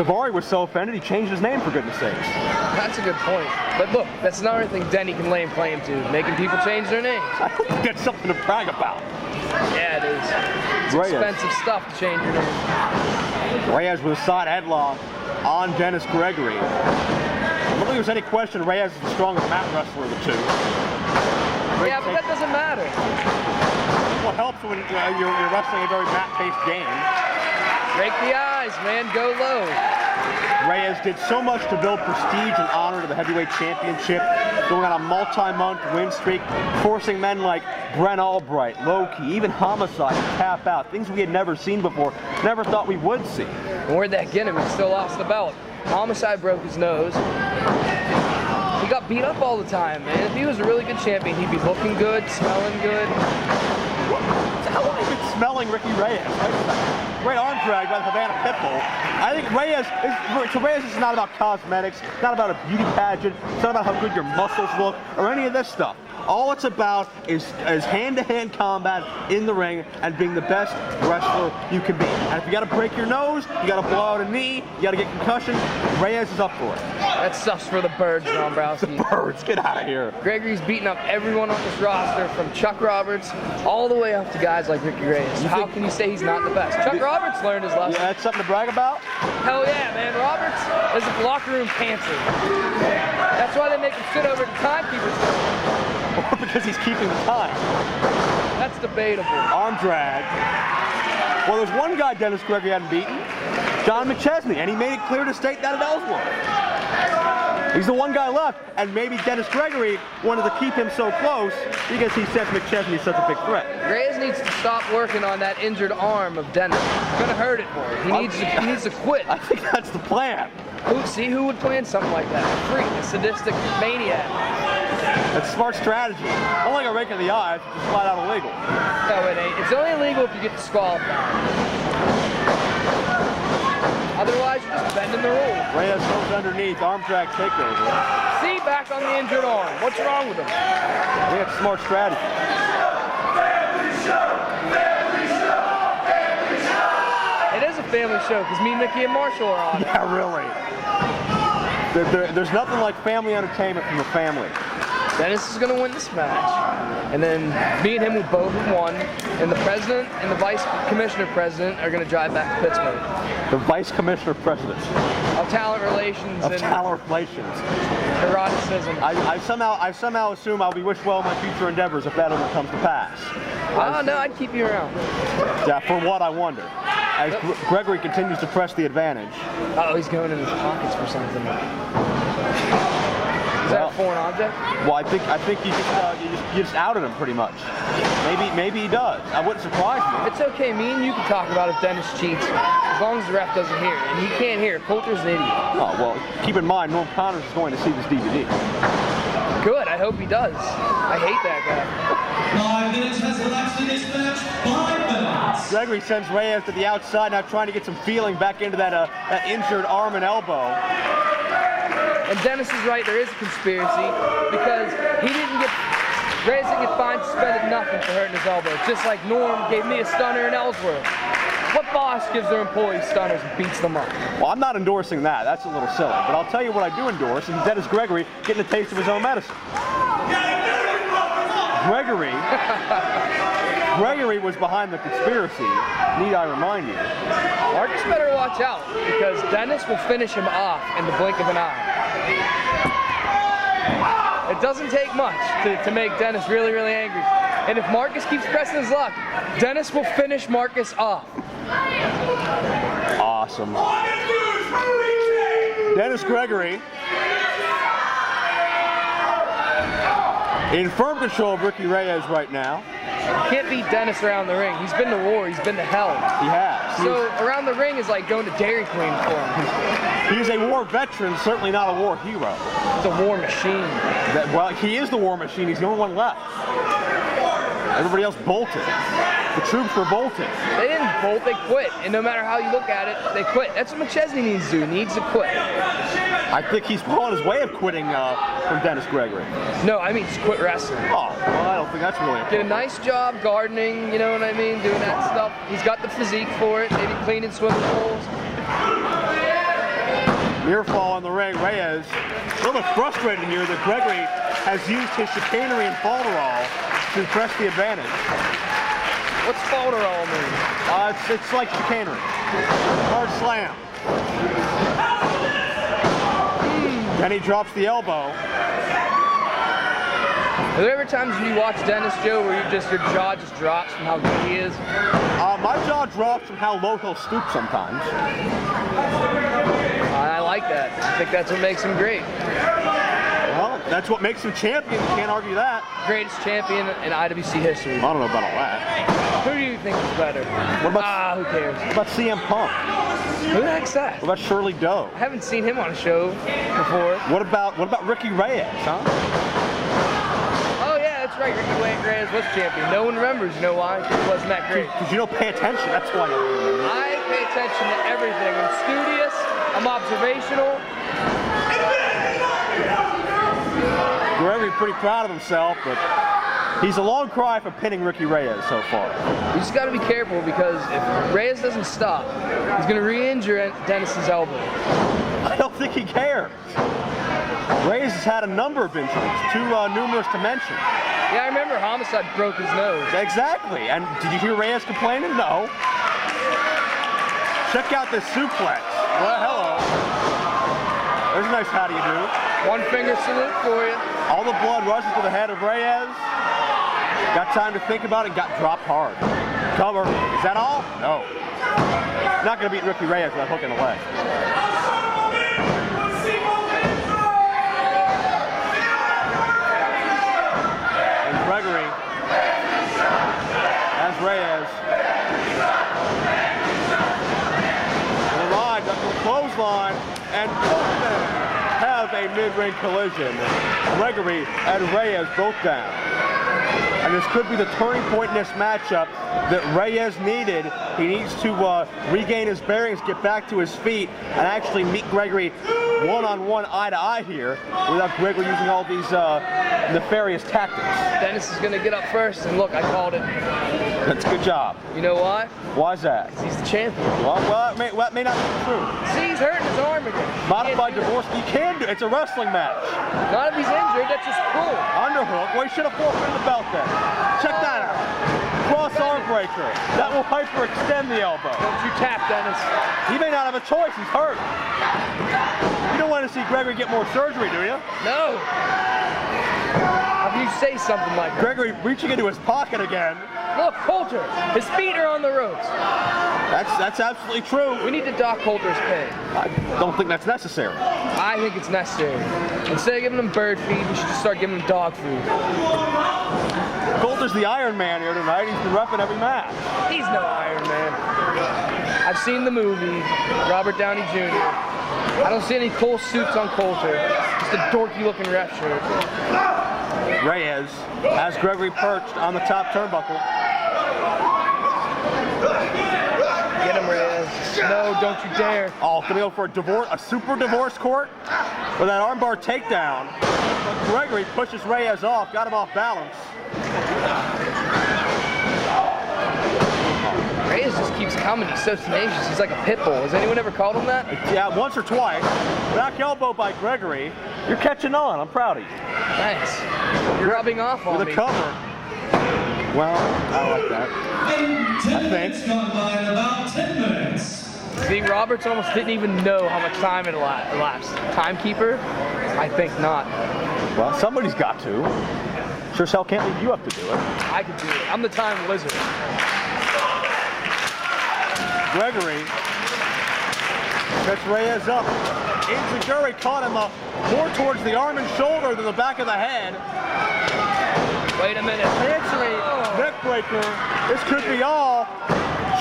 S1: Gory was so offended he changed his name, for goodness sakes.
S5: That's a good point. But look, that's another thing Denny can lay claim to, making people change their names.
S1: I think that's something to brag about.
S5: Yeah, it is. It's expensive stuff to change your name.
S1: Reyes with a side headlock on Dennis Gregory. I don't think there's any question Reyes is the stronger mat wrestler of the two.
S5: Yeah, but that doesn't matter.
S1: What helps when you're wrestling a very mat-based game.
S5: Break the eyes, man. Go low.
S1: Reyes did so much to build prestige and honor to the heavyweight championship, going on a multi-month win streak, forcing men like Brent Albright, Loki, even Homicide to tap out. Things we had never seen before, never thought we would see.
S5: And where'd that get him? He still lost the belt. Homicide broke his nose. He got beat up all the time, man. If he was a really good champion, he'd be looking good, smelling good.
S1: How long have you been smelling Ricky Reyes? Great arm drag by the Havana Pitbull. I think Reyes is not about cosmetics, not about a beauty pageant, it's not about how good your muscles look, or any of this stuff. All it's about is hand-to-hand combat in the ring and being the best wrestler you can be. And if you got to break your nose, you got to blow out a knee, you got to get concussion, Reyes is up for it.
S5: That stuff's for the birds, Dombrowski.
S1: The birds, get out of here.
S5: Gregory's beating up everyone on this roster, from Chuck Roberts all the way up to guys like Ricky Reyes. How can you say he's not the best? Chuck Roberts learned his lesson.
S1: Yeah, that's something to brag about?
S5: Hell yeah, man. Roberts is a locker room pantser. That's why they make him sit over at the timekeeper's table.
S1: Or because he's keeping the time.
S5: That's debatable.
S1: Arm drag. Well, there's one guy Dennis Gregory hadn't beaten, John McChesney, and he made it clear to state that at Ellsworth. He's the one guy left, and maybe Dennis Gregory wanted to keep him so close because he says McChesney is such a big threat.
S5: Reyes needs to stop working on that injured arm of Dennis. It's gonna hurt it more. He needs to quit.
S1: I think that's the plan.
S5: Who would plan something like that? A freak, a sadistic maniac.
S1: That's smart strategy. Don't like a rake in the eye, it's just flat out illegal.
S5: No, it ain't. It's only illegal if you get disqualified. Otherwise, you're just bending the rules.
S1: Reyes goes underneath, arm drag takeover.
S5: See, back on the injured arm. What's wrong with him?
S1: I think it's smart strategy.
S5: It is a family show because me, Mickey, and Marshall are on it.
S1: Yeah, really. There's nothing like family entertainment from the family.
S5: Dennis is going to win this match. And then me and him will both have won. And the president and the vice commissioner president are going to drive back to Pittsburgh.
S1: The vice commissioner president.
S5: Of talent relations.
S1: Of talent relations.
S5: Eroticism.
S1: I somehow assume I'll be wished well in my future endeavors if that ever comes to pass.
S5: Oh, no, I'd keep you around.
S1: Yeah, for what I wonder. As Gregory continues to press the advantage.
S5: Oh, he's going in his pockets for something. Is that a foreign object?
S1: Well, I think you just outed him pretty much. Maybe he does. I wouldn't surprise me.
S5: It's okay. Me and you can talk about if Dennis cheats. as long as the ref doesn't hear it. And he can't hear it. Coulter's an idiot.
S1: Oh, well, keep in mind, Norm Connors is going to see this DVD.
S5: Good, I hope he does. I hate that guy.
S3: 5 minutes has elapsed in this match. 5 minutes.
S1: Gregory sends Reyes to the outside, now trying to get some feeling back into that injured arm and elbow.
S5: And Dennis is right, there is a conspiracy because Reyes didn't get fined, suspended, nothing for hurting his elbow. Just like Norm gave me a stunner in Ellsworth. What boss gives their employees stunners and beats them up?
S1: Well, I'm not endorsing that. That's a little silly. But I'll tell you what I do endorse, and Dennis Gregory getting a taste of his own medicine. Gregory was behind the conspiracy, need I remind you.
S5: Marcus better watch out, because Dennis will finish him off in the blink of an eye. It doesn't take much to make Dennis really, really angry. And if Marcus keeps pressing his luck, Dennis will finish Marcus off.
S1: Awesome. Dennis Gregory in firm control of Ricky Reyes right now.
S5: Can't beat Dennis around the ring. He's been to war. He's been to hell.
S1: He has.
S5: So around the ring is like going to Dairy Queen for him.
S1: He is a war veteran, certainly not a war hero.
S5: He's a war machine.
S1: Well, he is the war machine. He's the only one left. Everybody else bolted. The troops were bolted.
S5: They didn't bolt, they quit. And no matter how you look at it, they quit. That's what McChesney needs to do. He needs to quit.
S1: I think he's well on his way of quitting from Dennis Gregory.
S5: No, I mean just quit wrestling.
S1: Oh, well, I don't think that's really a
S5: Get a nice job gardening, you know what I mean? Doing that stuff. He's got the physique for it. Maybe cleaning swimming pools.
S1: Near fall in the ring. Reyes a little bit frustrated here that Gregory has used his chicanery and falderall to press the advantage.
S5: What's falderall mean?
S1: It's like chicanery. Hard slam. Then he drops the elbow.
S5: Are there ever times when you watch Dennis, Joe, where your jaw just drops from how good he is?
S1: My jaw drops from how low he'll stoop sometimes.
S5: I like that. I think that's what makes him great.
S1: Well, that's what makes him champion. You can't argue that.
S5: Greatest champion in IWC history.
S1: I don't know about all that.
S5: Who do you think is better?
S1: What about,
S5: who cares?
S1: What about CM Punk?
S5: Who the heck's that?
S1: What about Shirley Doe?
S5: I haven't seen him on a show before.
S1: What about Ricky Reyes, huh?
S5: Oh yeah, that's right. Ricky Reyes was champion. No one remembers. You know why? Because he wasn't that great.
S1: Because you don't pay attention. That's why you don't remember.
S5: I pay attention to everything. I'm studious. I'm observational.
S1: Gregory pretty proud of himself, but he's a long cry for pinning Ricky Reyes so far.
S5: You just got to be careful because if Reyes doesn't stop, he's going to re-injure Dennis's elbow.
S1: I don't think he cares. Reyes has had a number of injuries, too numerous to mention.
S5: Yeah, I remember Homicide broke his nose.
S1: Exactly. And did you hear Reyes complaining? No. Check out this suplex. Well, hello. There's a nice how do you do.
S5: One finger salute for you.
S1: All the blood rushes to the head of Reyes. Got time to think about it, got dropped hard. Cover. Is that all? No. Not going to beat Ricky Reyes without hooking the leg. And Gregory has Reyes. The ride up to the clothesline, and both men have a mid-ring collision. Gregory and Reyes both down. And this could be the turning point in this matchup that Reyes needed. He needs to regain his bearings, get back to his feet, and actually meet Gregory one-on-one, eye-to-eye here, without Gregory using all these nefarious tactics.
S5: Dennis is going to get up first, and look, I called it.
S1: That's a good job.
S5: You know why?
S1: Why's that?
S5: Because he's the champion.
S1: Well, that may not be true.
S5: See, he's hurting his arm again.
S1: Modified divorce, you can do it. It's a wrestling match.
S5: Not if he's injured, that's just cruel.
S1: Underhook. Well, he should have forfeited the belt then. Check that out. Cross arm breaker. That will hyperextend the elbow.
S5: Don't you tap, Dennis.
S1: He may not have a choice. He's hurt. You don't want to see Gregory get more surgery, do you?
S5: No. How can you say something like that?
S1: Gregory reaching into his pocket again.
S5: Look, Coulter, his feet are on the ropes.
S1: That's absolutely true.
S5: We need to dock Coulter's pay.
S1: I don't think that's necessary.
S5: I think it's necessary. Instead of giving him bird feed, we should just start giving him dog food.
S1: Coulter's the Iron Man here tonight. He's been roughing every match.
S5: He's no Iron Man. I I've seen the movie, Robert Downey Jr. I don't see any cool suits on Coulter. Just a dorky looking ref shirt.
S1: Reyes has Gregory perched on the top turnbuckle.
S5: Get him, Reyes. No, don't you dare.
S1: Oh, gonna go for a super divorce court with that armbar takedown. Gregory pushes Reyes off, got him off balance.
S5: Reyes just keeps coming. He's so tenacious. He's like a pit bull. Has anyone ever called him that?
S1: Yeah, once or twice. Back elbow by Gregory. You're catching on. I'm proud of you.
S5: Thanks. You're rubbing off on
S1: With
S5: me.
S1: a cover. Well, I like that.
S3: And 10 minutes gone by in about 10 minutes.
S5: See, Roberts almost didn't even know how much time it elapsed. Timekeeper? I think not.
S1: Well, somebody's got to. Sure as hell can't leave you up to do it.
S5: I could do it. I'm the time wizard.
S1: Gregory sets Reyes up. Inzaguri caught him more towards the arm and shoulder than the back of the head.
S5: Wait a minute.
S1: Answering neck breaker. This could be all.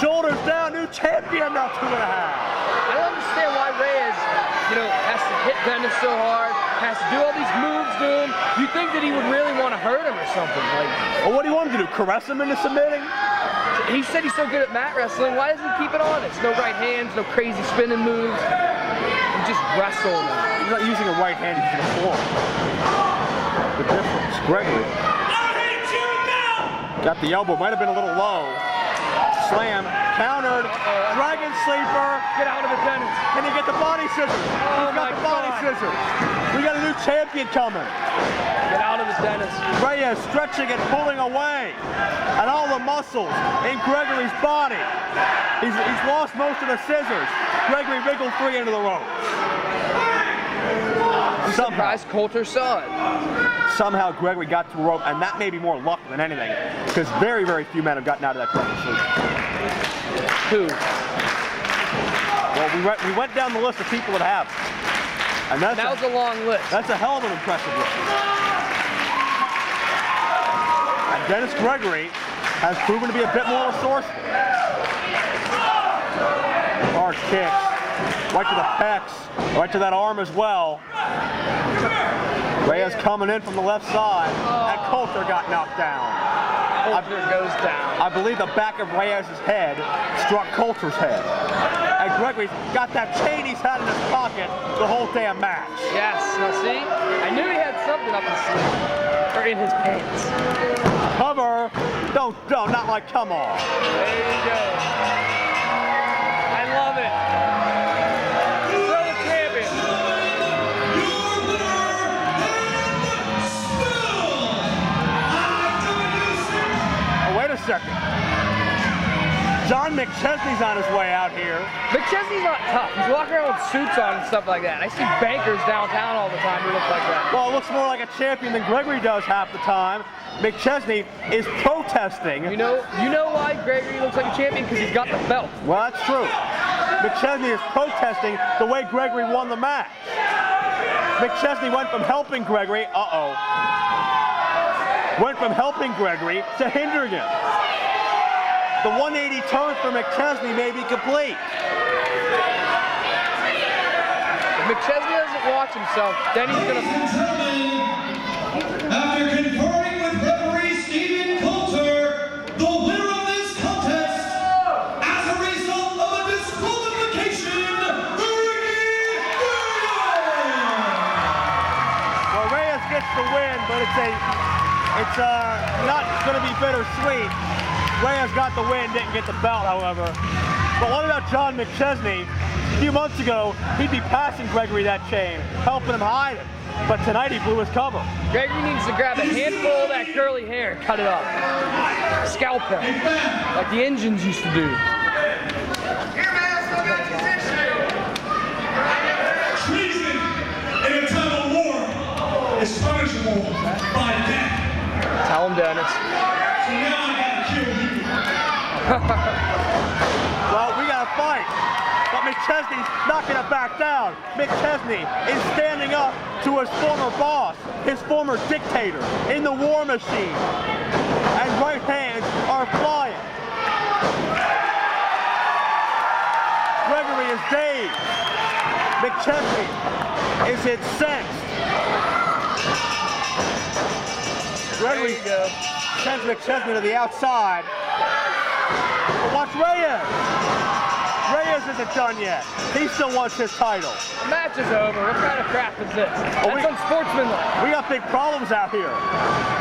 S1: Shoulders down, new champion now 2.5.
S5: I don't understand why Reyes, has to hit Dennis so hard, has to do all these moves to him. You think that he would really want to hurt him or something?
S1: Well, what do you want him to do? Caress him into submitting?
S5: He said he's so good at mat wrestling. Why doesn't he keep it honest? No right hands, no crazy spinning moves. He just wrestle him.
S1: He's not using a right hand, he's using a form. The difference. Gregory got the elbow, might have been a little low. Slam, countered, dragon sleeper.
S5: Get out of it, Dennis.
S1: Can he get the body scissors? He's got the body scissors. We got a new champion coming.
S5: Get out of it, Dennis.
S1: Reyes stretching and pulling away at all the muscles in Gregory's body. He's lost most of the scissors. Gregory wriggled 3 into the rope.
S5: I'm surprised Coulter saw it.
S1: Somehow Gregory got to the rope, and that may be more luck than anything, because very, very few men have gotten out of that dragon sleep.
S5: Who?
S1: Well, we went down the list of people that have. And that
S5: was a long list.
S1: That's a hell of an impressive list. And Dennis Gregory has proven to be a bit more resourceful. Hard kicks, right to the pecs, right to that arm as well. Reyes coming in from the left side, and Coulter got knocked down.
S5: Coulter goes down.
S1: I believe the back of Reyes' head struck Coulter's head. And Gregory's got that chain he's had in his pocket the whole damn match.
S5: Yes, now see? I knew he had something up his sleeve. Or in his pants.
S1: Cover. Don't, not like, come on.
S5: There you go. I love it. So the champion.
S3: Your winner and still IWC.
S1: Oh, wait a second. John McChesney's on his way out here.
S5: McChesney's not tough. He's walking around with suits on and stuff like that. I see bankers downtown all the time who look like that.
S1: Well, it looks more like a champion than Gregory does half the time. McChesney is protesting.
S5: You know why Gregory looks like a champion? Because he's got the belt.
S1: Well, that's true. McChesney is protesting the way Gregory won the match. McChesney went from helping Gregory, went from helping Gregory to hindering him. The 180 turn for McChesney may be complete.
S5: If McChesney doesn't watch himself, then he's going to...
S3: After conferring with referee Stephen Coulter, the winner of this contest, as a result of a disqualification, Reyes.
S1: Well, Reyes gets the win, but it's not going to be bittersweet. Reyes got the win, didn't get the belt, however. But what about John McChesney? A few months ago, he'd be passing Gregory that chain, helping him hide it. But tonight he blew his cover.
S5: Gregory needs to grab a handful of that curly hair and cut it off. Scalp him, like the engines used to do.
S3: Treason in a time of war is punishable by death.
S5: Tell him, Dennis.
S3: So now I gotta kill you.
S1: Well, we got to fight. But McChesney's not going to back down. McChesney is standing up to his former boss, his former dictator in the war machine. And right hands are flying. stage. McChesney is incensed. Gregory sends McChesney to the outside. But watch Reyes. Reyes isn't done yet. He still wants his title.
S5: The match is over. What kind of crap is this? That's unsportsmanlike.
S1: We got big problems out here.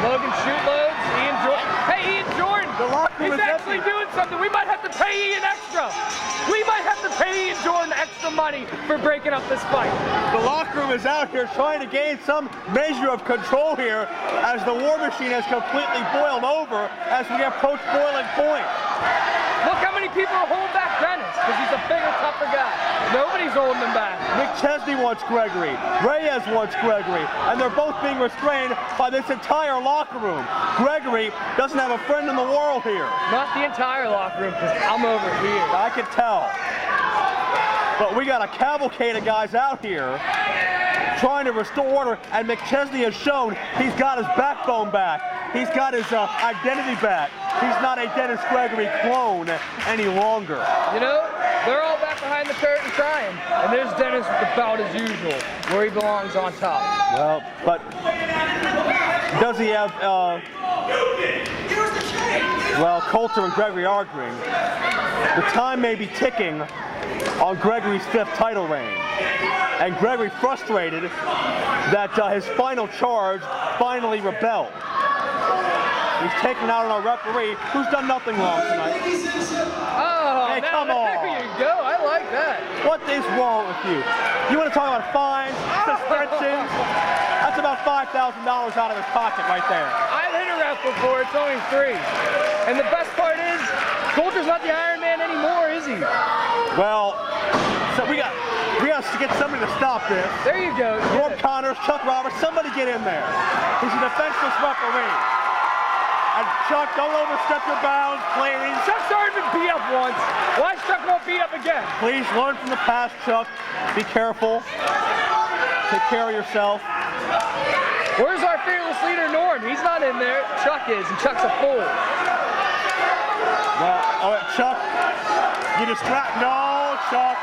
S5: Logan shoot loads. Ian Jordan. Hey, Ian Jordan.
S1: The locker room
S5: He's
S1: is
S5: actually
S1: empty.
S5: doing something. We might have to pay Ian extra. We might have to pay Ian Jordan extra money for breaking up this fight.
S1: The locker room is out here trying to gain some measure of control here as the war machine has completely boiled over as we approach boiling point.
S5: Look how many people are holding back Dennis because he's a bigger, tougher guy. Nobody's holding him back.
S1: McChesney wants Gregory. Reyes wants Gregory. And they're both being restrained by this entire locker room. Gregory doesn't have a friend in the world here.
S5: Not the entire locker room because I'm over here.
S1: I can tell. But we got a cavalcade of guys out here trying to restore order, and McChesney has shown he's got his backbone back. He's got his identity back. He's not a Dennis Gregory clone any longer.
S5: You know, they're all back behind the curtain trying. And there's Dennis with the belt as usual, where he belongs on top.
S1: Well, but does he have, well, Coulter and Gregory arguing. The time may be ticking on Gregory's 5th title reign. And Gregory frustrated that his final charge finally rebelled. He's taken out on a referee who's done nothing wrong tonight.
S5: Oh,
S1: hey,
S5: now,
S1: come on.
S5: There you go. I like that.
S1: What is wrong with you? You want to talk about fines, suspensions? That's about $5,000 out of his pocket right there.
S5: I've hit a ref before. It's only 3. And the best part is, Coulter's not the Iron Man anymore, is he?
S1: Well, so we got to get somebody to stop this.
S5: There you go.
S1: Norm Connors, Chuck Roberts, somebody get in there. He's a defenseless referee. And Chuck, don't overstep your bounds, please.
S5: Chuck's already been beat up once. Why is Chuck won't beat up again?
S1: Please learn from the past, Chuck. Be careful. Take care of yourself.
S5: Where's our fearless leader, Norm? He's not in there. Chuck is, and Chuck's a fool.
S1: Well, all right, Chuck, you distract. No, Chuck.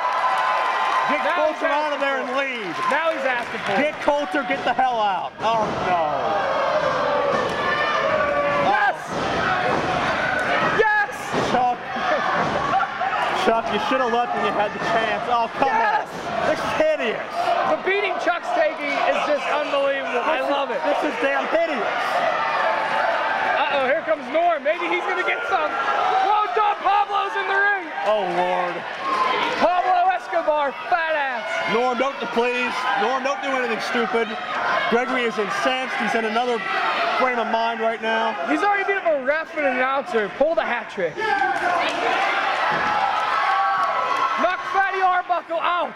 S1: Get Coulter out of there and leave.
S5: Now he's asking for it.
S1: Get Coulter, get the hell out. Oh, no.
S5: Yes! Yes!
S1: Chuck, you should have left when you had the chance. Oh, come on. This is hideous.
S5: The beating Chuck's taking is just unbelievable. I love it.
S1: This is damn hideous.
S5: Uh-oh, here comes Norm. Maybe he's going to get some. Whoa, Don Pablo's in the ring.
S1: Oh, Lord.
S5: Pablo Escobar, fat ass.
S1: Norm, please. Norm, don't do anything stupid. Gregory is incensed. He's in another frame of mind right now.
S5: He's already beat up a ref and an announcer. Pull the hat trick. Knock Fatty Arbuckle out.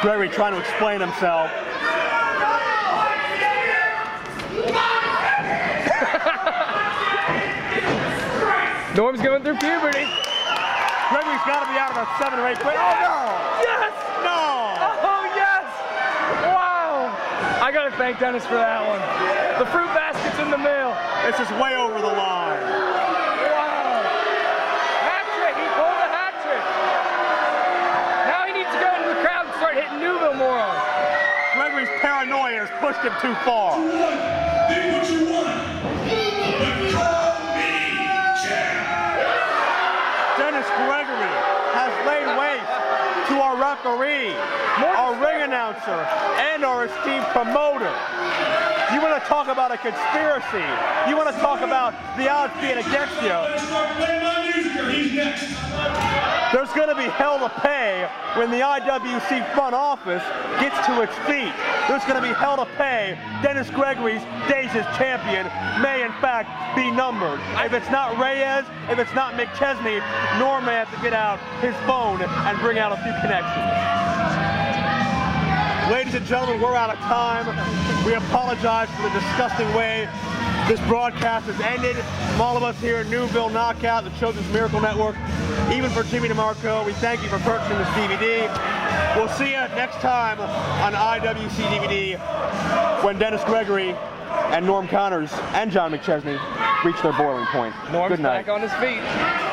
S1: Gregory trying to explain himself.
S5: Norm's going through puberty.
S1: Gregory's got to be out of about 7 or 8 quick. Oh, no!
S5: Yes!
S1: No!
S5: Oh, yes! Wow! I got to thank Dennis for that one. The fruit basket's in the mail.
S1: This is way over the line.
S5: Wow! Hat trick! He pulled a hat trick. Now he needs to go into the crowd and start hitting Newville more on.
S1: Gregory's paranoia has pushed him too far.
S3: Did what you want. But call me champ.
S1: Dennis Gregory has laid waste to our referee, our ring announcer, and our esteemed promoter. You want to talk about a conspiracy? You want to talk about the odds being against you? There's going to be hell to pay when the IWC front office gets to its feet. There's going to be hell to pay. Dennis Gregory's days as champion may in fact be numbered. If it's not Reyes, if it's not McChesney, Norm may have to get out his phone and bring out a few connections. Ladies and gentlemen, we're out of time. We apologize for the disgusting way this broadcast has ended. From all of us here at Newville Knockout, the Children's Miracle Network, even for Jimmy Demarco, we thank you for purchasing this DVD. We'll see you next time on IWC DVD when Dennis Gregory and Norm Connors and John McChesney reach their boiling point.
S10: Norm's
S1: Good night.
S10: back on his feet.